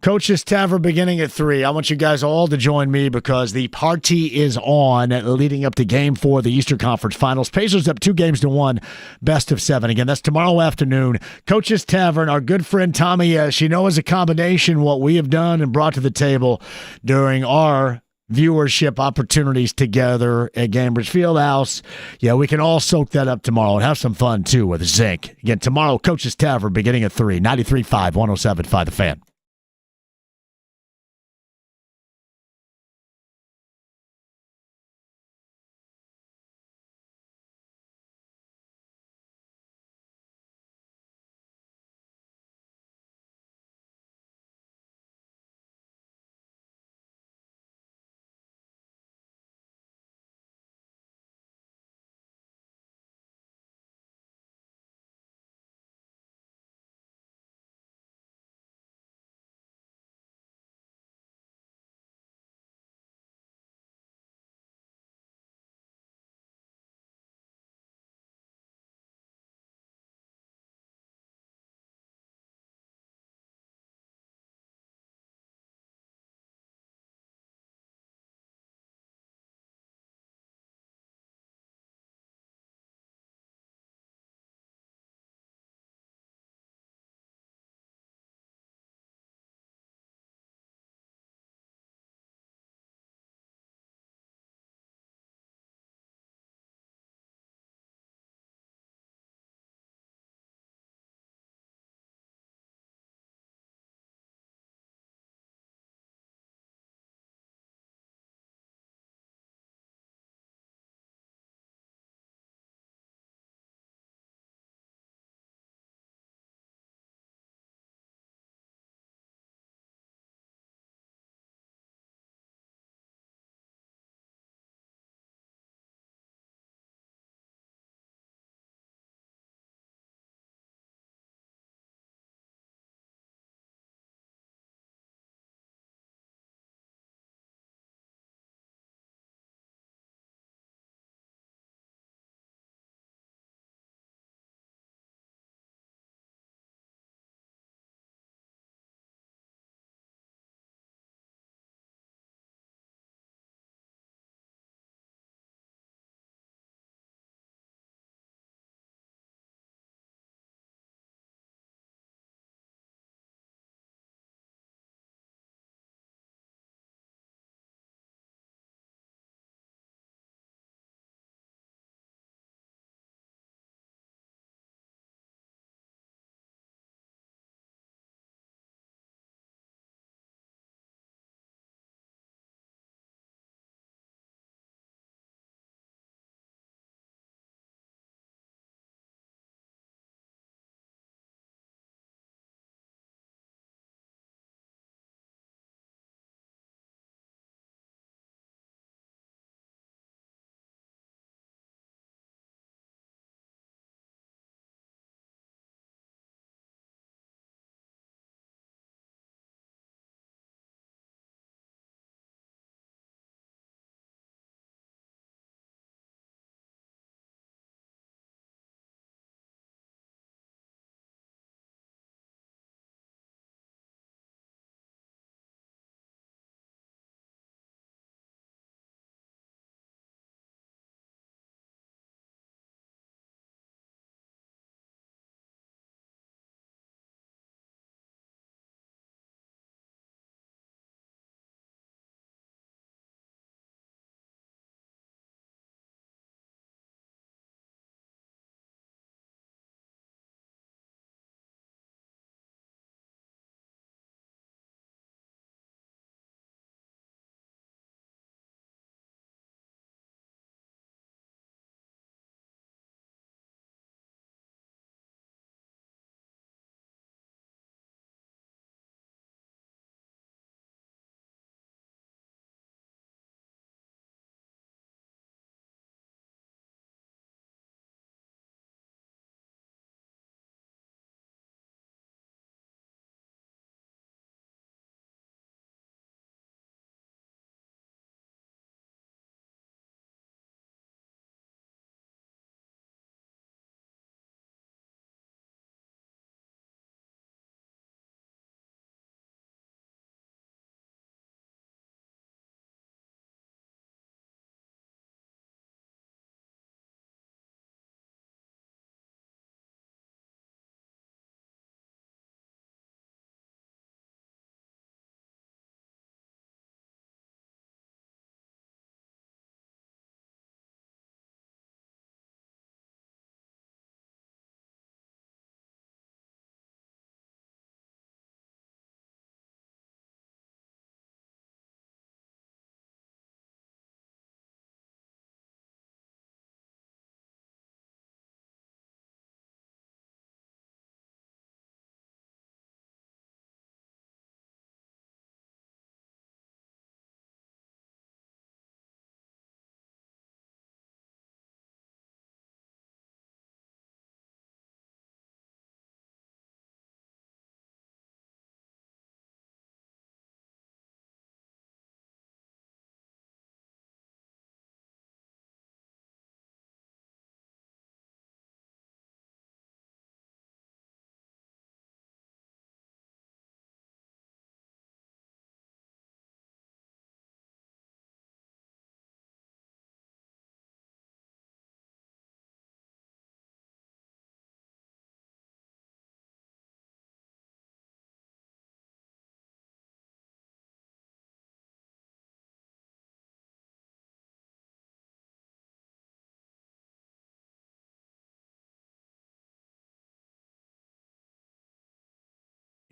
Coach's Tavern beginning at 3. I want you guys all to join me because the party is on leading up to Game 4 of the Eastern Conference Finals. Pacers up 2-1, best of 7. Again, that's tomorrow afternoon. Coach's Tavern, our good friend Tommy, you know, is a combination what we have done and brought to the table during our viewership opportunities together at Gainbridge Fieldhouse. Yeah, we can all soak that up tomorrow and have some fun, too, with Zinc. Again, tomorrow, Coach's Tavern beginning at 3, 93.5, 107.5 The Fan.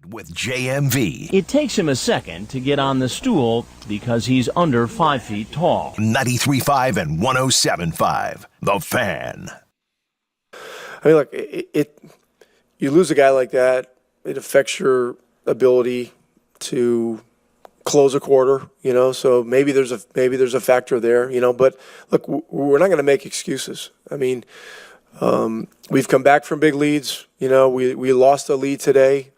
with JMV. It takes him a second to get on the stool because he's under 5 feet tall. 93.5 and 107.5. The Fan. I mean, look, you lose a guy like that, it affects your ability to close a quarter, so maybe there's a factor there, but look, we're not going to make excuses. I mean, we've come back from big leads, we lost a lead today.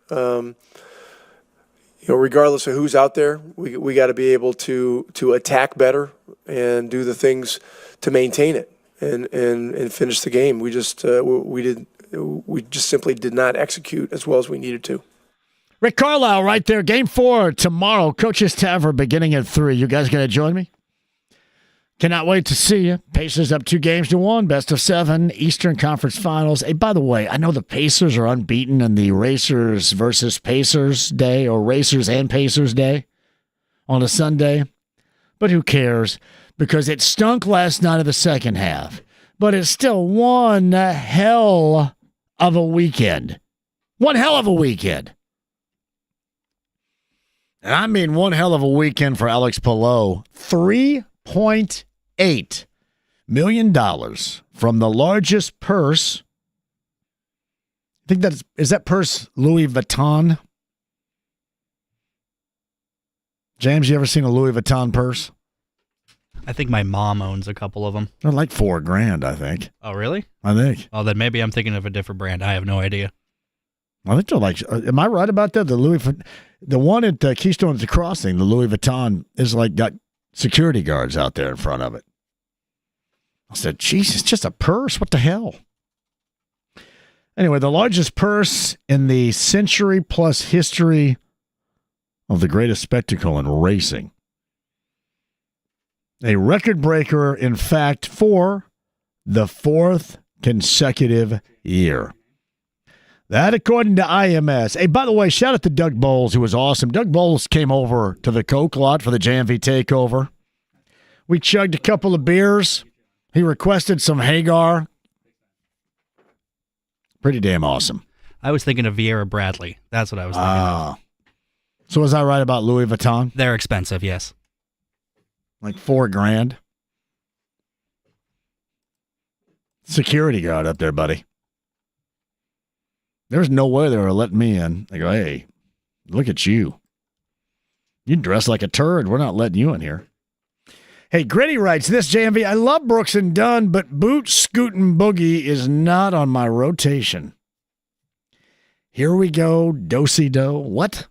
Regardless of who's out there, we got to be able to attack better and do the things to maintain it and finish the game. We just simply did not execute as well as we needed to. Rick Carlisle right there. Game 4 tomorrow. Coach's Tavern beginning at 3. You guys going to join me? Cannot wait to see you. Pacers up 2-1. Best of 7. Eastern Conference Finals. Hey, by the way, I know the Pacers are unbeaten in the Racers versus Pacers Day or Racers and Pacers Day on a Sunday. But who cares? Because it stunk last night of the second half. But it's still one hell of a weekend. One hell of a weekend. And I mean one hell of a weekend for Alex Palou. $3.8 million from the largest purse. I think is that purse Louis Vuitton? James, you ever seen a Louis Vuitton purse? I think my mom owns a couple of them. They're like $4,000, I think. Oh, really? I think. Oh, then maybe I'm thinking of a different brand. I have no idea. I think they're like, am I right about that? The one at Keystone at the Crossing, the Louis Vuitton, is like got security guards out there in front of it. I said, geez, it's just a purse. What the hell? Anyway, the largest purse in the century plus history of the greatest spectacle in racing. A record breaker, in fact, for the 4th consecutive year. That according to IMS. Hey, by the way, shout out to Doug Bowles, who was awesome. Doug Bowles came over to the Coke lot for the JMV takeover. We chugged a couple of beers. He requested some Hagar. Pretty damn awesome. I was thinking of Vieira Bradley. That's what I was thinking of. So was I right about Louis Vuitton? They're expensive, yes. Like $4,000. Security guard up there, buddy. There's no way they were letting me in. They go, hey, look at you. You dress like a turd. We're not letting you in here. Hey, Gritty writes this, JMV. I love Brooks and Dunn, but Boot Scootin' Boogie is not on my rotation. Here we go, do-si-do. What?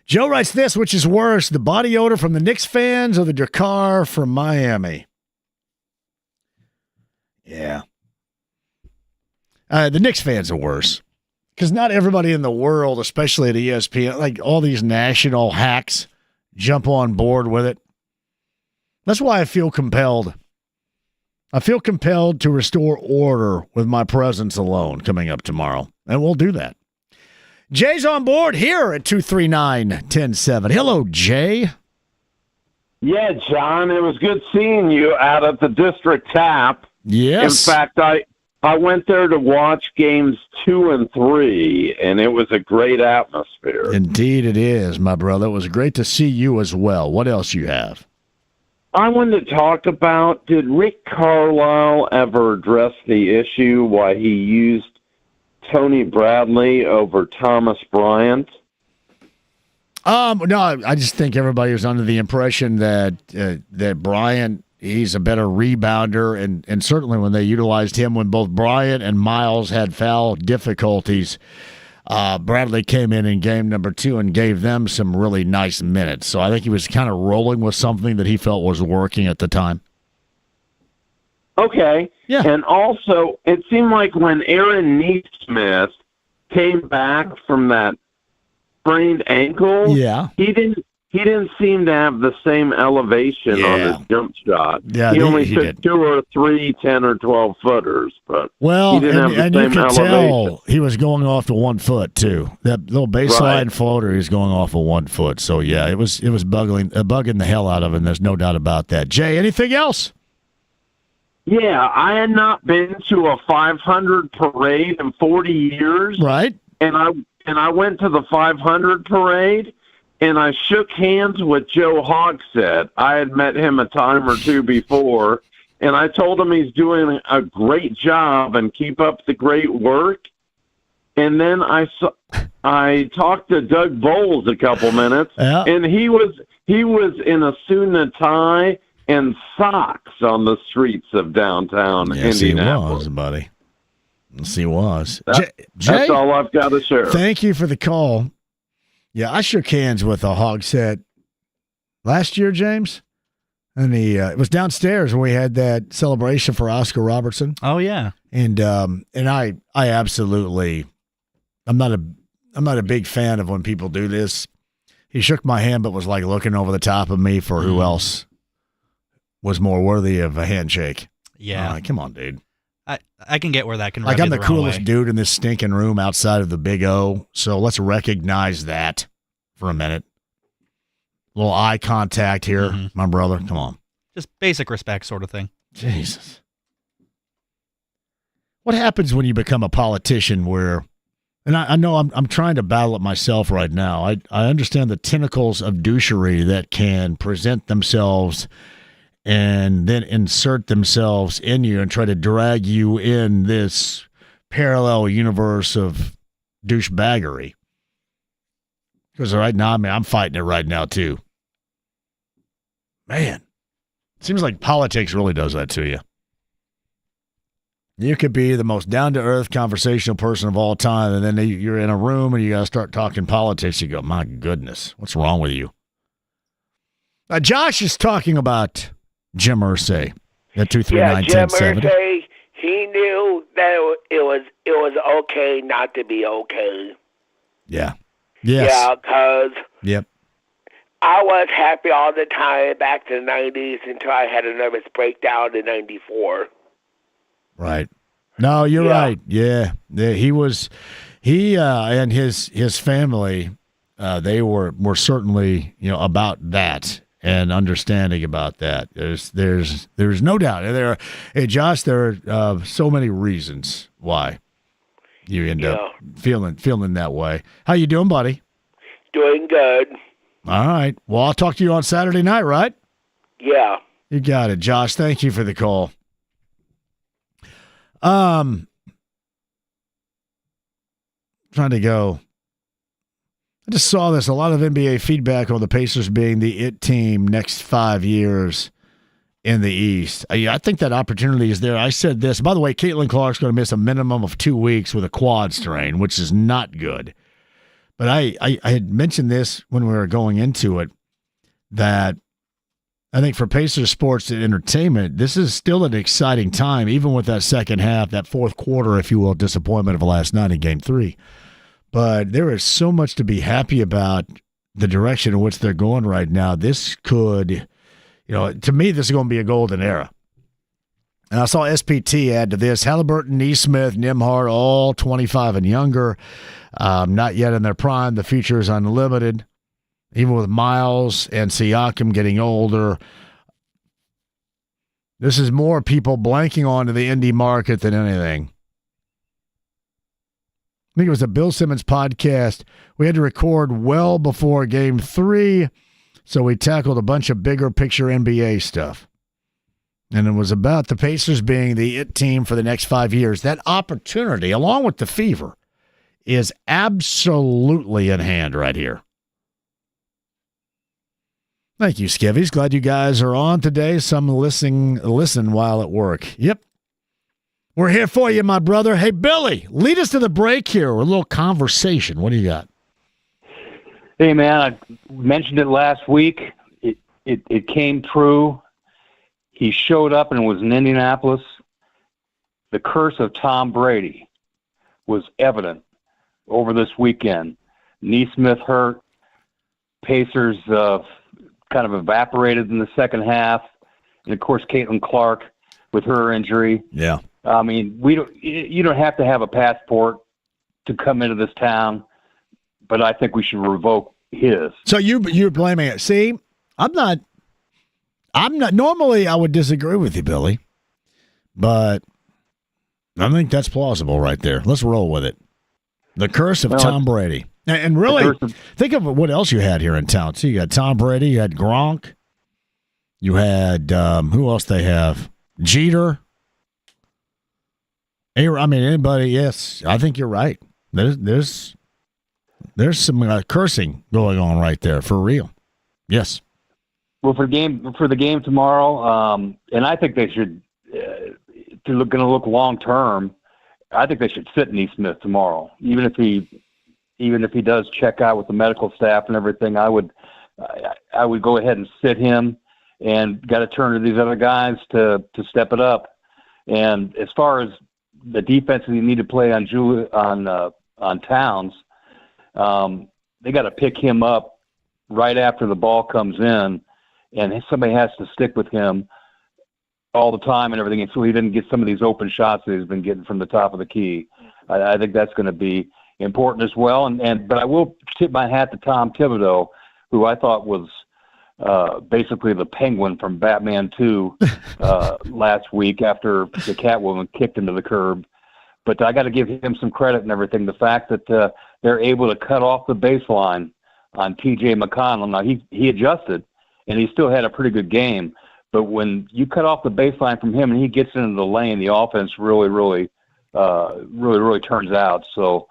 Joe writes this, which is worse, the body odor from the Knicks fans or the Dakar from Miami? Yeah. The Knicks fans are worse. Because not everybody in the world, especially at ESPN, like all these national hacks, jump on board with it. That's why I feel compelled. I feel compelled to restore order with my presence alone coming up tomorrow. And we'll do that. Jay's on board here at 239-1070. Hello, Jay. Yeah, John, it was good seeing you out at the District Tap. Yes. In fact, I went there to watch games 2 and 3, and it was a great atmosphere. Indeed it is, my brother. It was great to see you as well. What else you have? I wanted to talk about, did Rick Carlisle ever address the issue why he used Tony Bradley over Thomas Bryant? No, I just think everybody was under the impression that that Bryant, he's a better rebounder, and certainly when they utilized him when both Bryant and Miles had foul difficulties, Bradley came in game number 2 and gave them some really nice minutes. So I think he was kind of rolling with something that he felt was working at the time. Okay. Yeah. And also, it seemed like when Aaron Neesmith came back from that sprained ankle, yeah, he didn't seem to have the same elevation on his jump shot. Yeah, he only took did. 2 or 3 10 or 12 footers, but well, he didn't have the and same you could elevation. tell he was going off to 1 foot too. That little baseline floater, he's going off of 1 foot. So yeah, it was bugging the hell out of him. There's no doubt about that. Jay, anything else? Yeah, I had not been to a 500 parade in 40 years. Right. And and I went to the 500 parade, and I shook hands with Joe Hogsett. I had met him a time or two before, and I told him he's doing a great job and keep up the great work. And then I talked to Doug Bowles a couple minutes, and he was in a suit and tie and socks on the streets of downtown Yes, Indianapolis. he was, buddy. Yes, he was. That's all I've got to share. Thank you for the call. Yeah, I shook hands with a Hogsett last year, James, and it was downstairs when we had that celebration for Oscar Robertson. Oh yeah, and I absolutely, I'm not a big fan of when people do this. He shook my hand, but was like looking over the top of me for who else was more worthy of a handshake. Yeah, come on, dude. I can get where that can Like, rub I'm you the wrong coolest way. dude in this stinking room outside of the Big O, so let's recognize that for a minute. A little eye contact here, my brother. Come on. Just basic respect sort of thing. Jesus. What happens when you become a politician where, and I know I'm trying to battle it myself right now. I understand the tentacles of douchery that can present themselves and then insert themselves in you and try to drag you in this parallel universe of douchebaggery. Because right now, I'm fighting it right now, too. Man, it seems like politics really does that to you. You could be the most down-to-earth conversational person of all time, and then you're in a room and you got to start talking politics. You go, my goodness, what's wrong with you? Josh is talking about Jim Irsay at 239-1070. Jim Irsay, he knew that it was okay not to be okay. Yeah. Yes. Yeah, because Yep. I was happy all the time back to the 90s until I had a nervous breakdown in 94. Right. No, you're right. Yeah. He and his family, they were certainly, about that and understanding about that. There's no doubt. Hey, Josh, there are so many reasons why you end up feeling that way. How you doing, buddy? Doing good. All right. Well, I'll talk to you on Saturday night, right? Yeah. You got it, Josh. Thank you for the call. Trying to go. I just saw this. A lot of NBA feedback on the Pacers being the it team next 5 years in the East. I think that opportunity is there. I said this. By the way, Caitlyn Clark's going to miss a minimum of 2 weeks with a quad strain, which is not good. But I had mentioned this when we were going into it, that I think for Pacers sports and entertainment, this is still an exciting time, even with that second half, that fourth quarter, if you will, disappointment of last night in Game 3. But there is so much to be happy about the direction in which they're going right now. This could, to me, this is going to be a golden era. And I saw SPT add to this, Halleburton, Neesmith, Nembhard, all 25 and younger, not yet in their prime. The future is unlimited. Even with Miles and Siakam getting older, this is more people blanking onto the Indy market than anything. I think it was a Bill Simmons podcast. We had to record well before Game 3, so we tackled a bunch of bigger picture NBA stuff. And it was about the Pacers being the it team for the next 5 years. That opportunity, along with the fever, is absolutely in hand right here. Thank you, Skivvies. Glad you guys are on today. Some listen while at work. Yep. We're here for you, my brother. Hey, Billy, lead us to the break here. A little conversation. What do you got? Hey, man, I mentioned it last week. It came true. He showed up and was in Indianapolis. The curse of Tom Brady was evident over this weekend. Neesmith hurt. Pacers kind of evaporated in the second half. And, of course, Caitlyn Clark with her injury. Yeah. I mean, you don't have to have a passport to come into this town, but I think we should revoke his. So you're blaming it. See, I'm not normally I would disagree with you, Billy, but I think that's plausible right there. Let's roll with it. The curse of Tom Brady. And really, think of what else you had here in town. So you got Tom Brady, you had Gronk, you had, who else they have? Jeter. I mean, anybody, yes, I think you're right. There's some cursing going on right there, for real. Yes. Well, for the game tomorrow, and I think they should, if they're going to look long term, I think they should sit Neesmith tomorrow, even if he does check out with the medical staff and everything. I would go ahead and sit him, and got to turn to these other guys to step it up. And as far as the defense that you need to play on Towns, they got to pick him up right after the ball comes in, and somebody has to stick with him all the time and everything, so he didn't get some of these open shots that he's been getting from the top of the key. I think that's going to be important as well. But I will tip my hat to Tom Thibodeau, who I thought was basically the Penguin from Batman 2 last week after the Catwoman kicked him to the curb. But I got to give him some credit and everything. The fact that they're able to cut off the baseline on T.J. McConnell. Now, he adjusted, and he still had a pretty good game. But when you cut off the baseline from him and he gets into the lane, the offense really turns out. So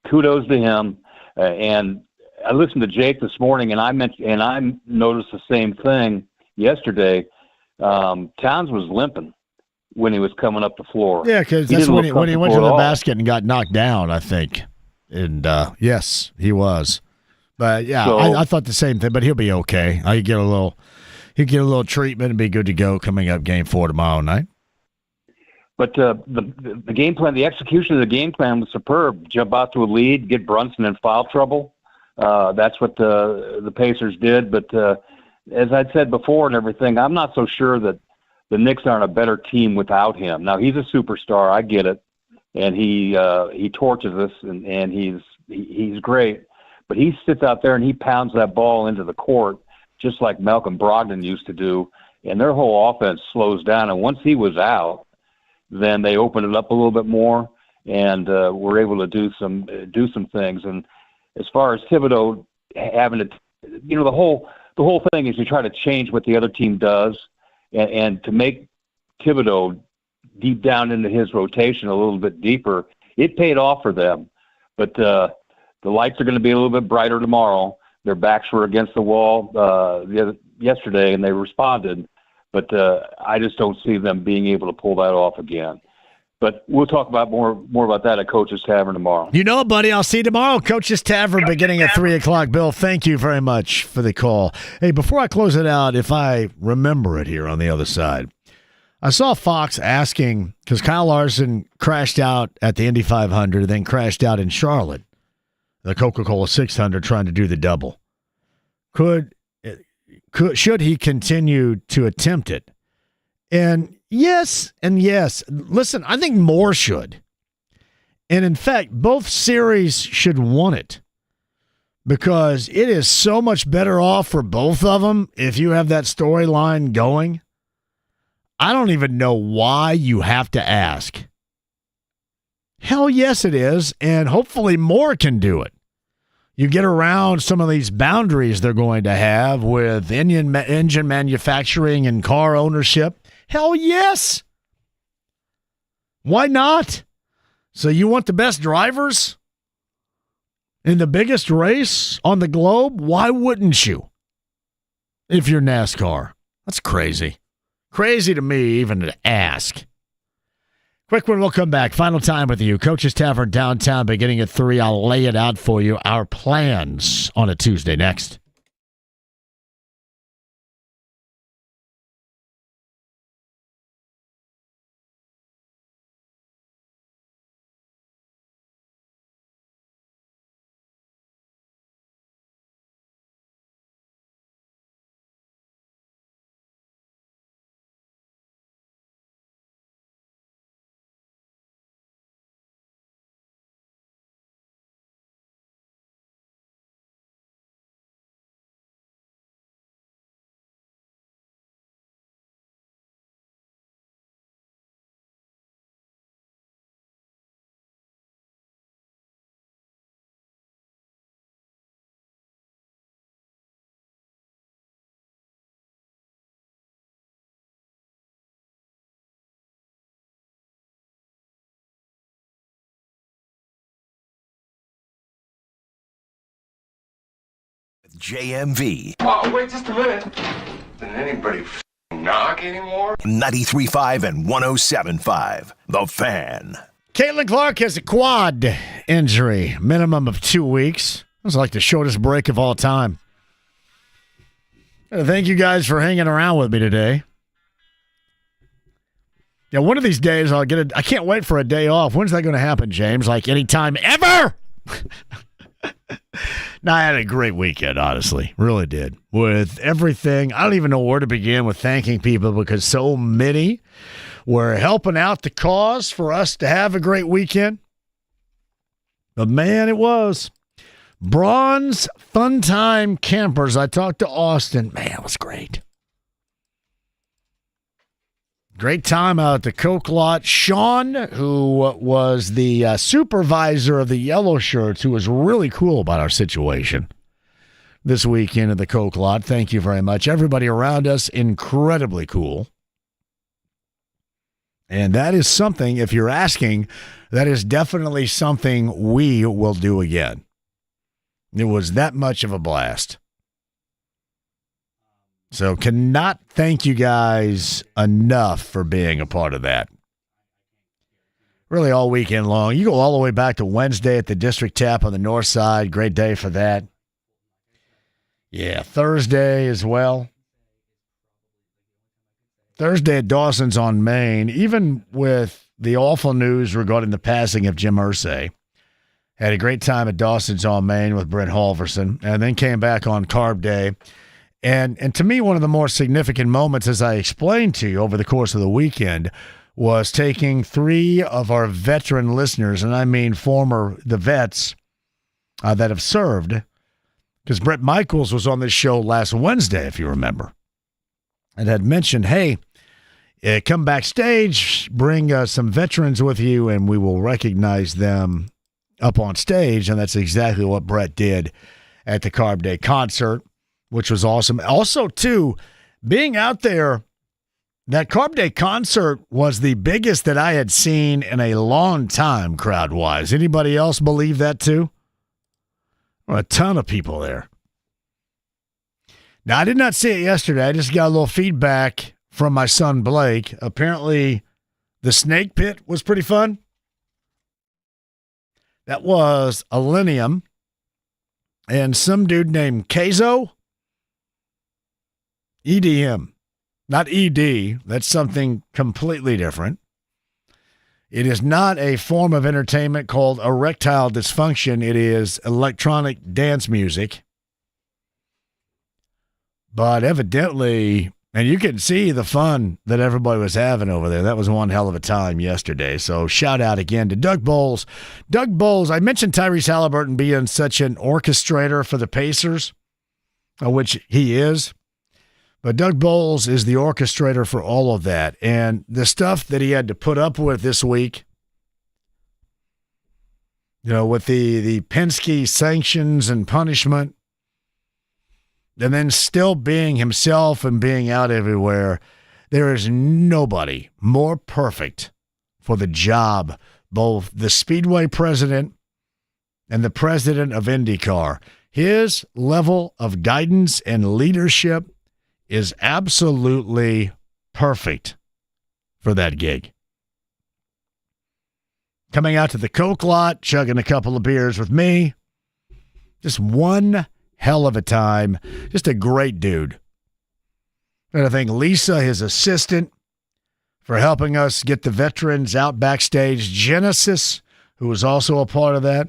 kudos to him. And I listened to Jake this morning, and I noticed the same thing yesterday. Towns was limping when he was coming up the floor. Yeah, because that's when he went to the basket and got knocked down, I think. And yes, he was. But yeah, so, I thought the same thing. But he'll be okay. He'll get a little treatment and be good to go coming up Game 4 tomorrow night. But the game plan, the execution of the game plan was superb. Jump out to a lead, get Brunson in foul trouble. That's what the Pacers did. But as I'd said before and everything, I'm not so sure that the Knicks aren't a better team without him. Now, he's a superstar. I get it. And he torches us, and he's great. But he sits out there and he pounds that ball into the court just like Malcolm Brogdon used to do, and their whole offense slows down. And once he was out, then they opened it up a little bit more, and were able to do some things. And as far as Thibodeau having to, the whole thing is you try to change what the other team does, and to make Thibodeau deep down into his rotation a little bit deeper. It paid off for them, but the lights are going to be a little bit brighter tomorrow. Their backs were against the wall yesterday, and they responded. But I just don't see them being able to pull that off again. But we'll talk about more about that at Coach's Tavern tomorrow. You know, buddy, I'll see you tomorrow. Coach's Tavern beginning at 3 o'clock. Bill, thank you very much for the call. Hey, before I close it out, if I remember it here on the other side, I saw Fox asking, because Kyle Larson crashed out at the Indy 500, then crashed out in Charlotte, the Coca-Cola 600, trying to do the double. Should he continue to attempt it? And yes. Listen, I think more should. And in fact, both series should want it, because it is so much better off for both of them if you have that storyline going. I don't even know why you have to ask. Hell yes, it is, and hopefully more can do it. You get around some of these boundaries they're going to have with engine manufacturing and car ownership. Hell yes. Why not? So you want the best drivers in the biggest race on the globe? Why wouldn't you? If you're NASCAR. That's crazy. Crazy to me even to ask. Quick one, we'll come back. Final time with you. Coach's Tavern downtown beginning at 3. I'll lay it out for you. Our plans on a Tuesday next. JMV. Oh, wait just a minute. Didn't anybody knock anymore? 93.5 and 107.5. The Fan. Caitlyn Clark has a quad injury, minimum of 2 weeks. It was like the shortest break of all time. Thank you guys for hanging around with me today. Yeah, one of these days I can't wait for a day off. When's that going to happen, James? Like anytime ever? No, I had a great weekend, honestly. Really did. With everything. I don't even know where to begin with thanking people because so many were helping out the cause for us to have a great weekend. But man, it was. Bronze Fun Time Campers. I talked to Austin. Man, it was great. Great time out at the Coke lot. Sean, who was the supervisor of the yellow shirts, who was really cool about our situation this weekend at the Coke lot. Thank you very much. Everybody around us, incredibly cool. And that is something, if you're asking, that is definitely something we will do again. It was that much of a blast. So cannot thank you guys enough for being a part of that. Really all weekend long. You go all the way back to Wednesday at the District Tap on the north side. Great day for that. Yeah, Thursday as well. Thursday at Dawson's on Main, even with the awful news regarding the passing of Jim Irsay. Had a great time at Dawson's on Main with Brent Halverson, and then came back on Carb Day. And to me, one of the more significant moments, as I explained to you over the course of the weekend, was taking 3 of our veteran listeners, and I mean the vets that have served, because Brett Michaels was on this show last Wednesday, if you remember, and had mentioned, hey, come backstage, bring some veterans with you, and we will recognize them up on stage, and that's exactly what Brett did at the Carb Day concert, which was awesome. Also, too, being out there, that Carb Day concert was the biggest that I had seen in a long time, crowd-wise. Anybody else believe that, too? Well, a ton of people there. Now, I did not see it yesterday. I just got a little feedback from my son, Blake. Apparently, the snake pit was pretty fun. That was Millennium and some dude named Kazo. EDM, not ED. That's something completely different. It is not a form of entertainment called erectile dysfunction. It is electronic dance music. But evidently, and you can see the fun that everybody was having over there. That was one hell of a time yesterday. So shout out again to Doug Bowles. Doug Bowles, I mentioned Tyrese Halleburton being such an orchestrator for the Pacers, which he is. But Doug Bowles is the orchestrator for all of that. And the stuff that he had to put up with this week, with the Penske sanctions and punishment, and then still being himself and being out everywhere, there is nobody more perfect for the job, both the Speedway president and the president of IndyCar. His level of guidance and leadership is absolutely perfect for that gig. Coming out to the Coke lot, chugging a couple of beers with me. Just one hell of a time. Just a great dude. And I thank Lisa, his assistant, for helping us get the veterans out backstage. Genesis, who was also a part of that.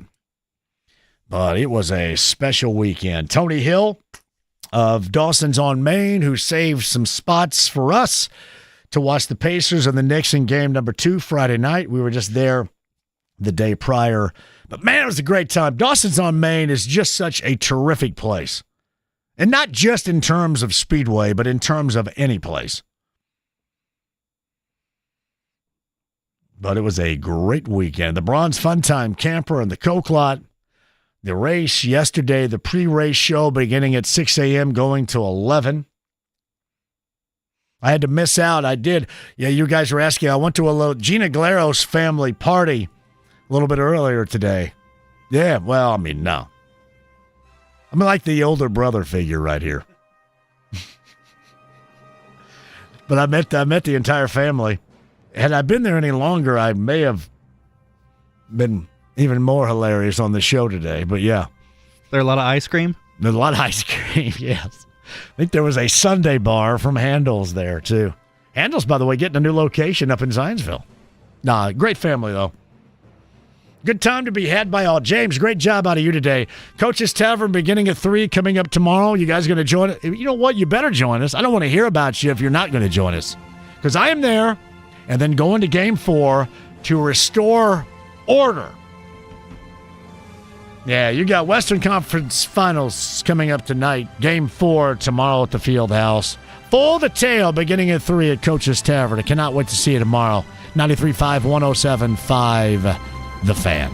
But it was a special weekend. Tony Hill of Dawson's on Main, who saved some spots for us to watch the Pacers and the Knicks in game number 2 Friday night. We were just there the day prior. But, man, it was a great time. Dawson's on Main is just such a terrific place. And not just in terms of Speedway, but in terms of any place. But it was a great weekend. The Bronze Fun Time Camper and the Coke lot. The race yesterday, the pre-race show beginning at 6 a.m. going to 11. I had to miss out. I did. Yeah, you guys were asking. I went to a little Gina Glaros family party a little bit earlier today. Yeah, well, I mean, no. I'm like the older brother figure right here. But I met the entire family. Had I been there any longer, I may have been even more hilarious on the show today. But yeah. There a lot of ice cream? There's a lot of ice cream, yes. I think there was a Sunday bar from Handel's there, too. Handel's, by the way, getting a new location up in Zionsville. Nah, great family, though. Good time to be had by all. James, great job out of you today. Coach's Tavern beginning at 3, coming up tomorrow. You guys going to join it? You know what? You better join us. I don't want to hear about you if you're not going to join us. Because I am there, and then going to Game 4 to restore order. Yeah, you got Western Conference Finals coming up tonight. Game 4 tomorrow at the Fieldhouse. Full detail beginning at 3 at Coach's Tavern. I cannot wait to see you tomorrow. 93.5, 107.5, The Fan.